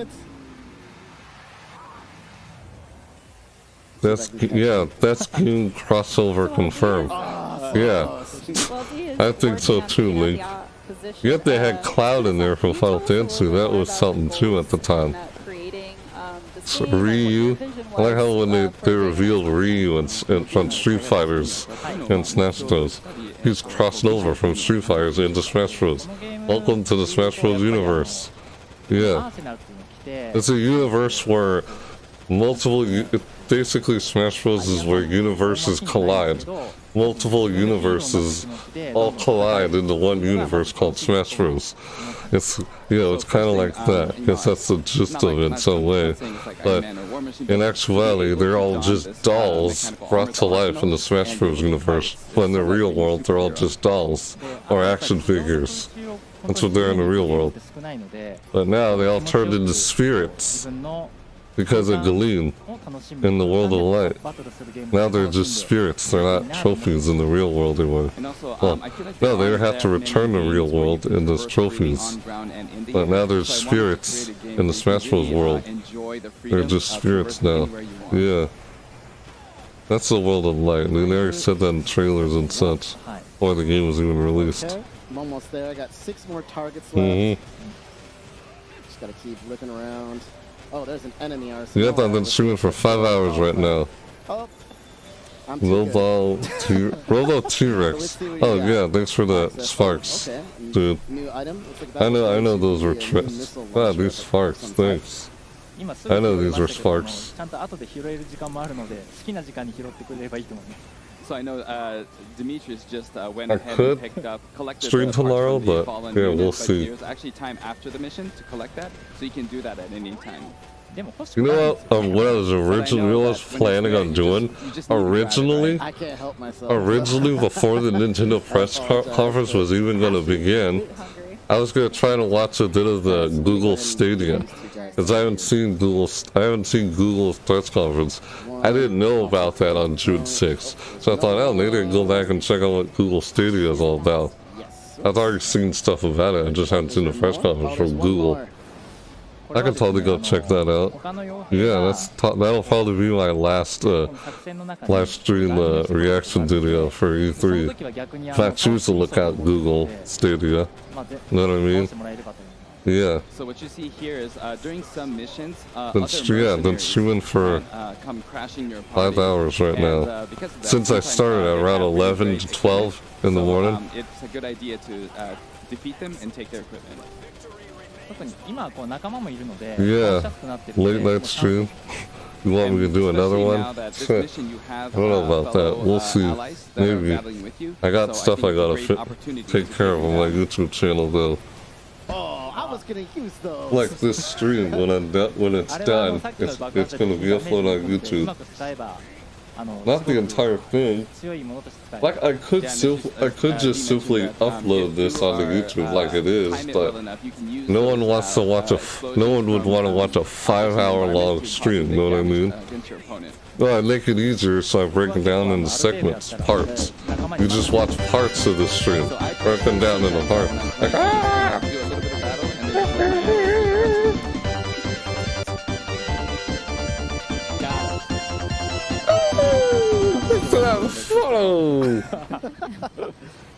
That's game crossover confirmed. Yeah. I think so too, Link. Yet they had Cloud in there from Final Fantasy. That was something too at the time. So, Ryu. I like how when they revealed Ryu from Street Fighters and Smash Bros. He's crossed over from Street Fighters into Smash Bros. Welcome to the Smash Bros. Universe. Yeah. It's a universe where basically Smash Bros. Is where universes collide. Multiple universes all collide into one universe called Smash Bros. It's it's kind of like that. I guess that's the gist of it in some way. But in actuality, they're all just dolls brought to life in the Smash Bros. Universe. But in the real world, they're all just dolls or action figures. That's what they're in the real world. But now they all turned into spirits. because of Galeem in the world of light. Now they're just spirits, they're not trophies in the real world anymore. Well, no, they have to return to the real world in those trophies. But now there's spirits in the Smash Bros. World. They're just spirits now. Yeah. That's the world of light. They never said that in trailers and such, before the game was even released. Okay, I'm almost there. I got 6 more targets left. Just gotta keep looking around. Oh, there's an enemy arsenal. Yep, I've been streaming for 5 hours right now. Oh, Robo T-Rex. Oh yeah, thanks for the sparks, dude. I know those were tricks. Ah, these sparks, thanks. I know these were sparks. So I know Demetrius just went I ahead could and picked up, collected stream the parts tomorrow, from the but fallen yeah, unit, we'll but see. There's actually time after the mission to collect that, so you can do that at any time. You know what I was originally planning on doing? Originally before the Nintendo press conference was even going to begin, I was going to try to watch a bit of the Google Stadia, because I haven't seen Google's press conference. I didn't know about that on June 6th, so I thought, oh, maybe I can go back and check out what Google Stadia is all about. I've already seen stuff about it, I just haven't seen the press conference from Google. I can totally go check that out. Yeah, that'll probably be my last live stream reaction video for E3. If I choose to look at Google Stadia, you know what I mean? Yeah. So what you see here is during some missions, Been streaming for 5 hours right now. Since I started at around 11 to 12 in the morning. It's a good idea to defeat them and take their equipment. Yeah, late night stream. You want me to do another one? I don't know about that. We'll see. Maybe. I got stuff I gotta take care of on my YouTube channel though. Oh, I was gonna use those. Like this stream, when it's done, it's gonna be uploaded on YouTube. Not the entire thing. Like I could just simply upload this onto YouTube like it is, but no one wants to watch no one would want to watch a 5-hour long stream. You know what I mean? Well, I make it easier, so I break it down into segments, parts. You just watch parts of the stream, break them down into parts. Like, ah!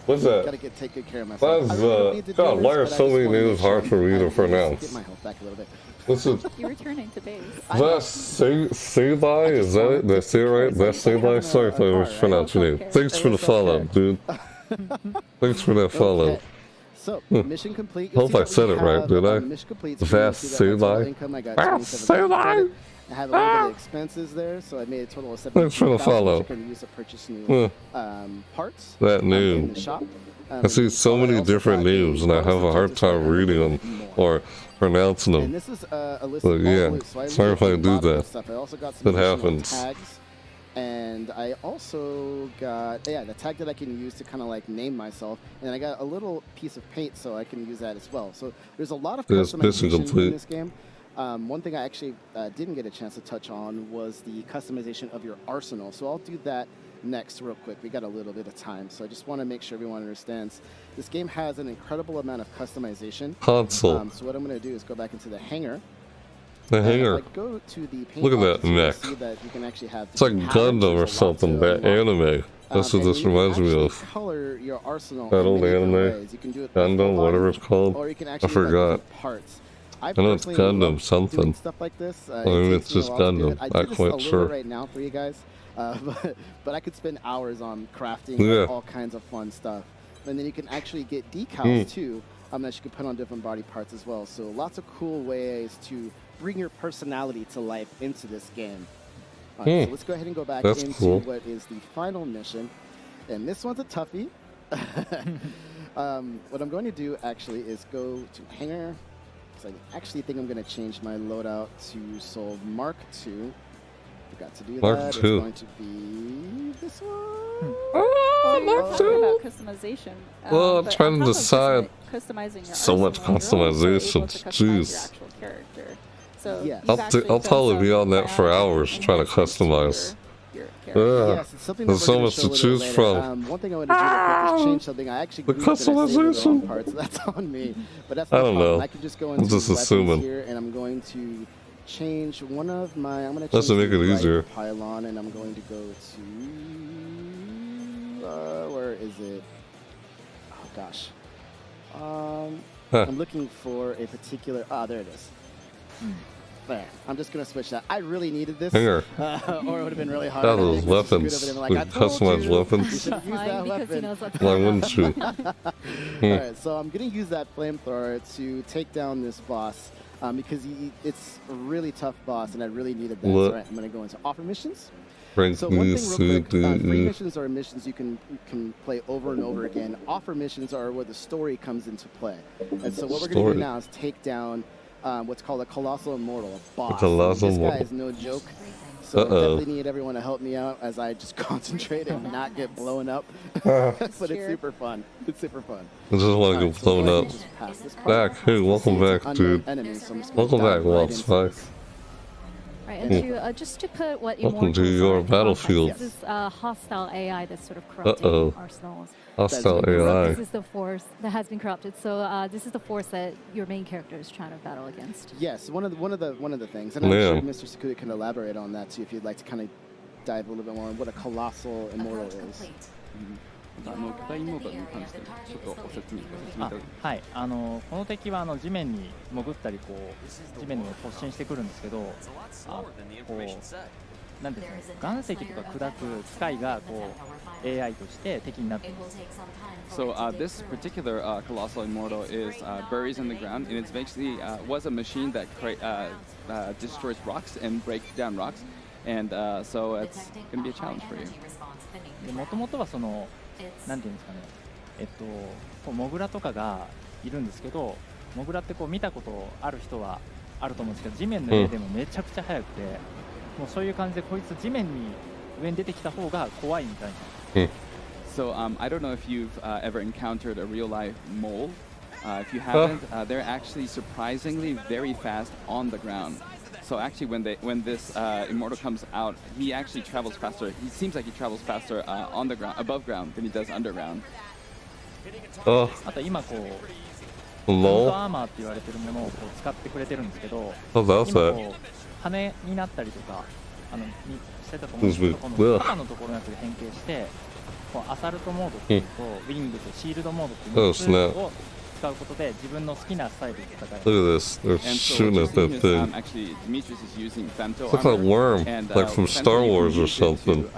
What's that? Gotta take good care of myself. That's, God, why are so many names hard for me to pronounce? Get my health back a little bit. What's it? You're returning to base. That's Seibai? Is that it? Did I say it right? That's Seibai? Sorry if I mispronounced your name. Thanks for the follow, dude. Thanks for that follow. So, mission complete. Hope I said it right, did I? Vast Seibai? Vast Seibai? I have a little bit of expenses there, so I made a total of Thanks for the follow. I can use to purchase new parts that in name. the shop. I see so many different names, and I have a hard time reading them or pronouncing them. And this is a list But yeah, sorry if I do that. I also got some That happens. tags, and I also got the tag that I can use to kind of like name myself, and I got a little piece of paint so I can use that as well. So there's a lot of customization in this game. One thing I actually didn't get a chance to touch on was the customization of your arsenal. So I'll do that next real quick. We got a little bit of time, so I just want to make sure everyone understands. This game has an incredible amount of customization. Console. So what I'm going to do is go back into the hangar. The hangar. Go to the paint Look at that neck. See that you can actually have it's like Gundam or something, that anime. That's what this reminds me of. Color your arsenal that old anime. You can do it Gundam, whatever it's called. Or you can I actually forgot. Parts. I know it's Gundam something. Stuff like this. I mean, it's just Gundam. Not quite sure. Right now for you guys, but I could spend hours on crafting all kinds of fun stuff. And then you can actually get decals too, that you can put on different body parts as well. So lots of cool ways to bring your personality to life into this game. So let's go ahead and go back into what is the final mission. And this one's a toughie. What I'm going to do actually is go to hangar. I actually think I'm going to change my loadout to Soul Mark II. Forgot to do Mark that. II. It's going to be this one. Mark II. About customization. Well, I'm trying to decide. Customizing your so much customization. Jeez. So Yes. I'll probably be on that for hours trying to customize. Yes, it's something that There's we're so gonna much show to a little choose later. from. One thing I want to do real quick is change something. I actually The grew up and I saved the customization. wrong part, so that's on me. But that's I no don't problem. know. I can just go I'm into just weapons assuming. here, and I'm going to change one of my. I'm going to change Doesn't make the it right easier. pylon, and I'm going to go to. Where is it? Oh gosh. I'm looking for a particular. Ah, there it is. There. I'm just gonna switch that. I really needed this, Here. or it would have been really hard. Got I those think this is weapons. good of it. The I told customized you, weapons. you should have used that weapon. Why wouldn't you? Alright, so I'm gonna use that flamethrower to take down this boss because it's a really tough boss, and I really needed that. What? So I'm gonna go into offer missions. Frank So one thing real quick, free Lucy. missions are missions you can play over and over again. Offer missions are where the story comes into play. And so what we're going to do now is take down what's called a Colossal Immortal, a boss. Colossal This guy Immortal. is no joke. So definitely need everyone to help me out as I just concentrate and not get blown up. But it's super fun. It's super fun. I just want to get blown up. Back. Hey, welcome back, dude. Welcome back, Waltz. Hi. Right, and to, just to put what Welcome to Immortals your are in battlefield. context, this is hostile AI that's sort of corrupting Uh-oh. arsenals. Hostile So AI. this is the force that has been corrupted. So this is the force that your main character is trying to battle against. Yes, one of the things, and I'm sure Mr. Sakuya can elaborate on that too if you'd like to kind of dive a little bit more on what a Colossal Immortal is. 巨大イモータルに関してちょっとご説明いただきます。はい、この敵は地面に潜ったりこう地面に突進してくるんですけど、こうなんていうんですか、岩石とか砕く機械がこう AI として敵になっています。So this particular colossal immortal is buries in the ground, and it's basically was a machine that destroys rocks and breaks down rocks, and so it's going to be a challenge for you. もともとはそのなんていうんですかね、こうモグラとかがいるんですけど、モグラってこう見たことある人はあると思うんですけど、地面の上でもめちゃくちゃ速くて、もうそういう感じでこいつ地面に上に出てきた方が怖いみたいな。So I don't know if you've ever encountered a real life mole. If you haven't, they're actually surprisingly very fast on the ground. So actually, when this immortal comes out, he actually travels faster. He seems like he travels faster on the ground, above ground, than he does underground. あと今こうフットアーマーって言われてるものをこう使ってくれてるんですけど、今こう羽になったりとかしてたと思うんですけど、この肩のところのやつで変形して、こうアサルトモードっていうとウィングとシールドモードっていう3つを使うことで自分の好きなスタイルで戦える。Look at this. They're shooting at that thing. Looks like a worm, like from Star Wars or something.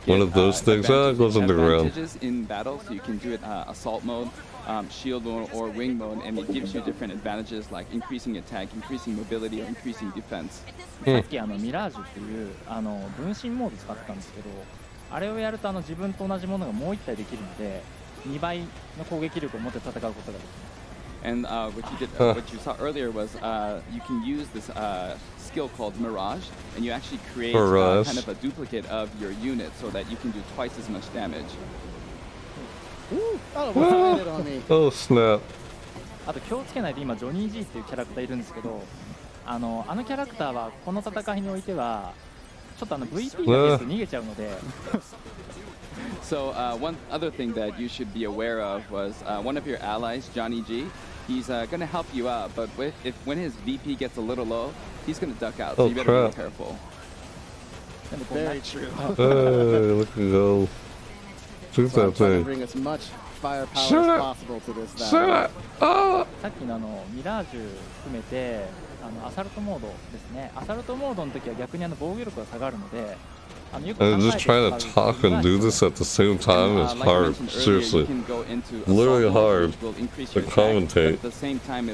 One of those things. It goes underground. In battle, so you can do it assault mode, shield mode, or wing mode, and it gives you different advantages like increasing attack, increasing mobility, or increasing defense. さっきミラージュっていう分身モード使ってたんですけど、あれをやると自分と同じものがもう1体できるので、2倍の攻撃力を持って戦うことができます。And what you saw earlier was you can use this skill called Mirage, and you actually create kind of a duplicate of your unit so that you can do twice as much damage. Oh snap! あと気をつけないと今ジョニー G っていうキャラクターいるんですけど、あのキャラクターはこの戦いにおいてはちょっとVP が逃げちゃうので。So one other thing that you should be aware of was one of your allies, Johnny G. He's going to help you out, but when his VP gets a little low, he's going to duck out. So you better be careful. Very true. Hey, look at go. Shoot that thing. Bring as much firepower as possible to this battle. さっきのミラージュ含めてアサルトモードですね。アサルトモードの時は逆に防御力が下がるので。And just trying to talk and do this at the same time is hard. Seriously. Literally hard to commentate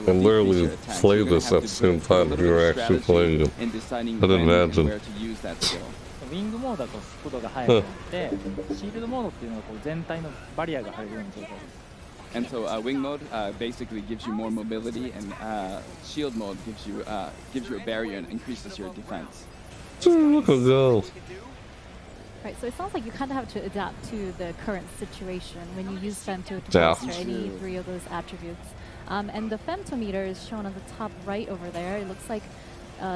and literally play this at the same time if you're actually playing it. I'd imagine. ウィングモードだと速度が速くなって、シールドモードっていうのはこう全体のバリアが入るような状態です。And so wing mode basically gives you more mobility, and shield mode gives you a barrier and increases your defense. Look at go. Right, so it sounds like you kind of have to adapt to the current situation when you use Femto to bolster any three of those attributes. And the femtometer is shown on the top right over there. It looks like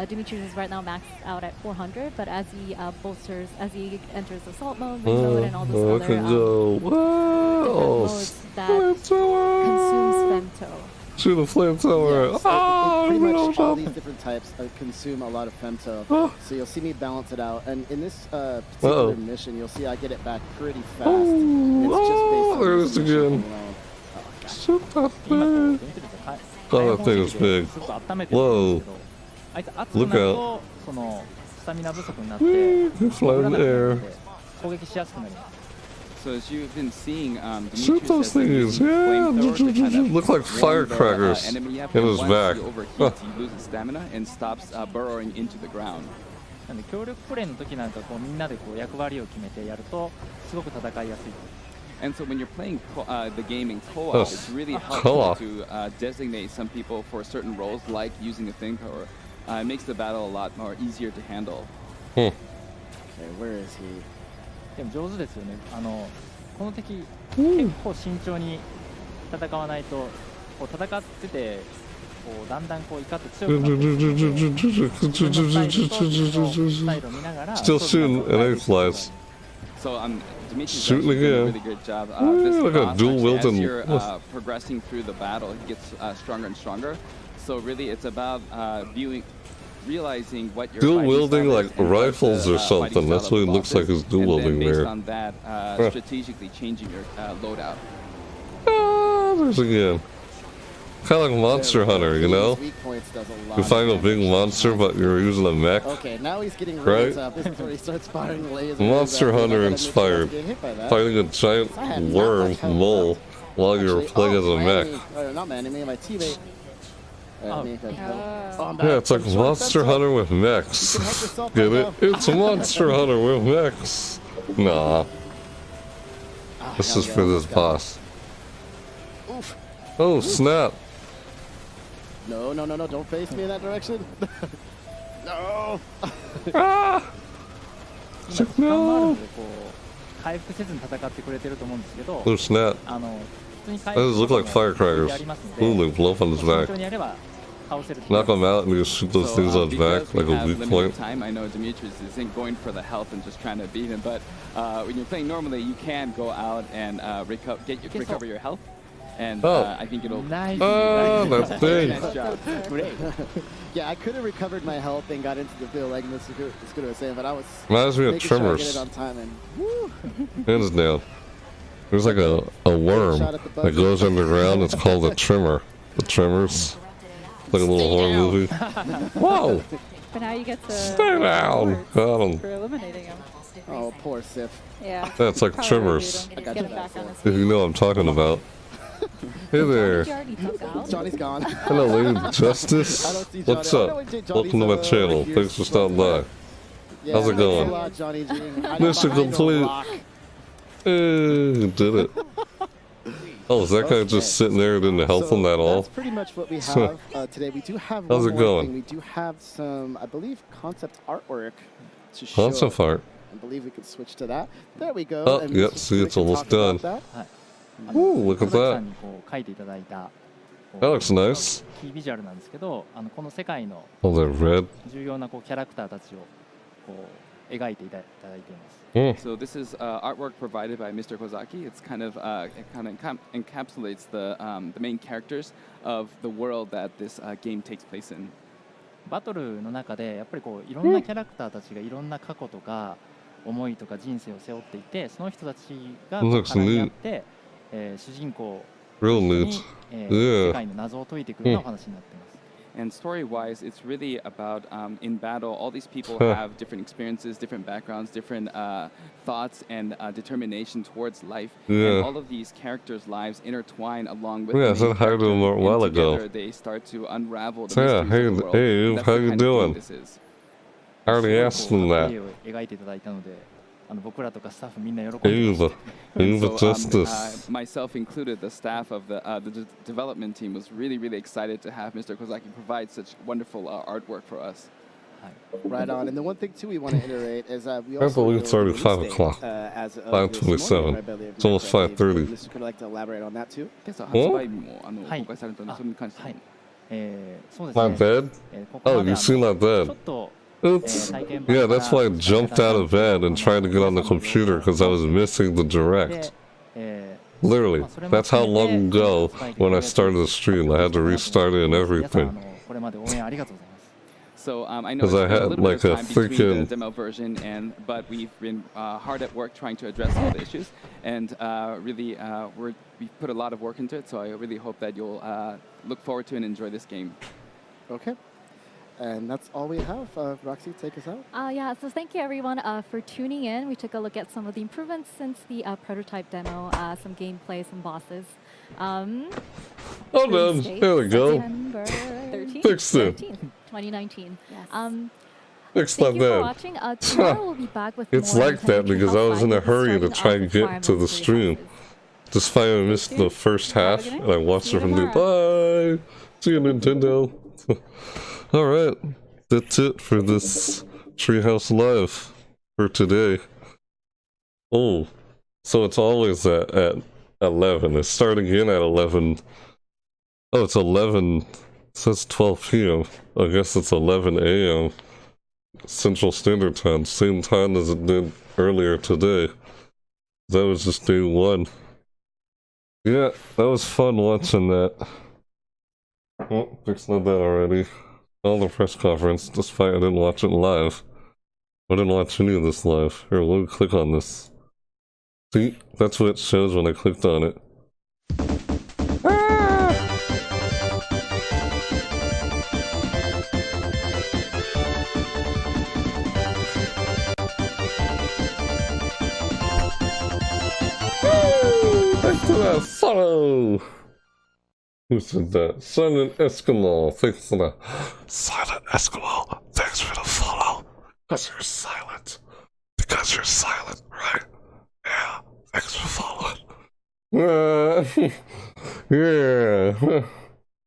Demetrius is right now maxed out at 400, but as he as he enters assault mode, ring mode, and all those other different modes that consumes femto. Shoot a flamethrower. Yeah, so pretty much all these different types consume a lot of femto. So you'll see me balance it out. And in this particular mission, you'll see I get it back pretty fast. It's just based on there it is this mission again. alone. Shoot that thing. Oh, that thing is big. Whoa. Look out. Whee, fly in the air. So as you've been seeing, shoot those things, yeah, look like firecrackers in his back. He overheats, he loses stamina and stops burrowing into the ground. なんで協力プレイの時なんかこうみんなでこう役割を決めてやるとすごく戦いやすい。And so when you're playing the game in co-op, it's really helpful to designate some people for certain roles, like using a thinker. It makes the battle a lot more easier to handle. Okay, where is he? でも上手ですよね。この敵結構慎重に戦わないとこう戦っててこうだんだんこう怒って強くなってスタイルを見ながら Still shooting and it flies. So Dimitri's shooting doing a again. really good job. This Like boss, dual wielding. As you're progressing through the battle, he gets stronger and stronger. So really, it's about realizing what you're dual wielding like rifles or something. That's what it looks like is dual wielding there. Based on that, strategically changing your loadout. There's again. Kind of like Monster Hunter, you know? You find a big monster, but you're using a mech. Okay, now he's getting really tough. This is where he starts firing lasers. Monster Hunter inspired. Fighting a giant worm mole while you're playing as a mech. Not my enemy, my teammate. Yeah, it's like Monster Hunter with mechs. Get it? It's a Monster Hunter with mechs. Nah. This is for this boss. Oh, snap. No, don't face me in that direction. No. Ah! No. 回復せずに戦ってくれてると思うんですけど、 Oh, snap. 普通に回 Those 復 look like firecrackers. やりますので Ooh, they blow up on his 慎 back. 重にやれば倒せる。 Knock him out and you just shoot those things on his back like a weak point. Time. I know Demetrius isn't going for the health and just trying to beat him, but when you're playing normally, you can go out and recover your health. And I think it'll. Oh, that thing. Nice job. Great. Yeah, I could have recovered my health and got into the field like Mr. Scooter was saying, but I was Reminds me of making sure I get Tremors. it on time and woo. Hands down. There's like a worm that goes underground. It's called a trimmer. The Tremors. Like a little horror movie. Whoa! But now you get to Stay down! Got him. for eliminating him. Oh, poor Sif. Yeah. That's like Probably Tremors. don't get him back on his If you know what I'm talking about. Hey there. Johnny's gone. Hello, Lady Justice. What's up? Welcome to my channel. Thanks for stopping by. How's it going? Mission complete. You did it. Oh, is that guy just sitting there didn't help him at all? That's pretty much what we have today. We do have How's one it more going? thing. We do have some, I believe, concept artwork to show. Concept art. I believe we could switch to that. There we go. Oh, And yep, Mr. see, it's Scooter can almost talk about done. that. Ooh, look at 小崎さ that. んにこう書いていただいた That looks nice. キービジュアルなんですけど、この世界の Oh, they're red. 重要なこうキャラクターたちをこう描いていただいています。So this is artwork provided by Mr. Kozaki. It's kind of encapsulates the main characters of the world that this game takes place in. バトルの中でやっぱりこういろんなキャラクターたちがいろんな過去とか思いとか人生を背負っていて、その人たちが絡み合って、主人公 Real に neat. 世 Yeah. 界の謎を解いていくようなお話になっています。 And story-wise, it's really about in battle. All these people Huh. have different experiences, different backgrounds, different thoughts, and determination towards life. Yeah. And all of these characters' lives intertwine along with Yeah, I the said main hi to him a character, while and ago. together they start to unravel the Yeah, mysteries hey, of the world. hey, And that's how the you kind of game doing? this is. I already asked them 絵 that. を描いていただいたので、僕らとかスタッフみんな喜んでま Ava. した。 Ava So, Justice. myself included, the staff of the development team was really, really excited to have Mr. Kozaki provide such wonderful artwork for us. Right on. And the one thing too we want to iterate is we I also believe it's already 5 o'clock. 5:27. It's almost 5:30. Mr. could like to elaborate on that too. 今朝発売日も公開されたので、それに関しては。そうですね。 My bed? Oh, you see my bed? Oops. Yeah, that's why I jumped out of bed and tried to get on the computer because I was missing the direct. Literally, that's how long ago when I started the stream. I had to restart it and everything. So I know it's been a little bit of time between the demo version but we've been hard at work trying to address all the issues, and really we put a lot of work into it. So I really hope that you'll look forward to and enjoy this game. Okay. And that's all we have. Roxy, take us out. Yeah, so thank you everyone for tuning in. We took a look at some of the improvements since the prototype demo, some gameplay, some bosses. Oh no, there we go. September 13th? Fixed it. 2019. Yes. Fixed Thank that you for bad. watching. Tomorrow we'll be back with It's more like that because I was in a hurry to try and get to the stream. Despite I missed the first half, and I watched it from the bye. See you, Nintendo. Alright, that's it for this Treehouse Live for today. Oh, so it's always at 11. It's starting again at 11. Oh, it's 11. It says 12 p.m. I guess it's 11 a.m. Central Standard Time. Same time as it did earlier today. That was just day 1. Yeah, that was fun watching that. Oh, fixed that already. All the press conference, despite I didn't watch it live. I didn't watch any of this live. Here, let me click on this. See? That's what it shows when I clicked on it. Thanks for that follow! Who said that? Silent Eskimo, thanks for the Silent Eskimo, thanks for the follow. Because you're silent. Because you're silent, right? Yeah, thanks for following. Yeah,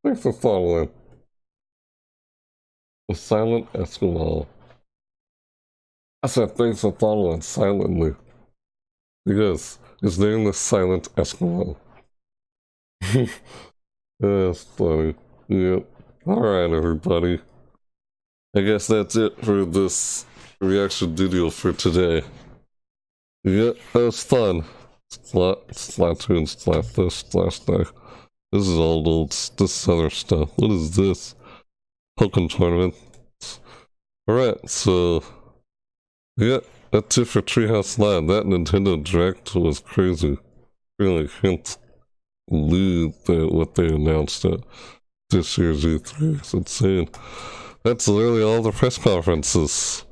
thanks for following. The Silent Eskimo. I said thanks for following silently. Because his name is Silent Eskimo. That's funny. Yep. Alright, everybody. I guess that's it for this reaction video for today. Yeah, that was fun. Splatoon, slash this, slash that. This is old, this other stuff. What is this? Pokemon tournament. Alright, so... yeah, that's it for Treehouse Live. That Nintendo Direct was crazy. Really can't believe what they announced at this year's E3. It's insane. That's literally all the press conferences.